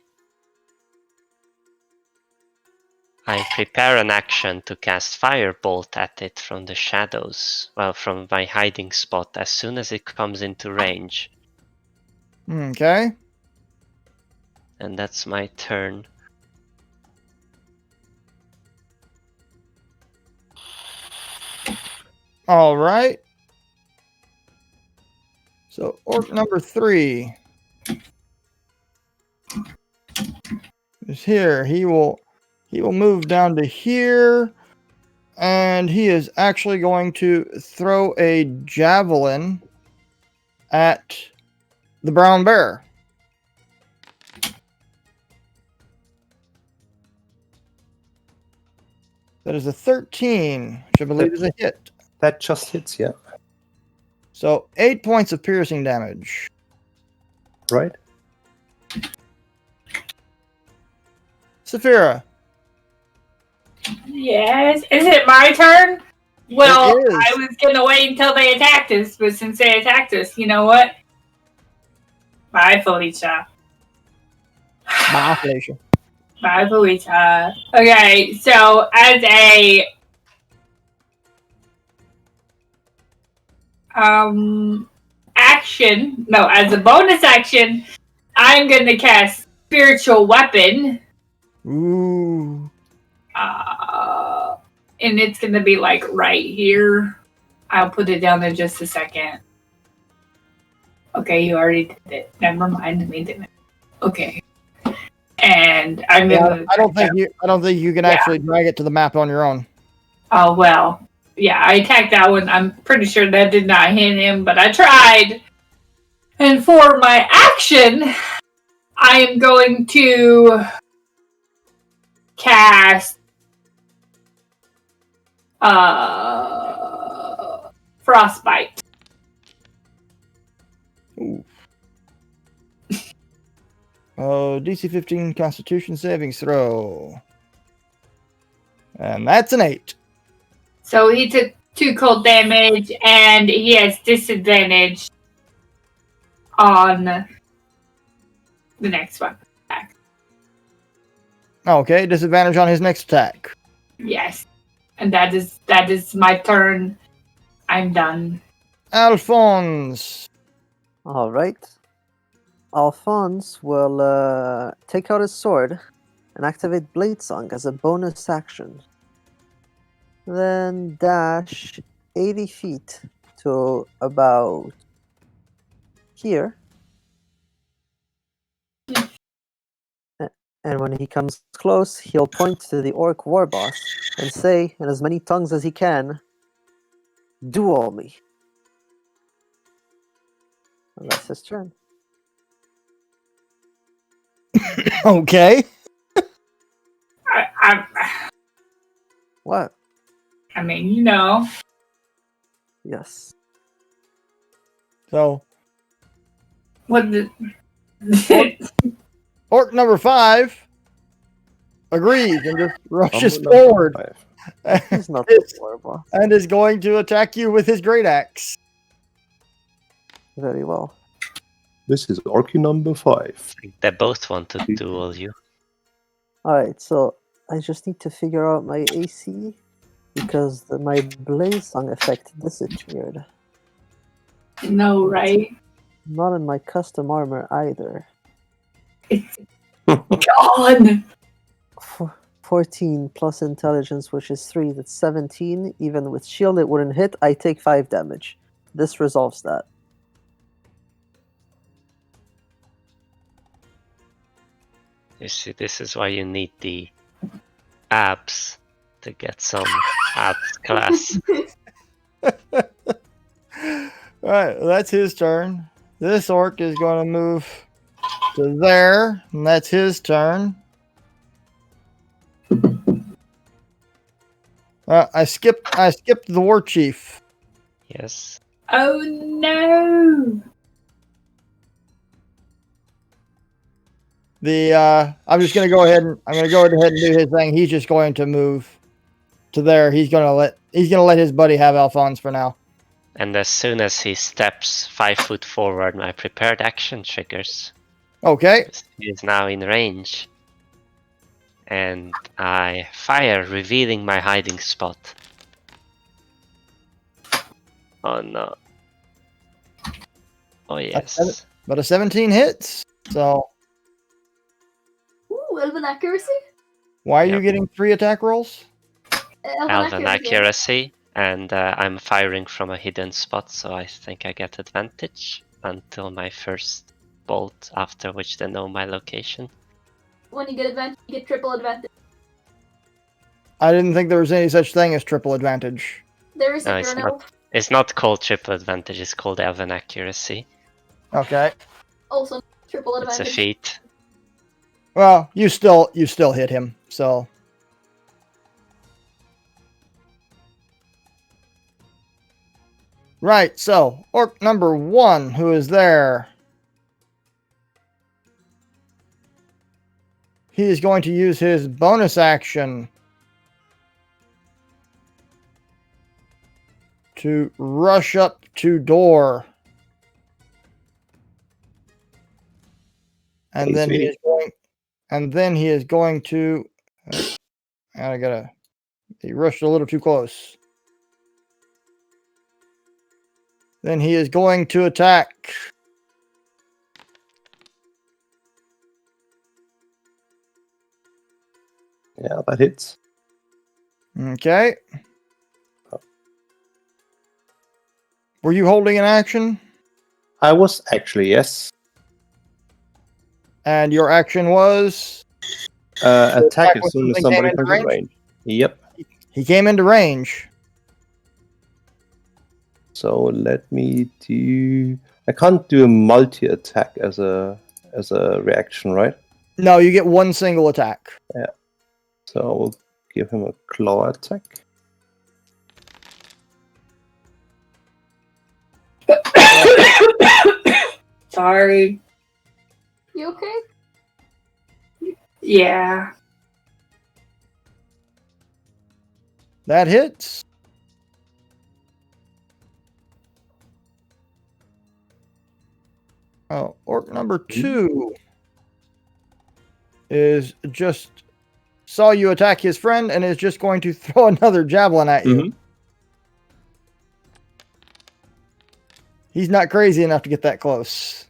I prepare an action to cast Firebolt at it from the shadows. Well, from my hiding spot as soon as it comes into range. Okay. And that's my turn. All right. So orc number 3 is here. He will move down to here, and he is actually going to throw a javelin at the brown bear. That is a 13, which I believe is a hit. That just hits, yeah. So 8 points of piercing damage. Right? Saphira. Yes. Is it my turn? Well, It is. I was gonna wait until they attacked us, but since they attacked us, you know what? Bye, Felicia. Bye, Felicia. Bye, Felicia. Okay, so as a as a bonus action, I'm gonna cast Spiritual Weapon. Ooh. And it's gonna be like right here. I'll put it down in just a second. Okay, you already did it. Never mind, we didn't. Okay. And I'm gonna. I don't think you can actually drag it to the map on your own. Oh well. Yeah, I attacked that one. I'm pretty sure that did not hit him, but I tried. And for my action, I am going to cast Frostbite. Ooh. DC 15 Constitution saving throw. And that's an 8. So he took 2 cold damage, and he has disadvantage on the next one. Okay, disadvantage on his next attack. Yes. And that is my turn. I'm done. Alphonse. All right. Alphonse will take out his sword and activate Blade Song as a bonus action. Then dash 80 feet to about here. And when he comes close, he'll point to the orc war boss and say, in as many tongues as he can, "Duel me." And that's his turn. Okay. What? I mean, you know. Yes. So What the... orc number 5 agrees and just rushes forward. He's not the war boss. And is going to attack you with his great axe. Very well. This is Orky number 5. They both want to duel you. Alright, so I just need to figure out my AC because my Blaze Song effect disappeared. No, right? Not in my custom armor either. It's gone! 14 plus intelligence, which is 3, that's 17. Even with shield, it wouldn't hit. I take 5 damage. This resolves that. You see, this is why you need the abs to get some abs class. Alright, that's his turn. This orc is going to move to there, and that's his turn. I skipped the war chief. Yes. Oh no! I'm just gonna go ahead and do his thing. He's just going to move to there. He's gonna let his buddy have Alphonse for now. And as soon as he steps 5 foot forward, my prepared action triggers. Okay. He is now in range. And I fire, revealing my hiding spot. Oh no. Oh yes. But a 17 hits. So Ooh, Elven accuracy? why are you Yep. getting 3 attack rolls? Elven accuracy, and I'm firing from a hidden spot, so I think I get advantage until my first bolt, after which they know my location. When you get advantage, you get triple advantage. I didn't think there was any such thing as triple advantage. There is No, if it's you're an not. elf. It's not called triple advantage, it's called Elven accuracy. Okay. Also triple It's a advantage. feat. Well, you still hit him. So right. So orc number 1, who is there? He is going to use his bonus action to rush up to door. And then he is going to he rushed a little too close. Then he is going to attack. Yeah, that hits. Okay. Were you holding an action? I was actually, yes. And your action was? Attack attack as when soon as something came somebody into comes in range? range. Yep. He came into range. So let me do. I can't do a multi-attack as a reaction, right? No, you get one single attack. So I will give him a claw attack. Sorry. You okay? Yeah. That hits. Oh, orc number 2 is just saw you attack his friend and is just going to throw another javelin at you. Mhm. He's not crazy enough to get that close.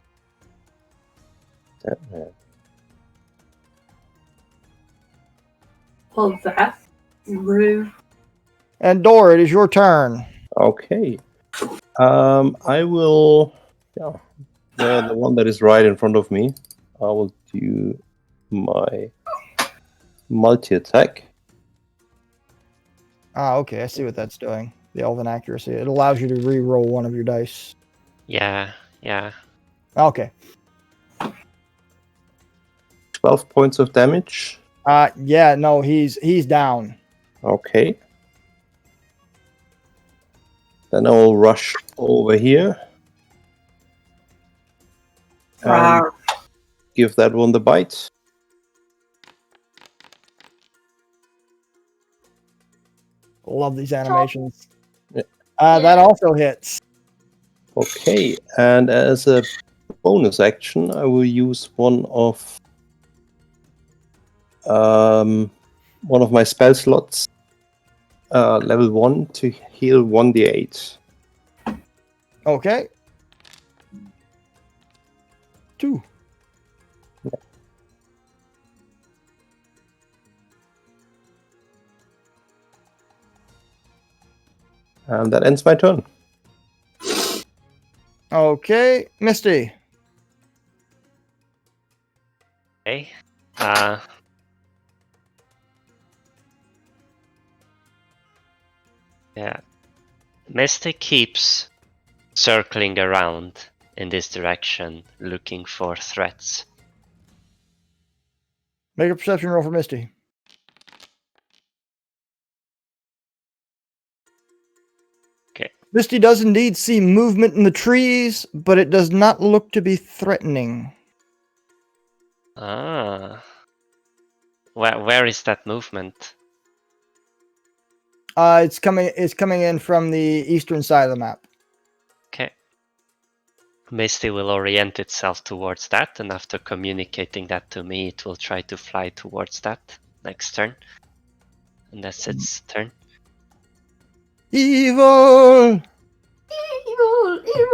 Yeah. Well, that's rude. And Dor, it is your turn. Okay. I will. Yeah. The one that is right in front of me. I will do my multi-attack. Ah, okay. I see what that's doing. The elven accuracy. It allows you to re-roll one of your dice. Yeah. Okay. 12 points of damage. Yeah, no, he's down. Okay. Then I will rush over here and Rawr. give that one the bite. Love these animations. Yeah. That also hits. Okay, and as a bonus action, I will use one of my spell slots, level 1, to heal 1d8. Okay. 2. And that ends my turn. Okay, Misty. Okay. Yeah. Misty keeps circling around in this direction, looking for threats. Make a perception roll for Misty. Okay. Misty does indeed see movement in the trees, but it does not look to be threatening. Ah. Where is that movement? It's coming in from the eastern side of the map. Okay. Misty will orient itself towards that, and after communicating that to me, it will try to fly towards that next turn. And that's its turn. Evil! Evil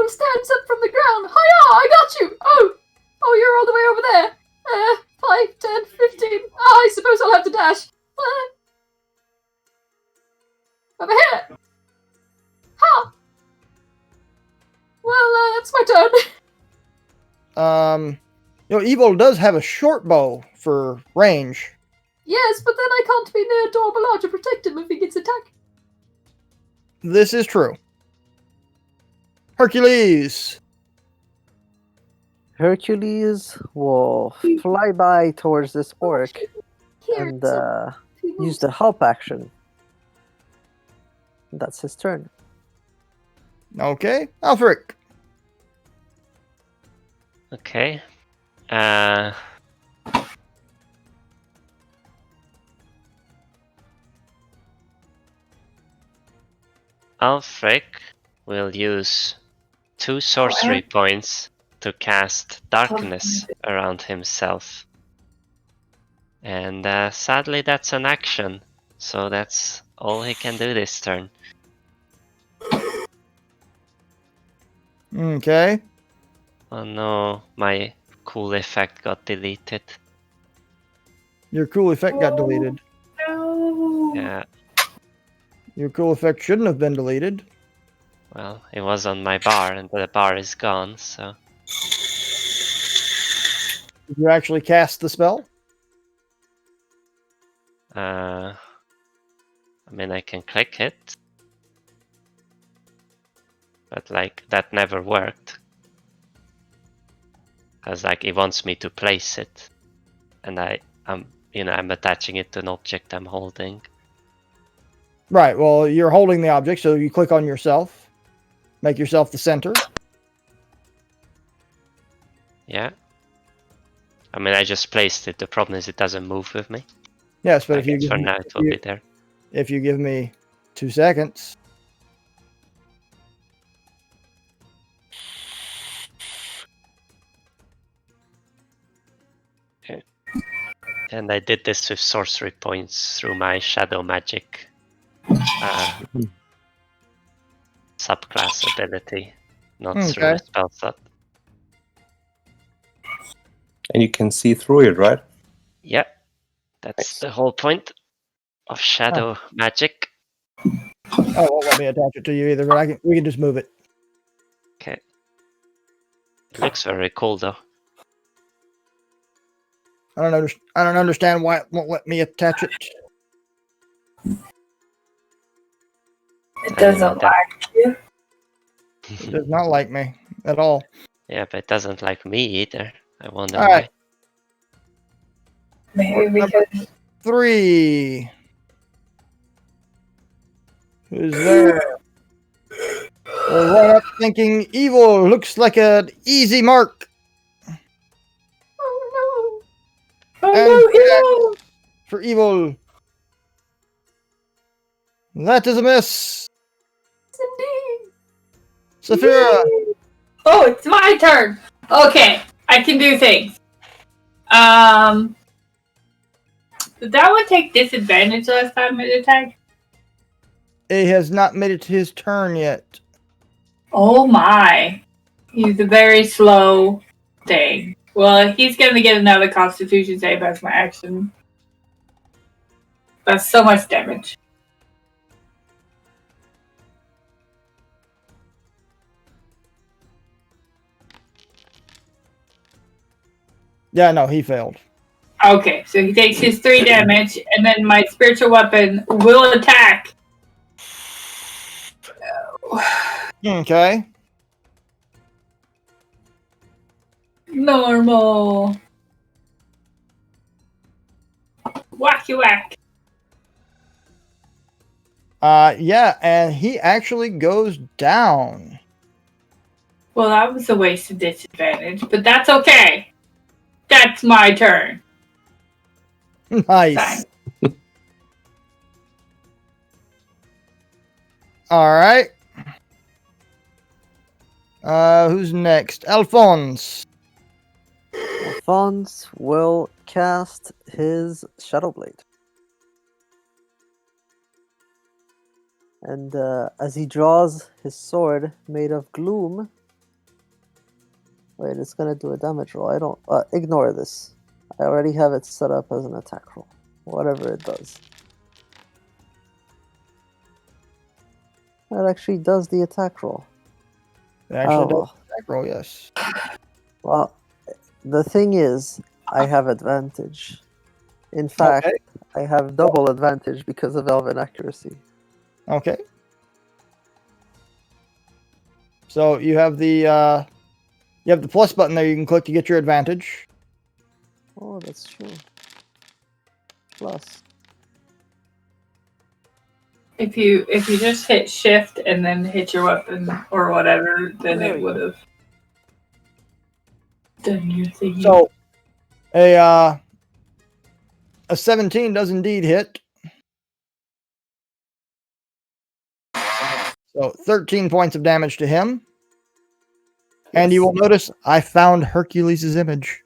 stands up from the ground. Hiya! I got you! Oh, you're all the way over there. 5, 10, 15. I suppose I'll have to dash. Over here. Ha! Well, that's my turn. Evil does have a short bow for range. Yes, but then I can't be near Dorbalard to protect him if he gets attacked. This is true. Hercules! Hercules will fly by towards this orc Here, and so he use moves. the help action. That's his turn. Okay, Alfric. Okay. Alfric will use 2 sorcery points to cast darkness around himself. And sadly, that's an action. So that's all he can do this turn. Okay. Oh no, my cool effect got deleted. Your cool effect got deleted. No. Yeah, Your cool effect shouldn't have been deleted. well, it was on my bar and the bar is gone, so. Did you actually cast the spell? I mean, I can click it. But, like, that never worked. Because, like, it wants me to place it. And I'm attaching it to an object I'm holding. Right, well, you're holding the object, so you click on yourself. Make yourself the center. Yeah. I mean, I just placed it. The problem is it doesn't move with me. Yes, but I if you guess give for me, now it will be there. if you give me 2 seconds. And I did this with sorcery points through my shadow magic subclass ability, not through Okay. a spell slot. And you can see through it, right? Yeah, that's Nice. the whole point of shadow magic. Oh, it won't let me attach it to you either, but we can just move it. Okay. It looks very cool though. I don't understand why it won't let me attach it. It doesn't like you. It does not like me at all. Yeah, but it doesn't like me either. I wonder All why. right. Maybe because 3. Who's there? We'll run up thinking evil looks like an easy mark. Oh oh And no, for evil. That is a miss. no! Indeed. Saphira. Oh, it's my turn. Okay, I can do things. Did that one take disadvantage last time it attacked? It has not made it to his turn yet. Oh my. He's a very slow thing. Well, he's gonna get another Constitution save as my action. That's so much damage. Yeah, no, he failed. Okay, so he takes his 3 damage, and then my spiritual weapon will attack. Okay. Normal. Wacky whack. Yeah, and he actually goes down. Well, that was a waste of disadvantage, but that's okay. That's my turn. Nice. Fine. All right. Who's next? Alphonse. Alphonse will cast his Shadow Blade. And as he draws his sword made of gloom, wait, it's gonna do a damage roll. I don't ignore this. I already have it set up as an attack roll. Whatever it does. That actually does the attack roll. It actually Oh, does attack roll, yes. well, the thing is, I have advantage. In fact, Okay. I have double advantage because of Elven accuracy. Okay. So you have the plus button there you can click to get your advantage. Oh, that's true. Plus. If you just hit shift and then hit your weapon or whatever, then There it we would have done your thing. So a 17 does indeed hit. So 13 points of damage to him. And you will notice I found Hercules' image.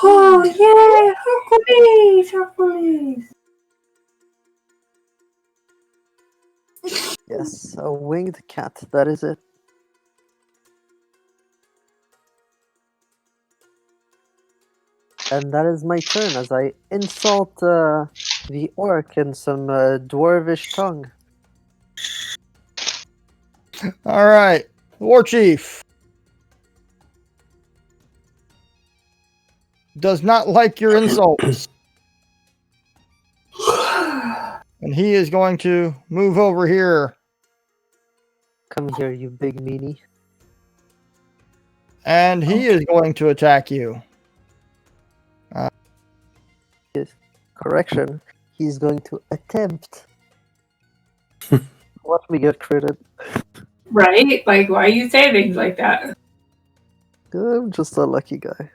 Oh yeah, Hercules. Yes, a winged cat. That is it. And that is my turn as I insult the orc in some dwarvish tongue. All right. War Chief does not like your insults. And he is going to move over here. Come here, you big meanie. And he is going to attack you. Correction, he's going to attempt. Watch me get critted. Right? Like, why you say things like that? I'm just a lucky guy.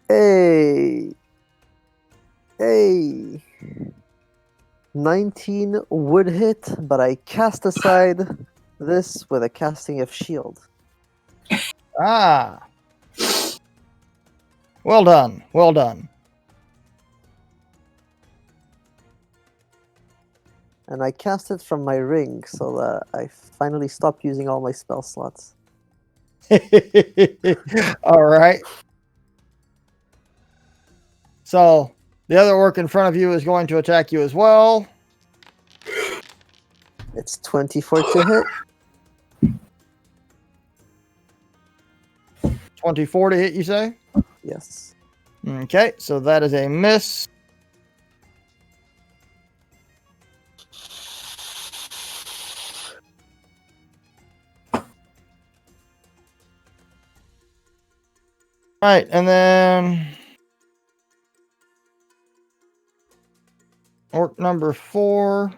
Hey! Hey! 19 would hit, but I cast aside this with a casting of shield. Ah. Well done. Well done. And I cast it from my ring so that I finally stop using all my spell slots. All right. So the other orc in front of you is going to attack you as well. It's 24 to hit. 24 to hit, you say? Yes. Okay, so that is a miss. Right, and then orc number 4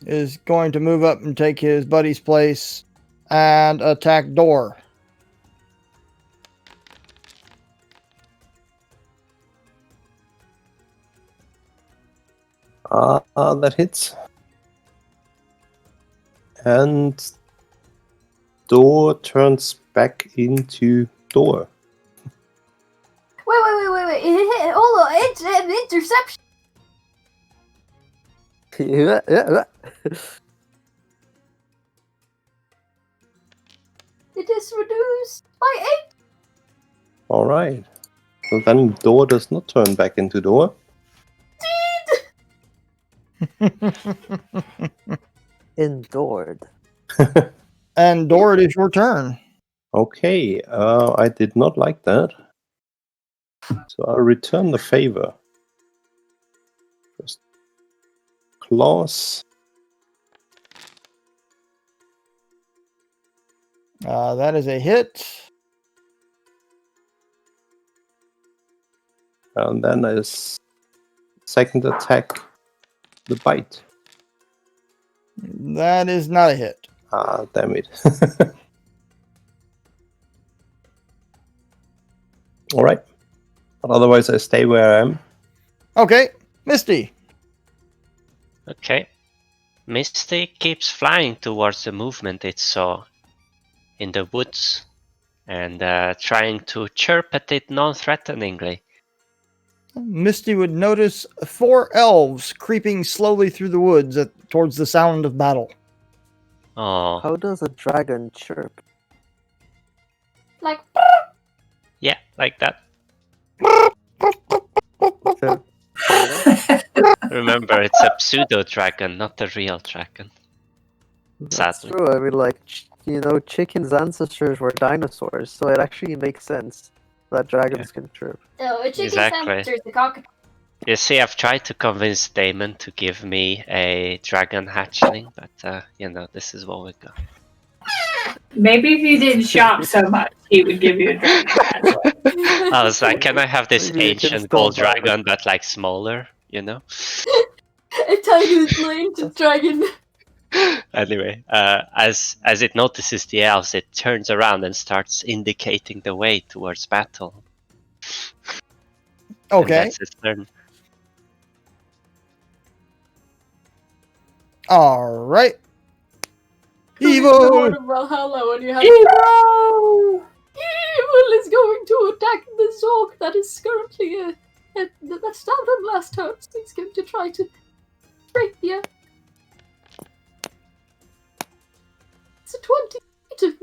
is going to move up and take his buddy's place and attack Door. That hits. And door turns back into door. Wait. Hold on. It's an interception. It is reduced by 8. All right. So then door does not turn back into door. Endured. And Door, it is your turn. Okay. I did not like that. So I'll return the favor. First claws. That is a hit. And then as second attack, the bite. That is not a hit. Ah, damn it. All right. But otherwise, I stay where I am. Okay, Misty. Okay. Misty keeps flying towards the movement it saw in the woods and trying to chirp at it non-threateningly. Misty would notice 4 elves creeping slowly through the woods towards the sound of battle. Oh, How does a dragon chirp? Like, yeah, like that. Fair. Remember, it's a pseudo-dragon, not a real dragon. That's Sadly. true. I mean, like, chickens' ancestors were dinosaurs, so it actually makes sense that dragons can chirp. no, a chicken's Exactly. ancestor is the cockatoo. You see, I've tried to convince Damon to give me a dragon hatchling, but, this is what we got. Maybe if you didn't shop so much, he would give you a dragon hatchling. I was like, can I have this Maybe you can ancient still gold buy it. dragon, but, like, smaller, you know? A tiny little ancient dragon. Anyway, as it notices the elves, it turns around and starts indicating the way towards battle. And Okay. that's his turn. All right. The Evil. Lord of Valhalla when you have Hero! Evil is going to attack the Zork that is currently that stabbed him last turn. So he's going to try to break you. It's a 20. So it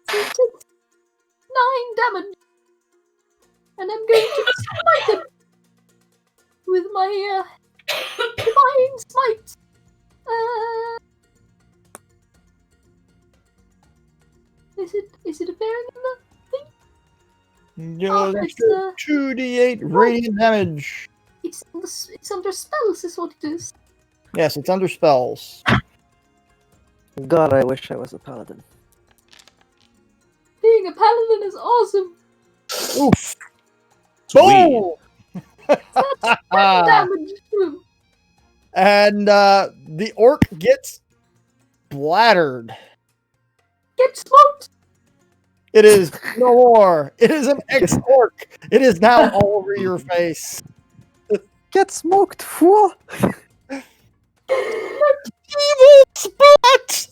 takes 9 damage. And I'm going to smite him with my divine smite. Is it appearing in the thing? You'll it's, do 2d8 radiant damage. It's under spells, is what it is. Yes, it's under spells. God, I wish I was a paladin. Being a paladin is awesome. Oof. Sweet. Boom! Damage too. And the orc gets splattered. Get smoked. It is no more. It is an ex-orc. It is now all over your face. Get smoked, fool! Evil spot!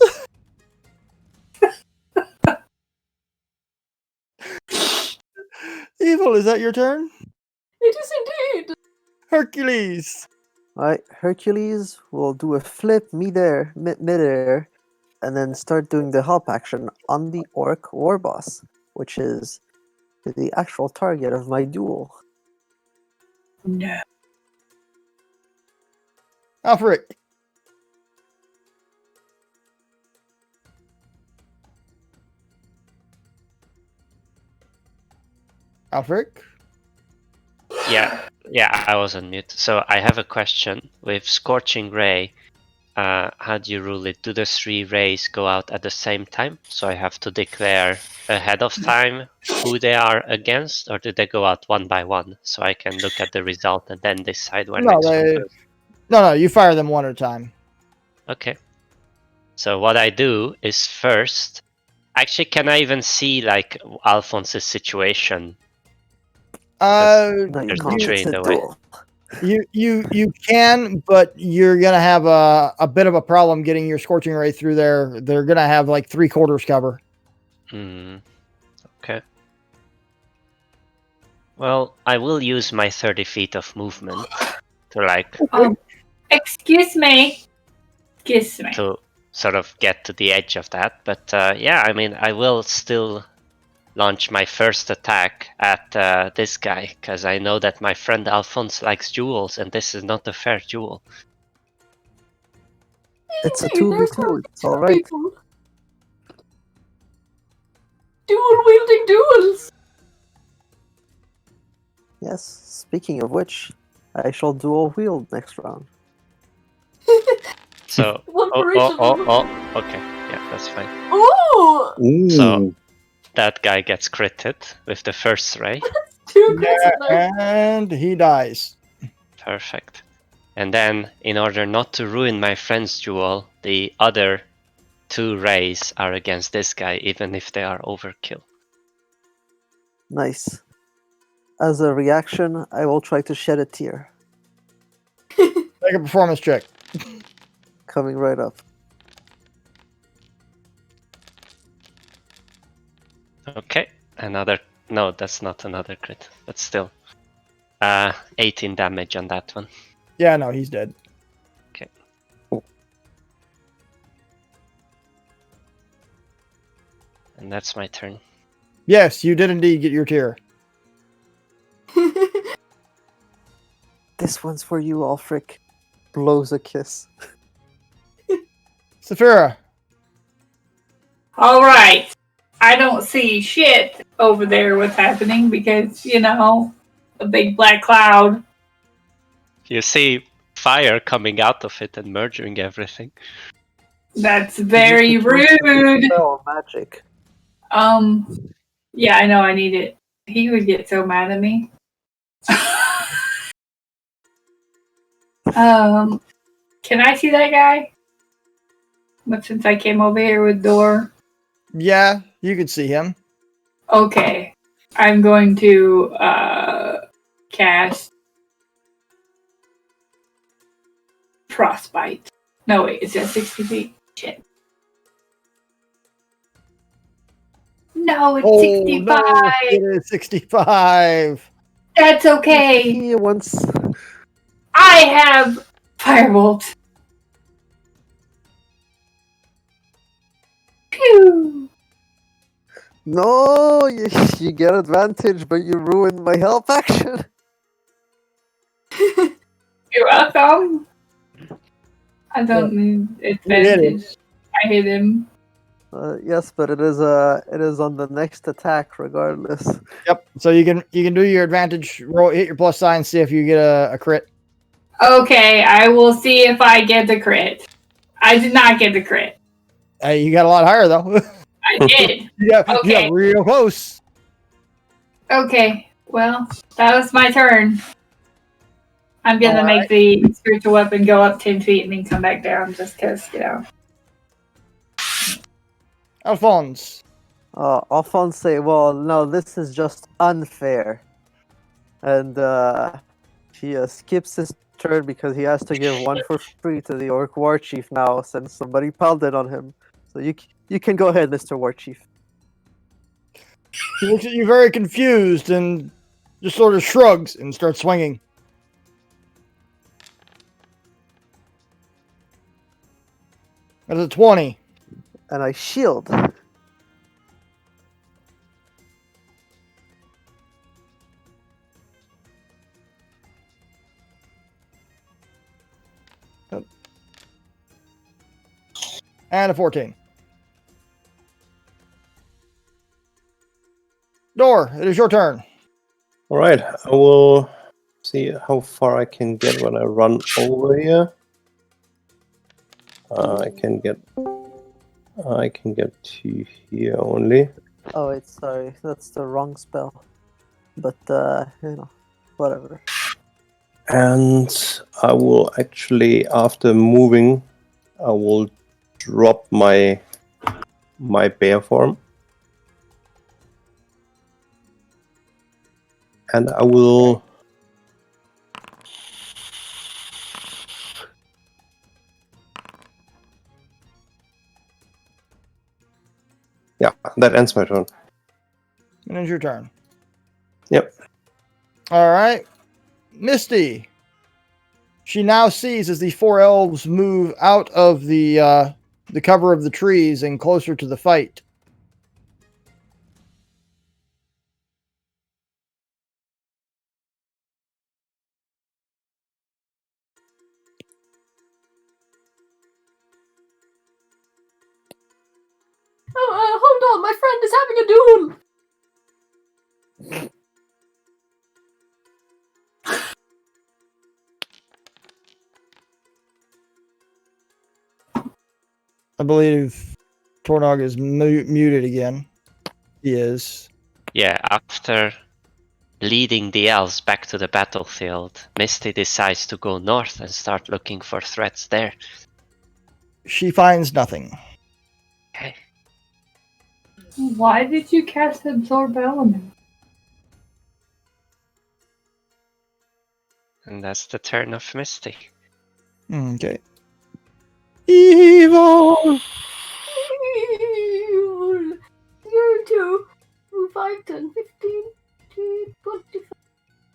Evil, is that your turn? It is indeed. Hercules. Alright, Hercules will do a flip midair, and then start doing the hop action on the orc war boss, which is the actual target of my duel. No. Alfred. Alfred? Yeah, I was on mute. So I have a question. With Scorching Ray, how do you rule it? Do the 3 rays go out at the same time? So I have to declare ahead of time who they are against, or do they go out one by one? So I can look at the result and then decide when No, which one goes. no, you fire them one at a time. Okay. So what I do is first... Actually, can I even see, like, Alphonse's situation? No, you There's can't. the tree It's in a the way. duel. You can, but you're gonna have a bit of a problem getting your scorching ray through there. They're gonna have like 3/4 cover. Okay. Well, I will use my 30 feet of movement to like Excuse me. Excuse me. to sort of get to the edge of that. But yeah, I mean, I will still launch my first attack at this guy, because I know that my friend Alphonse likes duels, and this is not a fair duel. It's a Indeed, there's 2v2. no It's two alright. people. Dual wielding duels. Yes, speaking of which, I shall dual wield next round. So, One for each of them. okay, yeah, that's fine. Ooh! Ooh. So- That guy gets critted with the first ray. 2 crits in there. And he dies. Perfect. And then, in order not to ruin my friend's duel, the other 2 rays are against this guy, even if they are overkill. Nice. As a reaction, I will try to shed a tear. Make a performance check. Coming right up. Okay, another. No, that's not another crit. But still, 18 damage on that one. Yeah, no, he's dead. And that's my turn. Yes, you did indeed get your tear. This one's for you, Alfric. Blows a kiss. Saphira. All right. I don't see shit over there what's happening because, a big black cloud. You see fire coming out of it and merging everything. That's very Use the choice of the rude. spell magic. Yeah, I know I need it. He would get so mad at me. Can I see that guy? But since I came over here with door. Yeah, you could see him. Okay. I'm going to cast Frostbite. No, wait, is that 60 feet? Shit. No, it's 65. No, it is 65. That's okay. He once. I have Firebolt. Pew. No, you get advantage, but you ruined my help action. You're welcome. I don't need advantage. I hit him. Yes, but it is on the next attack regardless. Yep. So you can do your advantage roll, hit your plus sign, see if you get a crit. Okay, I will see if I get the crit. I did not get the crit. Hey, you got a lot higher though. I did. you got Okay. real close. Okay, well, that was my turn. I'm gonna All make the spiritual weapon go up 10 feet and then come back down just because, Alphonse. Alphonse say, well, no, this is just unfair. And he skips his turn because he has to give one for free to the Orc War Chief now since somebody pounded on him. So you can go ahead, Mr. War Chief. He looks at you very confused and just sort of shrugs and starts swinging. That's a 20. And I shield. And a 14. Door, it is your turn. All right, I will see how far I can get when I run over here. I can get to here only. Oh, wait, sorry, that's the wrong spell. But whatever. And I will actually, after moving, I will drop my bear form. And I will yeah, that ends my turn. And it's your turn. Yep. All right. Misty. She now sees as the 4 elves move out of the cover of the trees and closer to the fight. Oh, hold on, my friend is having a duel! believe Tornog is muted again. He is. Yeah, after leading the elves back to the battlefield, Misty decides to go north and start looking for threats there. She finds nothing. Okay. Why did you cast Absorb Element? And that's the turn of Misty. Okay. Evil! Going to 5, 10, 15, 20,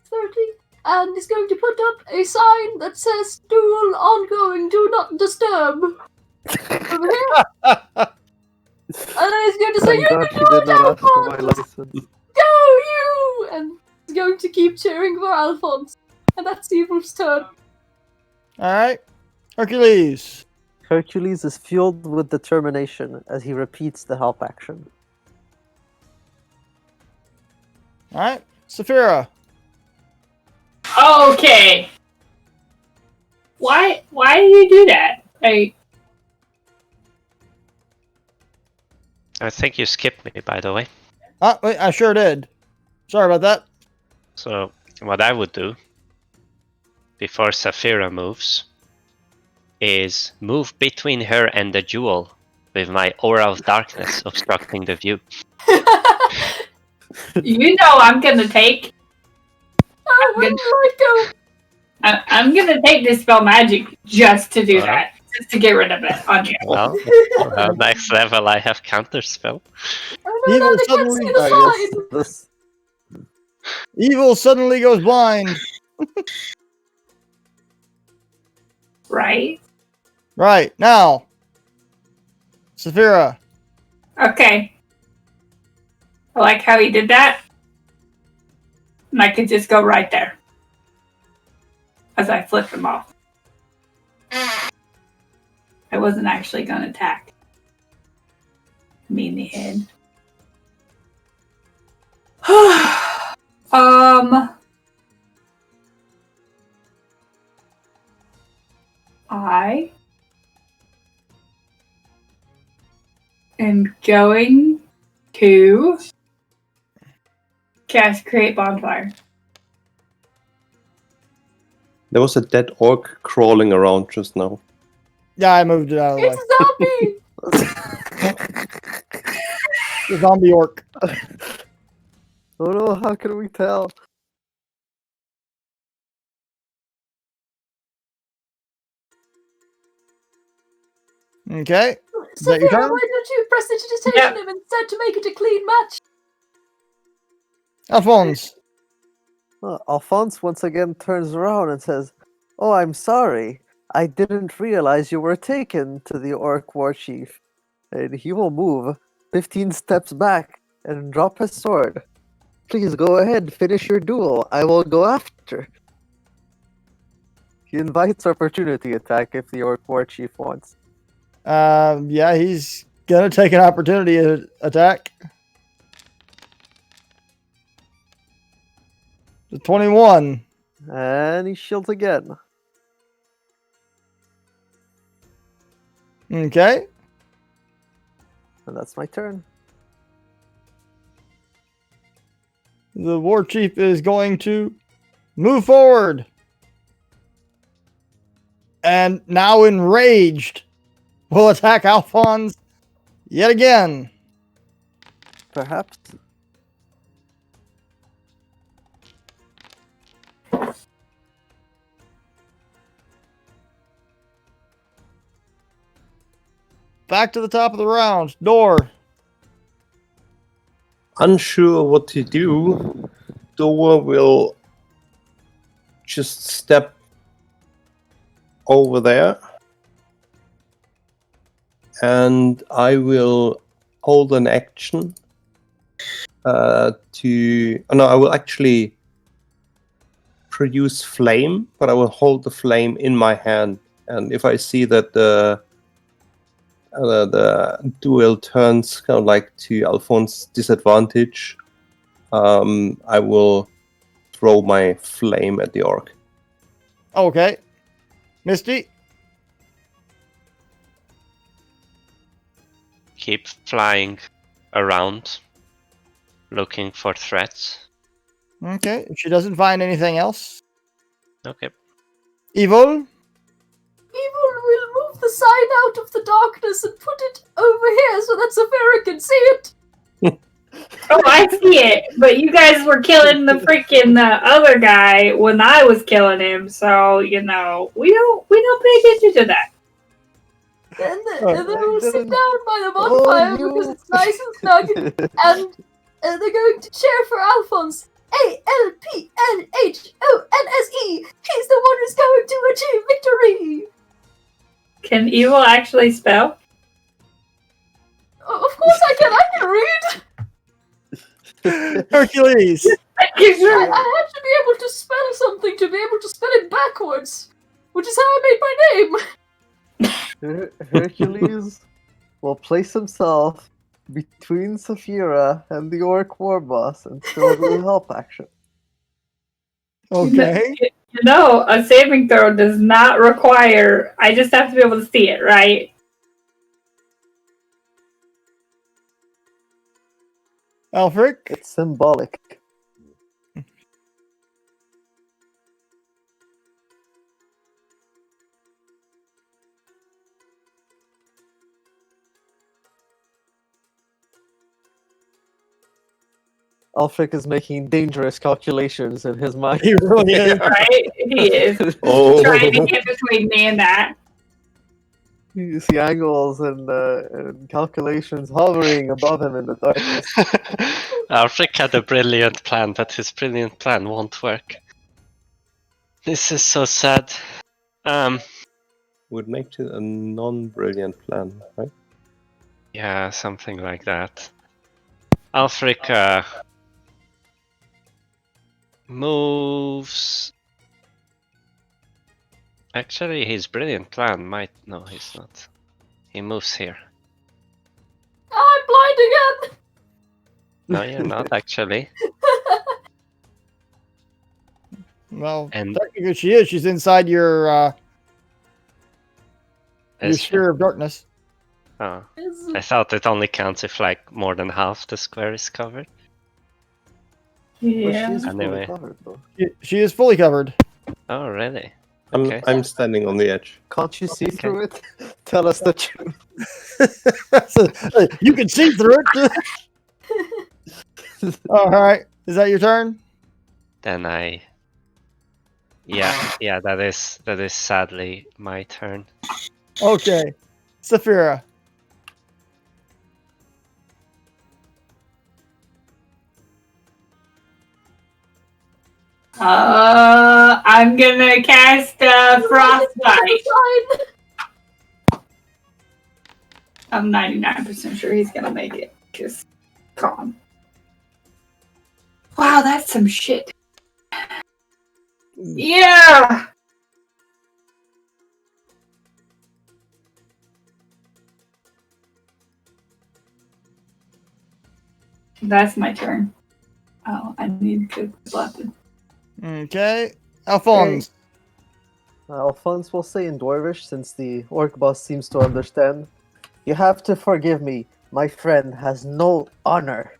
30, and is going to put up a sign that says duel ongoing, do not disturb. Over here. And then he's going to say, Thank you God can she do did it, not ask for my Alphonse! license. Go, you! And he's going to keep cheering for Alphonse. And that's Evil's turn. Alright. Hercules. Hercules is fueled with determination as he repeats the help action. Alright. Saphira. Okay. Why do you do that? I think you skipped me, by the way. Wait, I sure did. Sorry about that. So, what I would do before Saphira moves is move between her and the jewel with my aura of darkness obstructing the view. You know I'm gonna take. Oh, where did light go? I'm gonna take Dispel Magic just to do Uh-huh. that. Just to get rid of it on you. Well, next level I have counterspell. Oh no, Evil now they can't suddenly- see the I guess sign! this Evil suddenly goes blind. Right? Right. Now. Saphira. Okay. I like how he did that. And I could just go right there. As I flip him off. I wasn't actually gonna attack. Me in the head. I am going to cast Create Bonfire. There was a dead orc crawling around just now. Yeah, I moved it out of the way. It's a zombie! The zombie orc. Oh no, how can we tell? Okay. Is that your Sophia, turn? why don't you prestidigitation him instead to make it a clean match? Alphonse. Alphonse once again turns around and says, "Oh, I'm sorry. I didn't realize you were taken to the Orc War Chief." And he will move 15 steps back and drop his sword. "Please go ahead, finish your duel. I will go after." He invites opportunity attack if the Orc War Chief wants. Yeah, he's gonna take an opportunity attack. The 21. And he shields again. Okay. And that's my turn. The war chief is going to move forward. And now enraged, will attack Alphonse yet again. Perhaps. Back to the top of the round. Door. Unsure what to do, Dora will just step over there. And I will hold an action I will actually produce flame, but I will hold the flame in my hand. And if I see that the duel turns kind of like to Alphonse's disadvantage, I will throw my flame at the orc. Okay. Misty. keep flying around, looking for threats. Okay. If she doesn't find anything else, Okay. Evil. Evil will move the sign out of the darkness and put it over here so that Saphira can see it. Oh, I see it. But you guys were killing the freaking other guy when I was killing him, so you know we don't pay attention to that. And Oh, then we'll sit didn't- down by the Oh, bonfire you- because it's nice and snug, and they're going to cheer for Alphonse. ALPNHONSE. He's the one who's going to achieve victory. Can evil actually spell? Of course I can read. Hercules. I have to be able to spell something to be able to spell it backwards, which is how I made my name. Hercules will place himself between Saphira and the orc war boss and still do a help action. Okay. You know, a saving throw does not require. I just have to be able to see it, right? Alfric. It's symbolic. Alfric is making dangerous calculations in his mind. He really is. Right? He is Oh, trying to get between me and that. You see angles and calculations hovering above him in the darkness. Alfric had a brilliant plan, but his brilliant plan won't work. This is so sad. would make it a non-brilliant plan, right? Yeah, something like that. Alfric moves. Actually, his brilliant plan might. No, he's not. He moves here. I'm blind again. No, you're not actually. Well, And- technically she is. She's inside your Is she? sphere of darkness. Oh, I thought it only counts if like more than half the square is covered. But Yeah. she's Anyway. fully covered, though. She is fully covered. Oh, really? I'm Okay. I'm standing on the edge. Can't you see Okay. through it? Tell us the truth. You can see through it. All right. Is that your turn? Then I. Yeah, that is sadly my turn. Okay. Saphira. I'm gonna cast Frostbite. I'm 99% sure he's gonna make it. Just calm. Wow, that's some shit. Yeah! That's my turn. Oh, I need to weapon. Okay. Alphonse. Alphonse will say in Dwarvish, since the orc boss seems to understand. You have to forgive me. My friend has no honor.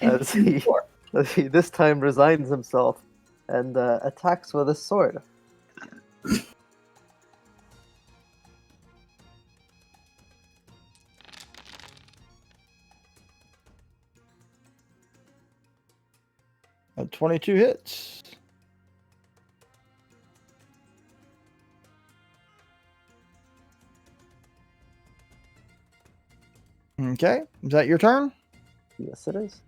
As he this time resigns himself and attacks with his sword. At 22 hits. Okay. Is that your turn? Yes, it is.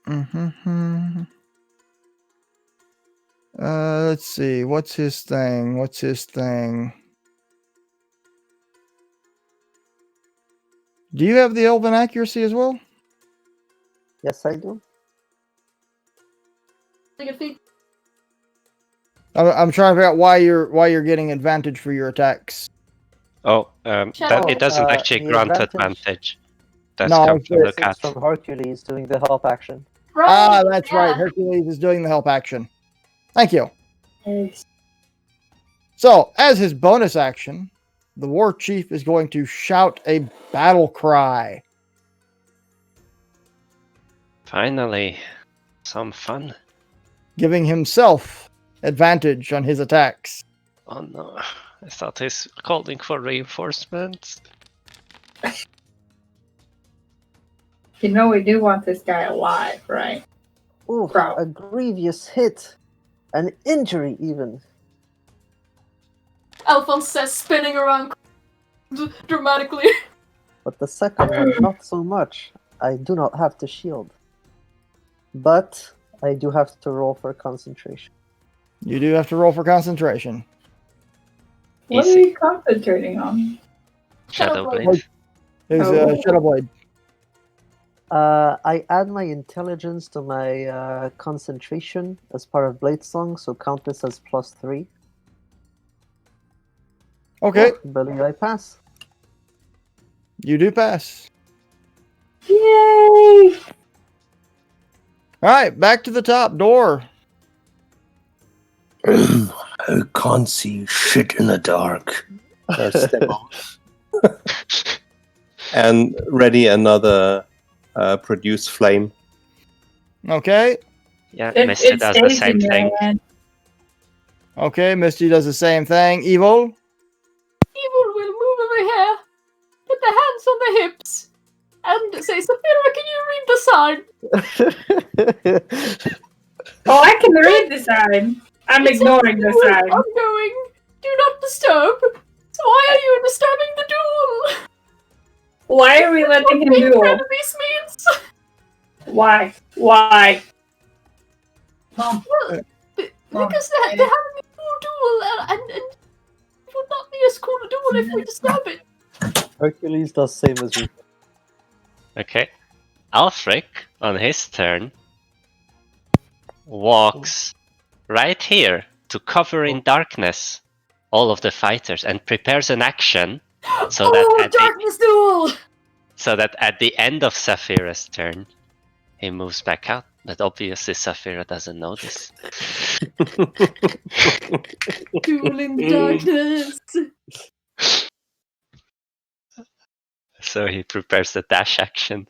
Mm-hmm. Let's see. What's his thing? Do you have the elven accuracy as well? Yes, I do. I'm trying to figure out why you're getting advantage for your attacks. Oh, Shadow. that it doesn't actually the grant advantage- advantage. That's No, come from the It's cat. from Hercules doing the help action. Ah, that's right. yeah. Hercules is doing the help action. Thank you. So, as his bonus action, the war chief is going to shout a battle cry. Finally, some fun. Giving himself advantage on his attacks. Oh no, I thought he's calling for reinforcements. You know we do want this guy alive, right? Ooh, Bro. a grievous hit. An injury, even. Alphonse says, spinning around dramatically. But the second one, not so much. I do not have to shield. But I do have to roll for concentration. You do have to roll for concentration. What are Easy. you concentrating on? Shadow Shadowblade. Blade. His Oh. Shadow Blade. I add my intelligence to my concentration as part of Blade Song, so count this as +3. Okay, Believe I pass. you do pass. Yay! All right, back to the top door. I can't see shit in the dark. Step out. And ready another produce flame. Okay, Yeah, It Misty does the stays same in your thing. hand. okay, Misty does the same thing. Evil, Evil will move over here, put the hands on the hips, and say, Saphira, can you read the sign? Oh, I can read the sign. I'm It's ignoring the duel sign. ongoing. Do not disturb. So why are you disturbing the duel? Why are we letting him What duel? this means? Why? Why? Well, because they're having a cool duel, and it would not be as cool a duel if we disturb it. Hercules does same as you. Okay. Alfric, on his turn, walks right here to cover in darkness all of the fighters and prepares an action so that at the end of Saphira's turn, he moves back out. But obviously Saphira doesn't know this. Duel in the darkness. So he prepares the dash action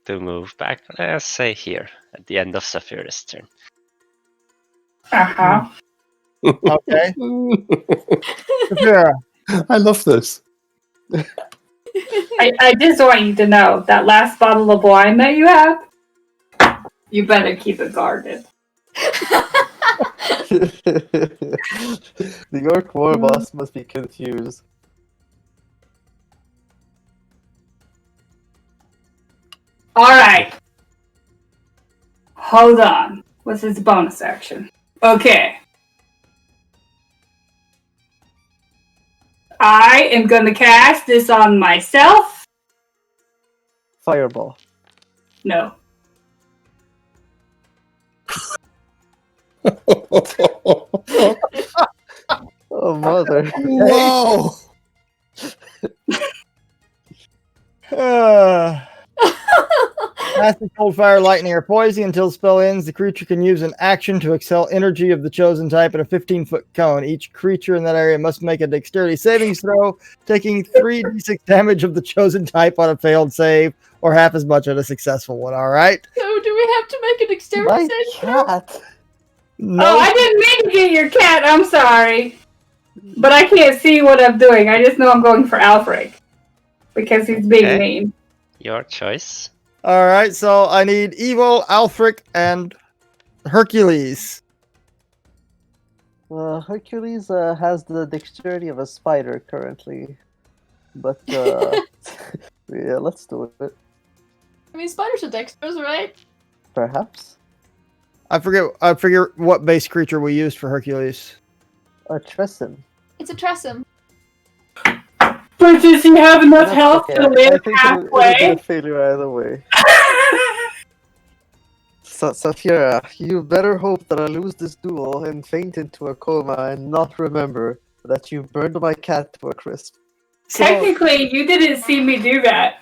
to move back, let's say here, at the end of Saphira's turn. Uh-huh. okay. Saphira, I love this. I just want you to know that last bottle of wine that you have, you better keep it guarded. The Orc War Boss must be confused. Alright. Hold on. What's his bonus action? Okay. I am gonna cast this on myself. Fireball. No. Oh, mother. Wow! Acid, cold, fire, lightning, or poison. Until the spell ends, the creature can use an action to expel energy of the chosen type in a 15-foot cone. Each creature in that area must make a dexterity savings throw, taking 3d6 damage of the chosen type on a failed save, or half as much on a successful one. All right? So do we have to make a dexterity My saving throw? cat. No. Oh, I didn't mean to get your cat. I'm sorry. But I can't see what I'm doing. I just know I'm going for Alfred. Because he's being Okay. mean. Your choice. All right, so I need Evil, Alfric, and Hercules. Hercules has the dexterity of a spider currently. But, yeah, let's do it. I mean, spiders are dexterous, right? Perhaps. I forget what base creature we used for Hercules. A Tresson. It's a tressum. But does he have enough That's health okay. to I live think it'll be halfway? a failure either way. Saphira, you better hope that I lose this duel and faint into a coma and not remember that you burned my cat to a crisp. So, Technically, you didn't see me do that.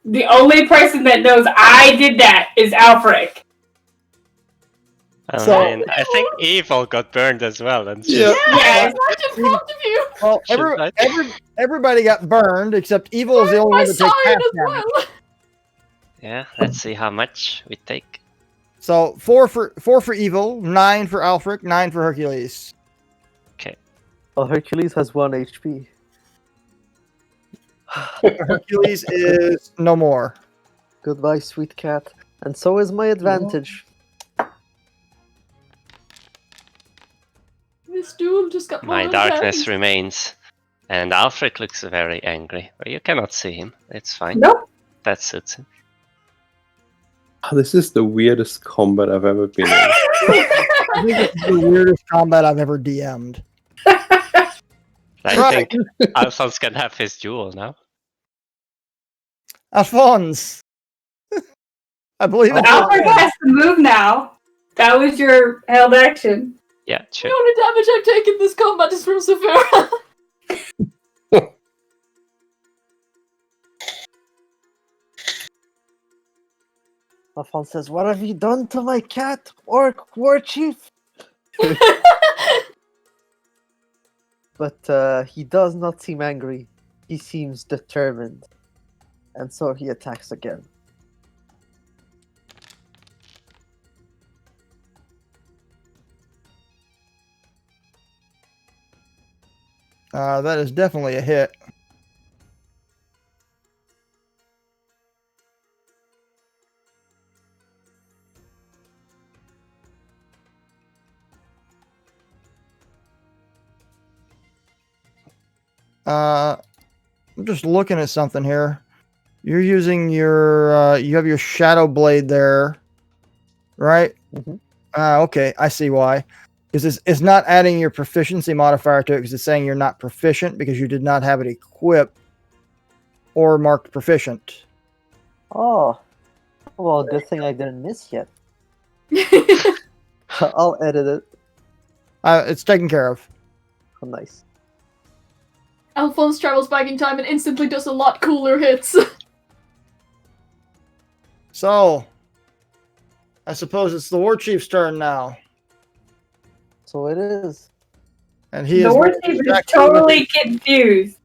The only person that knows I did that is Alfred. I think Evil got burned as well. And Yeah. Yes. Right in front of you. Well, everybody got burned except Evil is the only My one that takes sign half as damage. well. Yeah, let's see how much we take. So 4 for Evil, 9 for Alfred, 9 for Hercules. Well, Hercules has 1 HP. Hercules is no more. Goodbye, sweet cat. And so is my advantage. This duel just got more My darkness intense. remains. And Alfred looks very angry. But you cannot see him. It's fine. Nope. That suits him. This is the weirdest combat I've ever been in. I think it's the weirdest combat I've ever DM'd. I Right. think Alphonse can have his duel now. Alphonse. I believe it's Alfred has to move now. That was your held action. Yeah, The sure. only damage I've taken this combat is from Saphira. Alphonse says, "What have you done to my cat, Orc War Chief?" But he does not seem angry. He seems determined. And so he attacks again. That is definitely a hit. I'm just looking at something here. You're using your you have your shadow blade there, right? Mhm. Okay, I see why. Because it's not adding your proficiency modifier to it because it's saying you're not proficient because you did not have it equipped or marked proficient. Oh. Well, good thing I didn't miss yet. I'll edit it. It's taken care of. Oh, nice. Alphonse travels back in time and instantly does a lot cooler hits. So, I suppose it's the war chief's turn now, So it is. and he The is war very chief is distracted with- totally confused.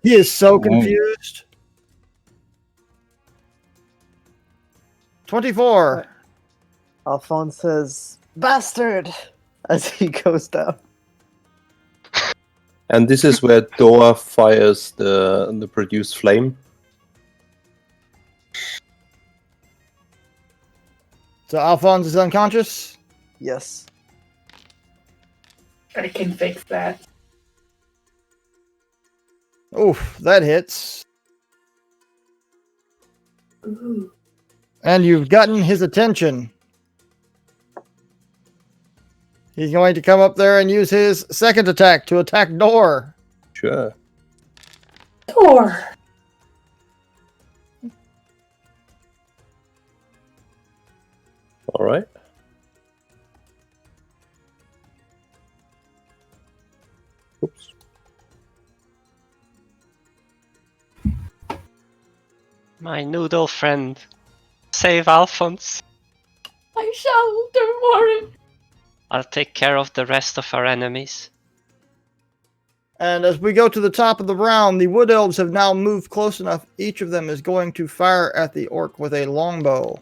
He is so confused. 24. Alphonse says, "Bastard!" as he goes down. And this is where Dora fires the produced flame. So Alphonse is unconscious. Yes. I can fix that. Oof, that hits. Ooh. And you've gotten his attention. He's going to come up there and use his second attack to attack Door. Sure. Thor. All right. Oops. My noodle friend. Save Alphonse. I shall, don't worry. I'll take care of the rest of our enemies. And as we go to the top of the round, the wood elves have now moved close enough. Each of them is going to fire at the orc with a longbow.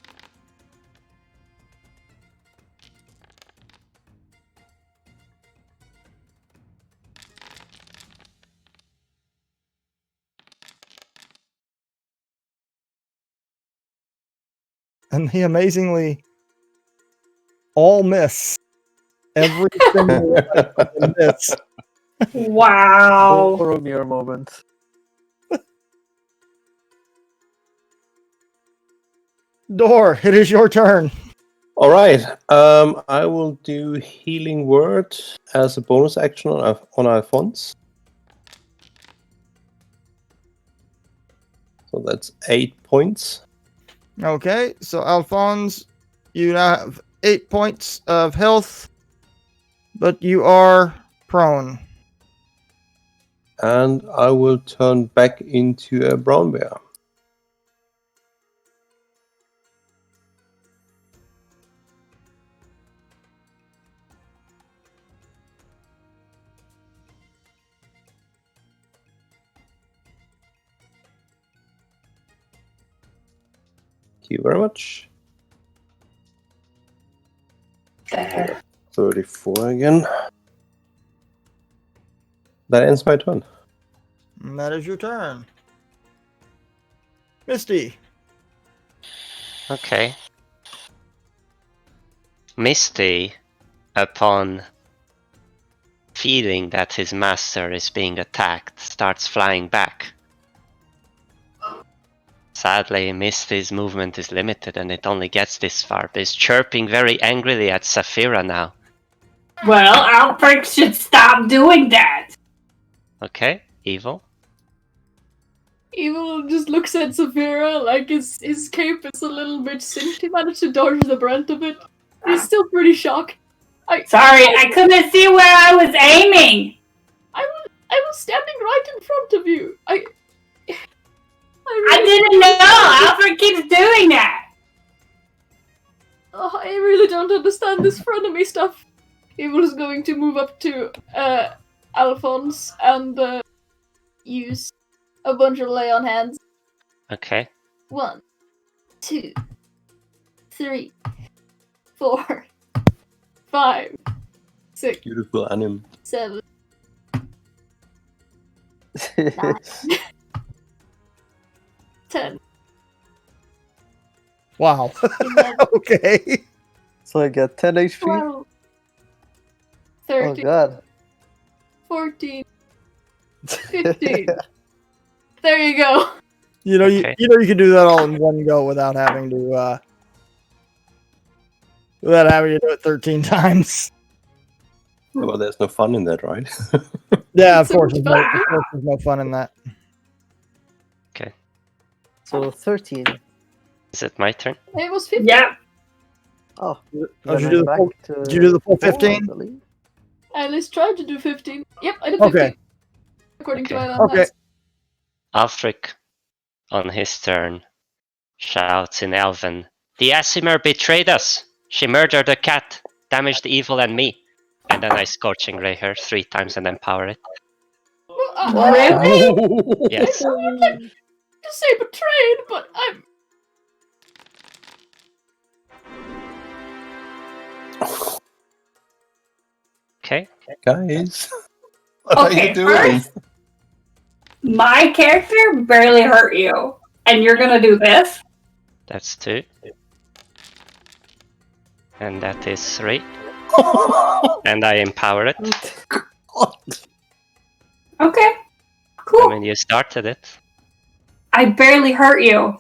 And they amazingly all miss. Every single one of them miss. Wow. Boromir moment. Door, it is your turn. All right. I will do healing word as a bonus action on Alphonse. So that's 8 points. Okay, so Alphonse, you now have 8 points of health, but you are prone. And I will turn back into a brown bear. Thank you very much. There. 34 again. That ends my turn. And that is your turn. Misty. Okay. Misty, upon feeling that his master is being attacked, starts flying back. Sadly, Misty's movement is limited and it only gets this far, but is chirping very angrily at Saphira now. Well, Alfred should stop doing that. Okay, Evil. Evil just looks at Saphira like his cape is a little bit cinched. He managed to dodge the brunt of it. He's still pretty shocked. Sorry, I couldn't see where I was aiming. I was standing right in front of you. I didn't know. Alfred keeps doing that. Oh, I really don't understand this frenemy stuff. Evil is going to move up to Alphonse and use a bunch of lay on hands. Okay. 1, 2, 3, 4, 5, 6, Beautiful anime. 7, 9, 10. Wow. 11. Okay. So I get 10 HP. 12, Oh 13, god. 14, 15. There you go. You know, Okay. you can do that all in one go without having to do it 13 times. Well, there's no fun in that, right? Yeah, of So course, much there's no fun in that. So 13. Is it my turn? It was 15. Yeah. Oh, Did then you I'm do the back full- to did you do the full 4, I 15? believe. I at least tried to do 15. Yep, I did 15. Okay. According to Okay. my Okay. Alfric, on his turn, shouts in Elven, "The Asimir betrayed us! She murdered a cat, damaged Evil and me." And then I Scorching Ray her 3 times and empower it. Well, Really? Yes. I would like to say betrayed, but I'm. Okay. Guys, what are Okay, you doing? first, my character barely hurt you, and you're gonna do this? That's 2. And that is 3. And I empower it. Okay. I Cool. mean, you started it. I barely hurt you.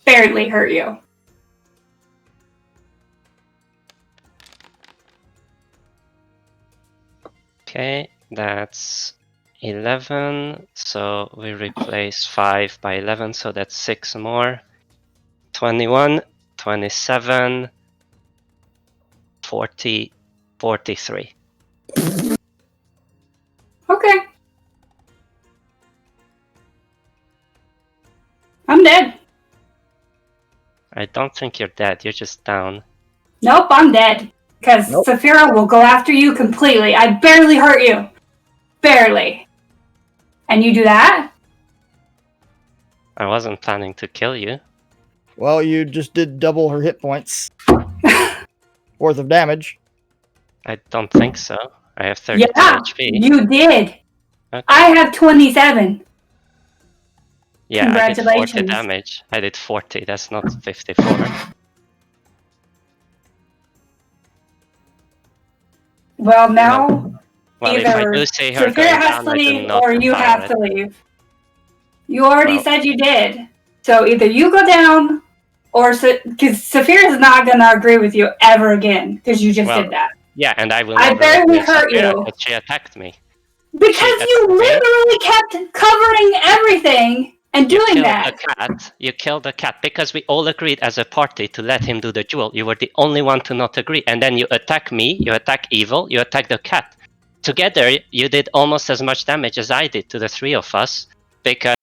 Barely hurt you. Okay, that's 11. So we replace 5 by 11, so that's 6 more. 21, 27, 40, 43. Okay. I'm dead. I don't think you're dead, you're just down. Nope, I'm dead. Because Nope. Saphira will go after you completely. I barely hurt you. Barely. And you do that? I wasn't planning to kill you. Well, you just did double her hit points worth of damage. I don't think so. I have 32 Yeah, HP. you did. Okay. I have 27. Yeah, I did 40 Congratulations. damage. I did 40, that's not 54. Well, now Well, if I either do see her Saphira going has down, to I do leave not or you empower have it. to leave. You already Well- said you did. So either you go down or because Saphira's not going to agree with you ever again because you just Well, did that. Yeah, and I will I never barely agree with hurt Saphira you. because she attacked me. Because you attacked me. literally kept covering everything and You doing killed that. the cat. You killed the cat because we all agreed as a party to let him do the duel. You were the only one to not agree, and then you attack me. You attack Evil. You attack the cat. together you did almost as much damage as I did to the three of us, because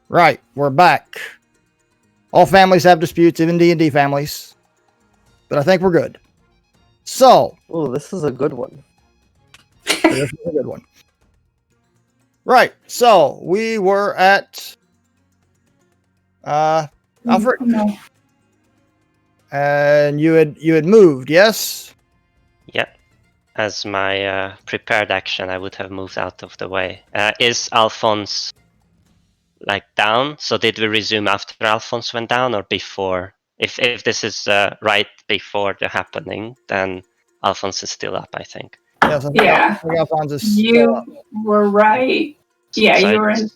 Right, we're back. All families have disputes, even D&D families. But I think we're good. So, Oh, this is a good one. this is a good one. Right, so we were at Alfred, No. and you had moved, yes? Yeah. As my prepared action, I would have moved out of the way. Is Alphonse like down? So did we resume after Alphonse went down or before? If this is right before the happening, then Alphonse is still up, I think. Yes, I think Yeah. Alphonse is still You up. were right. Yeah, So you were in. So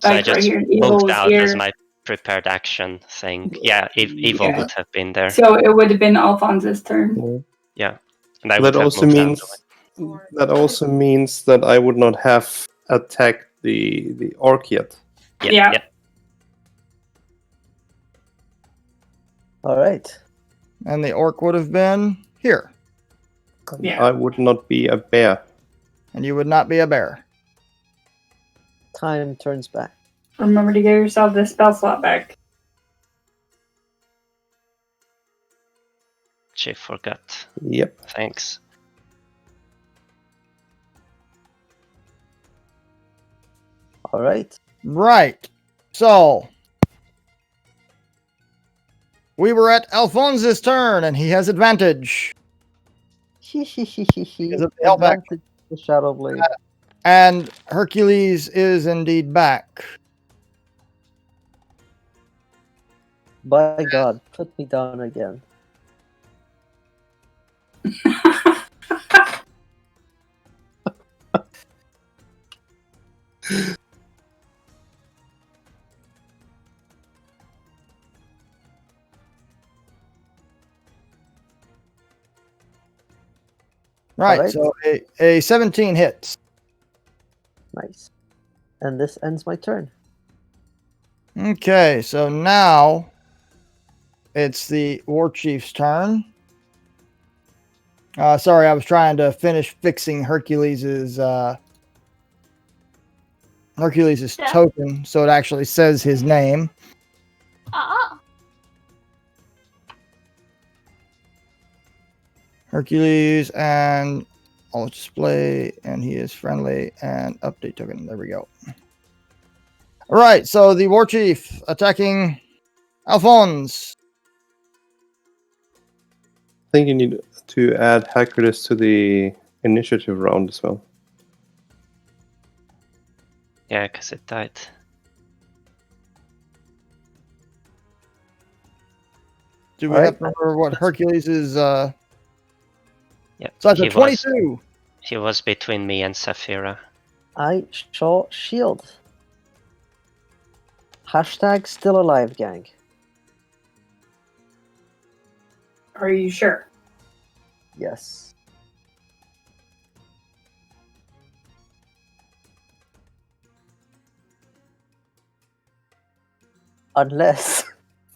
I Like right just here. Evil moved was out as here. my prepared action thing. Yeah, Evil Yeah. would have been there. So it would have been Alphonse's turn. Yeah, and I That would have also moved out means the way. that also means that I would not have attacked the orc yet. Yeah. All right. And the orc would have been here. Yeah. I would not be a bear. And you would not be a bear. Time turns back. Remember to give yourself the spell slot back. She forgot. Yep. Thanks. All right. Right. So, we were at Alphonse's turn, and he has advantage. Because of the help action. Advantage the Shadow Blade. And Hercules is indeed back. By God, put me down again. Right, Alright. so a 17 hits. Nice. And this ends my turn. Okay, so now it's the War Chief's turn. Sorry, I was trying to finish fixing Hercules's Yeah. token, so it actually says his name. Ah. Hercules, and I'll display, and he is friendly, and update token. There we go. All right, so the War Chief attacking Alphonse. I think you need to add Hercules to the initiative round as well. Yeah, because it died. Do we All have right. to remember what Hercules is? Yeah. So that's a he was 22. he was between me and Saphira. I shall shield. Hashtag still alive, gang. Are you sure? Yes. Unless.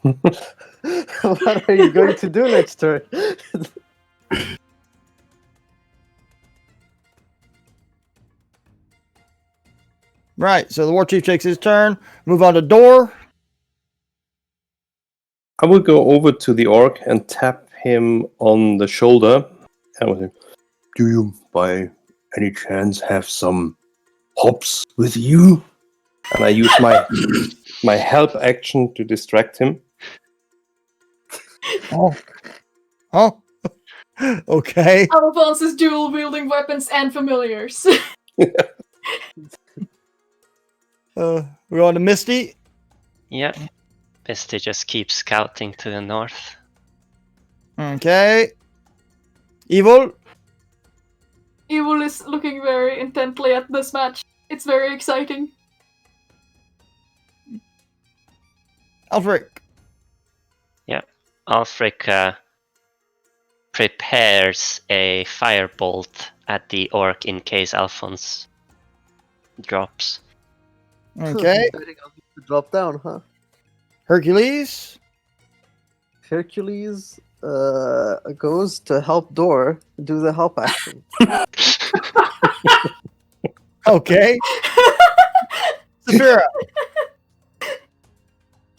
What are you going to do next turn? Right, so the War Chief takes his turn. Move on to Door. I will go over to the orc and tap him on the shoulder. And with him, do you, by any chance, have some hops with you? And I use my help action to distract him. Oh, okay. Alphonse is dual wielding weapons and familiars. We're on to Misty. Yeah. Misty just keeps scouting to the north. Okay. Evil. Evil is looking very intently at this match. It's very exciting. Alfric. Alfric prepares a firebolt at the orc in case Alphonse drops. Okay. Betting on who to drop down, huh? Hercules. Hercules goes to help Door do the help action. Okay. Saphira.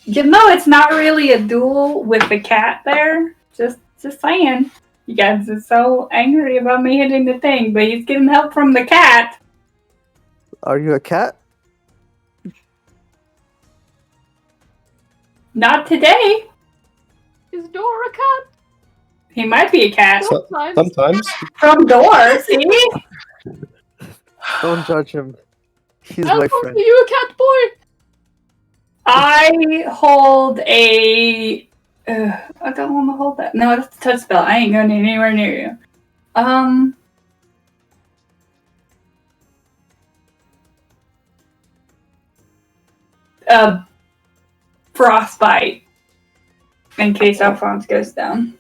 You know, it's not really a duel with the cat there. Just saying. You guys are so angry about me hitting the thing, but he's getting help from the cat. Are you a cat? Not today. Is Dora a cat? He might be a cat. Sometimes. Sometimes. From door, see? Don't judge him. He's my Alphonse, friend. are you a cat boy? I hold a. I don't want to hold that. No, that's a touch spell. I ain't going anywhere near you. Frostbite. In case Alphonse goes down.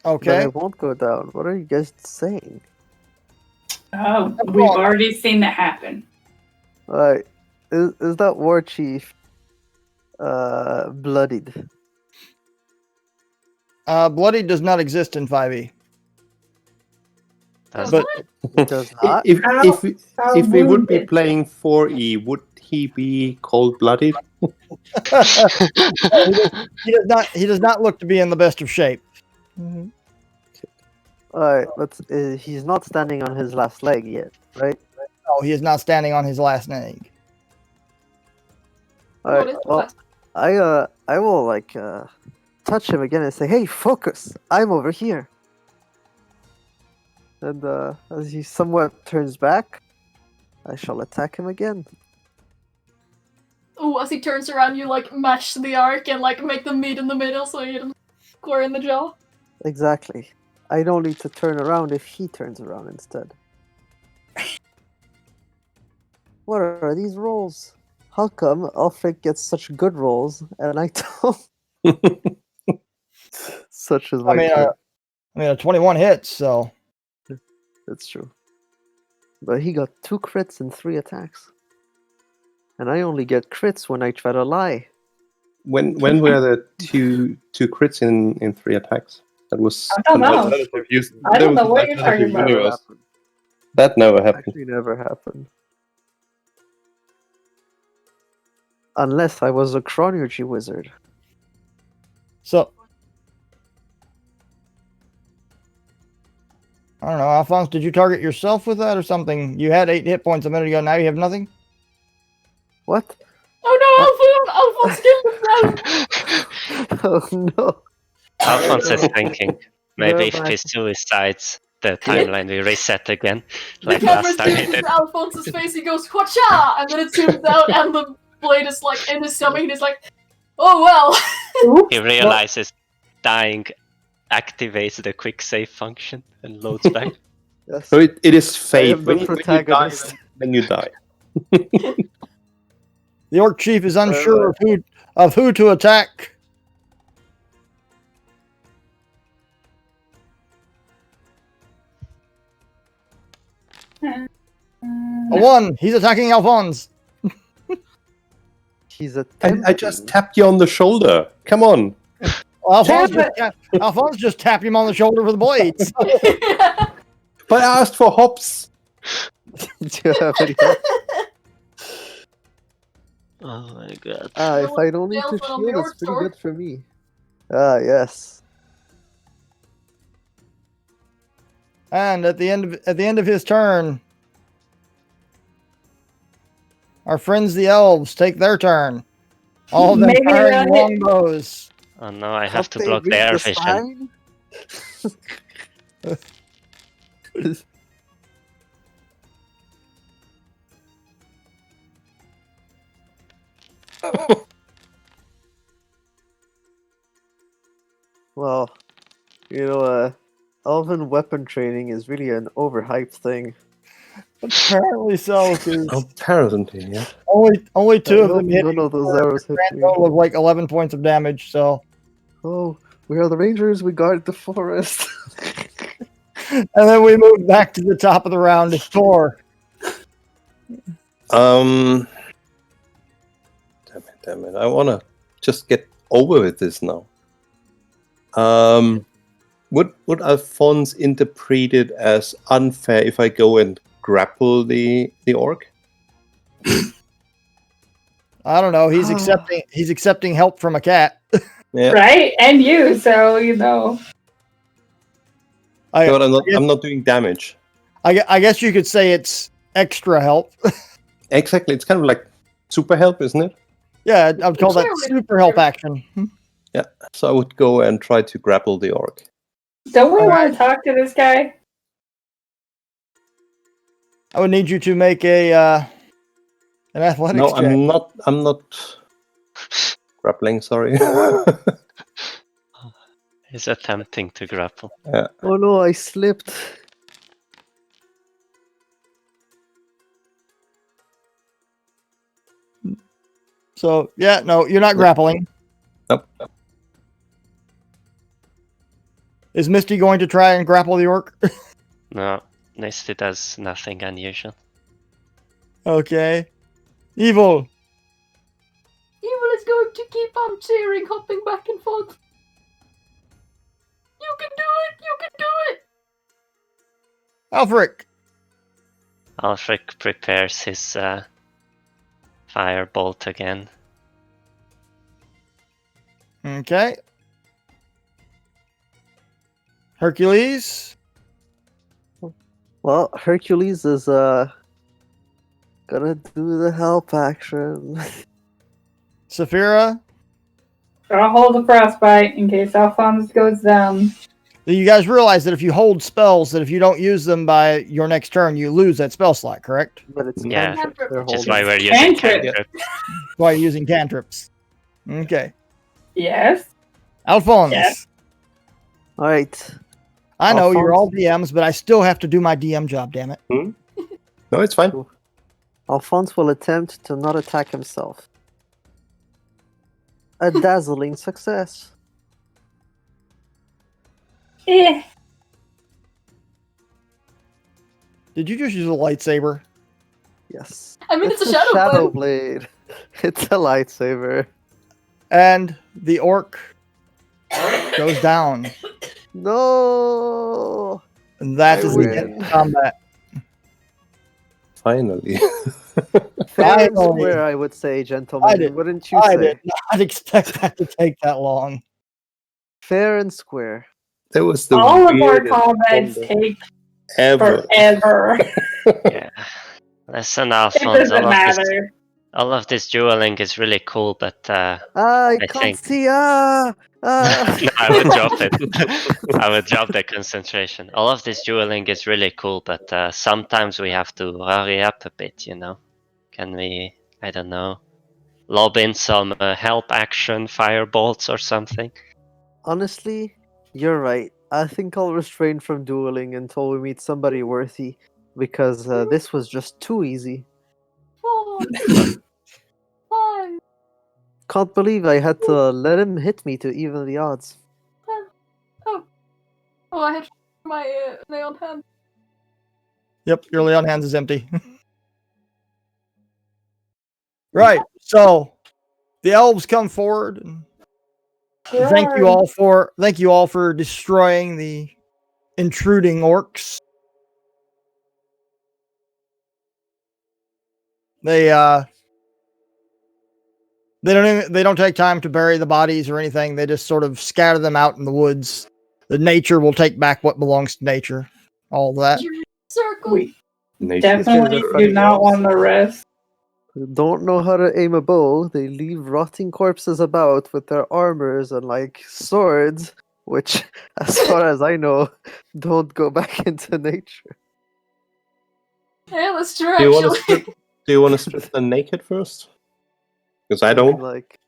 But Okay. I won't go down. What are you guys saying? Oh, we've already seen that happen. Alright. Is that war chief bloodied? Bloody does not exist in 5e. Doesn't But It does not. If How if we would be wounded. playing 4E, would he be cold-blooded? he does not look to be in the best of shape. Alright, but he's not standing on his last leg yet, right? No, he is not standing on his last leg. Alright, What is well, I will like touch him again and say, "Hey, focus! I'm over here." And as he somewhat turns back, I shall attack him again. Ooh, as he turns around, you like match the arc and like make them meet in the middle so you hit him square in the jaw. Exactly. I don't need to turn around if he turns around instead. What are these rolls? How come Alfred gets such good rolls and I don't? Such as my turn. A 21 hits, so That's true. But he got 2 crits and 3 attacks. And I only get crits when I try to lie. When were the two crits in 3 attacks? That was I don't an know. alternative use. I don't that was know what an you're talking alternative about. universe. That never happened. Actually never happened. Unless I was a chronology wizard. so I don't know, Alphonse, did you target yourself with that or something? You had 8 hit points a minute ago, now you have nothing? What? Oh no, Alphonse killed himself! Oh no. Alphonse is thinking, maybe if Never he mind. suicides, the timeline will reset again, The like camera last time he stays did. in Alphonse's face, he goes, "Whatcha!" And then it zooms out and the blade is like in his stomach and he's like, "Oh well." He realizes dying activates the quick save function and loads back. Yes. So it is I fate. am the When you die, protagonist. then you die. The orc chief is unsure of who to attack. A 1. He's attacking Alphonse. He's a I just tapped you on the shoulder. Come on. Alphonse just tapped him on the shoulder with the blades. But I asked for hops. Do you have any help? Oh my god. If I don't need to Nails on the shield, it's orc pretty sword. good for me. Ah, yes. And at the end of his turn, our friends the elves take their turn. All of them Maybe firing they'll hit- longbows. Oh no, I have to They block read the air the vision. sign? Well, elven weapon training is really an overhyped thing. Apparently so, because Apparently, yeah. only 2 of them hit None of those arrows hit grand me. total of like 11 points of damage. So, Oh, we are the rangers. We guard the forest. and then we move back to the top of the round to Thor. Damn it. I want to just get over with this now. Would Alphonse interpret it as unfair if I go and grapple the orc? I don't know. He's accepting. He's accepting help from a cat. Yeah. Right? And you, so you know. I, But I'm not. I guess, I'm not doing damage. I guess you could say it's extra help. Exactly. It's kind of like super help, isn't it? Yeah, I would call that Sure, super help action. Yeah. So I would go and try to grapple the orc. Don't we want to talk to this guy? I would need you to make a an athletics No, check. I'm not grappling. Sorry. He's attempting to grapple. Oh no, I slipped. So yeah, no, you're not grappling. Nope. Is Misty going to try and grapple the orc? No, Misty does nothing unusual. Okay. Evil. Evil is going to keep on cheering, hopping back and forth. You can do it! You can do it! Alfric. Alfric prepares his firebolt again. Okay. Hercules. Well, Hercules is gonna do the help action. Saphira. I'll hold the frostbite in case Alphonse goes down. You guys realize that if you hold spells, that if you don't use them by your next turn, you lose that spell slot, correct? But it's Yeah, cantrip they're Which is holding. why we're using Cantrip. cantrip. Why you're using cantrips. Okay. Yes. Alphonse. Yes. Alright. I know you're all Alphonse? DMs, but I still have to do my DM job, damn it. No, it's fine. Alphonse will attempt to not attack himself. A dazzling success. Eh. Did you just use a lightsaber? Yes. I mean, it's a shadow shadow blade. blade. It's a lightsaber. And the orc goes down. No. And that I is the end win. of combat. Finally. Fair and Finally. square, I would say, gentlemen. did- Wouldn't you I say? did not expect that to take that long. Fair and square. That was the All of our weirdest combats combat take ever. forever. Yeah. Listen, It Alphonse, doesn't matter. all of this dueling is really cool, but I I can't think- see. Ah. no, I would drop it. I would drop the concentration. All of this dueling is really cool, but sometimes we have to hurry up a bit, you know? Can we, I don't know, lob in some help action, firebolts or something? Honestly, you're right. I think I'll refrain from dueling until we meet somebody worthy, because this was just too easy. 4, 5, Can't believe I had to let him hit me to even the odds. Oh, I had my neon hand. Yep, your Leon hands is empty. Right. So the elves come forward and thank you all for destroying the intruding orcs. They don't take time to bury the bodies or anything. They just sort of scatter them out in the woods. The nature will take back what belongs to nature. All of that. circle. We Nation. definitely These guys are do funny not elves. want the rest. Don't know how to aim a bow. They leave rotting corpses about with their armors and like swords, which, as far as I know, don't go back into nature. Yeah, that's true, Do you want to actually. strip? Do you want to strip them naked first? Because I mean, don't. like.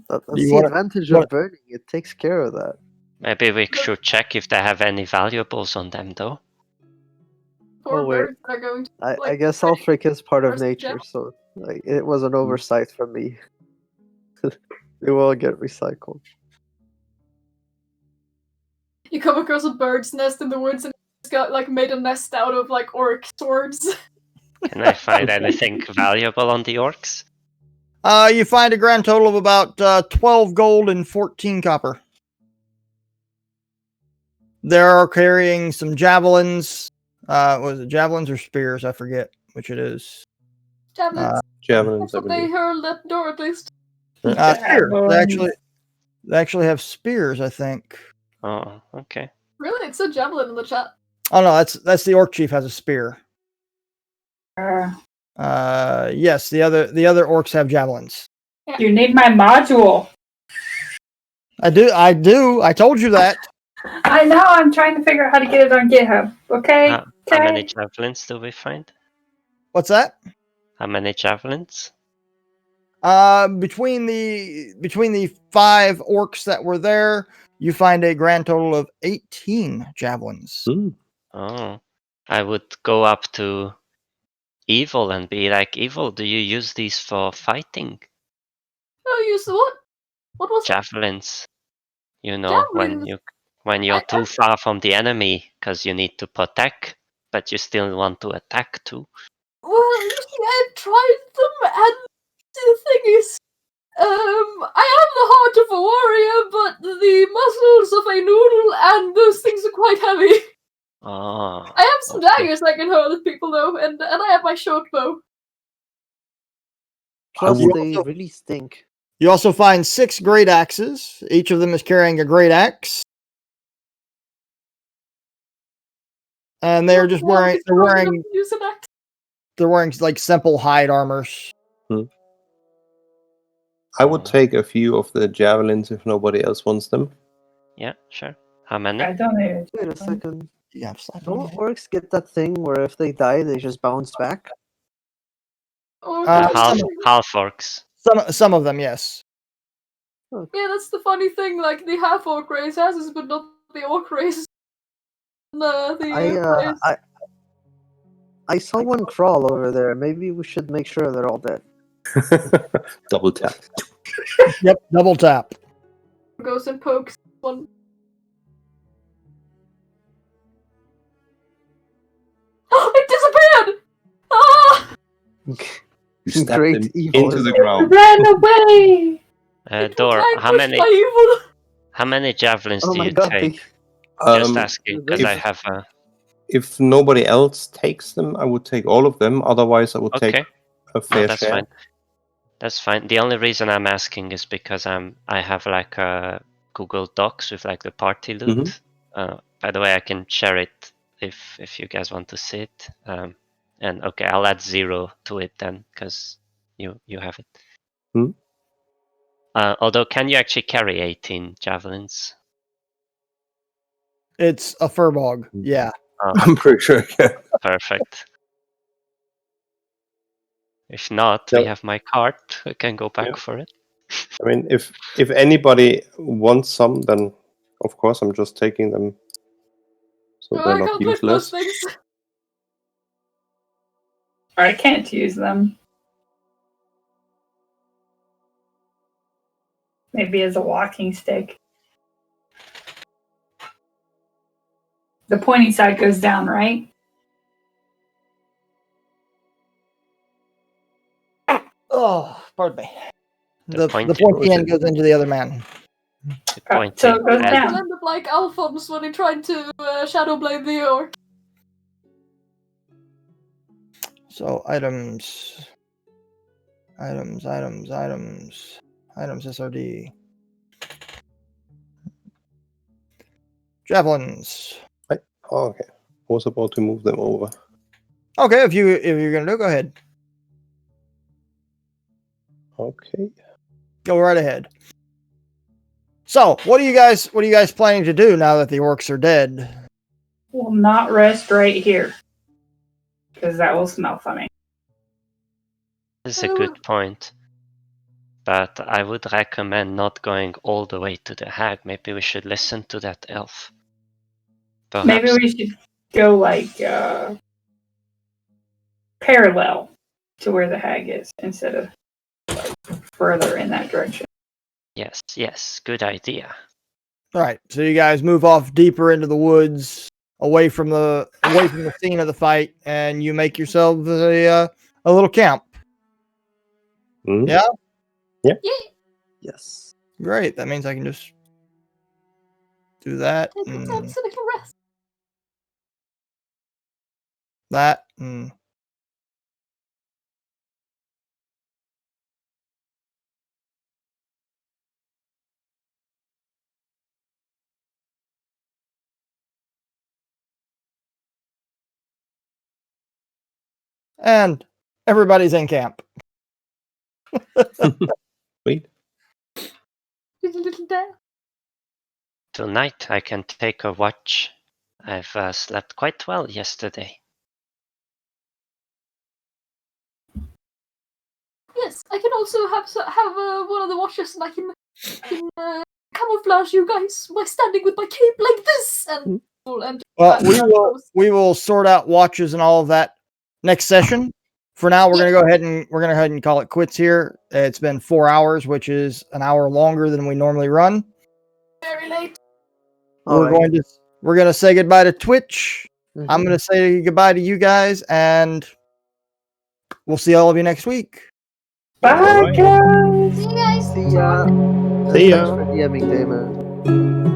That's Do you the wanna- advantage wanna- of burning. It takes care of that. Maybe we should check if they have any valuables on them, though. Poor Oh, wait. birds that are going to I like, guess Alfric is part of First nature, gem. so like, it was an oversight from me. They will get recycled. you come across a bird's nest in the woods and it's got like made a nest out of like orc swords. Can I find anything valuable on the orcs? You find a grand total of about 12 gold and 14 copper. They're carrying some javelins. Was it javelins or spears? I forget which it is. Javelins. Javelins, That's I what they believe. hurled at the door, at least. Spears. Javelins. They actually have spears, I think. Oh, okay. Really? It said javelin in the chat. Oh no, that's the orc chief has a spear. Uh, Yes, the other orcs have javelins. you need my module. I do. I told you that. I know. I'm trying to figure out how to get it on GitHub. Okay. How many javelins do we find? What's that? How many javelins? Between the 5 orcs that were there, you find a grand total of 18 javelins. Oh, I would go up to Evil and be like, Evil, do you use these for fighting? Oh, you saw what? What was it? Javelins. You know, Javelins? when you're I- too far from the enemy because you need to protect, but you still want to attack too. Well, you see, I've tried them, and the thing is, I have the heart of a warrior, but the muscles of a noodle, and those things are quite heavy. Oh, I have some okay. daggers I can hurl at people, though, and I have my short bow. Plus, would they also- really stink. You also find 6 great axes. Each of them is carrying a great axe. And they're just Well, wearing if you're gonna use an axe. they're wearing like simple hide armors. I would take a few of the javelins if nobody else wants them. Yeah, sure. How many? I don't know. Wait a second. You have slap Don't on it. orcs get that thing where if they die, they just bounce back? Or Uh, half some- half orcs. Some of them, yes. yeah, that's the funny thing. Like the half orc race has this, but not the orc race. I saw one crawl over there. Maybe we should make sure they're all dead. Double tap. Yep, double tap. Goes and pokes one. It disappeared! Ah! You stabbed Great him evil into is the it? ground. Ran away. Door, how Ambushed many by evil. how many javelins Oh do my you god, take? they... Just asking because I if- have a. If nobody else takes them, I would take all of them. Otherwise, I would take Okay, a no, fair that's share. fine. That's fine. The only reason I'm asking is because I have like a Google Docs with like the party loot. By the way, I can share it if you guys want to see it. And okay, I'll add 0 to it then because you have it. Although, can you actually carry 18 javelins? It's a furbog. Yeah. Oh, I'm pretty sure. Yeah. perfect. If not, No. we have my card. We can go back Yeah. for it. I mean, if anybody wants some, then of course I'm just taking them, so Oh, they're I not can't lift those useless. things. I can't use them. Maybe as a walking stick. The pointy side goes down, right? Oh, pardon me. The The pointy- pointy end goes into the other man. The pointy so it goes head. down. I'll end up like Alphonse when he tried to shadow blade the orc. So items SRD. Javelins. Oh, okay. I was about to move them over. Okay, if you're gonna do, go ahead. Okay. Go right ahead. So, what are you guys planning to do now that the orcs are dead? Will not rest right here. Because that will smell funny. This is a good point. But I would recommend not going all the way to the hag. Maybe we should listen to that elf. Perhaps. Maybe we should go like parallel to where the hag is instead of like further in that direction. Yes, good idea. All right, so you guys move off deeper into the woods, away from the scene of the fight, and you make yourselves a little camp. Mhm. Yeah? Yes. Great. That means I can just do that, Take and a little rest. that, and and everybody's in camp. Wait. Little dare. Tonight I can take a watch. I've slept quite well yesterday. Yes, I can also have one of the watches, and I can camouflage you guys by standing with my cape like this, and Well, we will sort out watches and all of that next session. For now, we're gonna go ahead and call it quits here. It's been 4 hours, which is an hour longer than we normally run. Very late. We're gonna say goodbye to Twitch. I'm gonna say goodbye to you guys, and we'll see all of you next week. Bye, guys. See you guys. See ya. See ya. Thanks for DMing, Damon.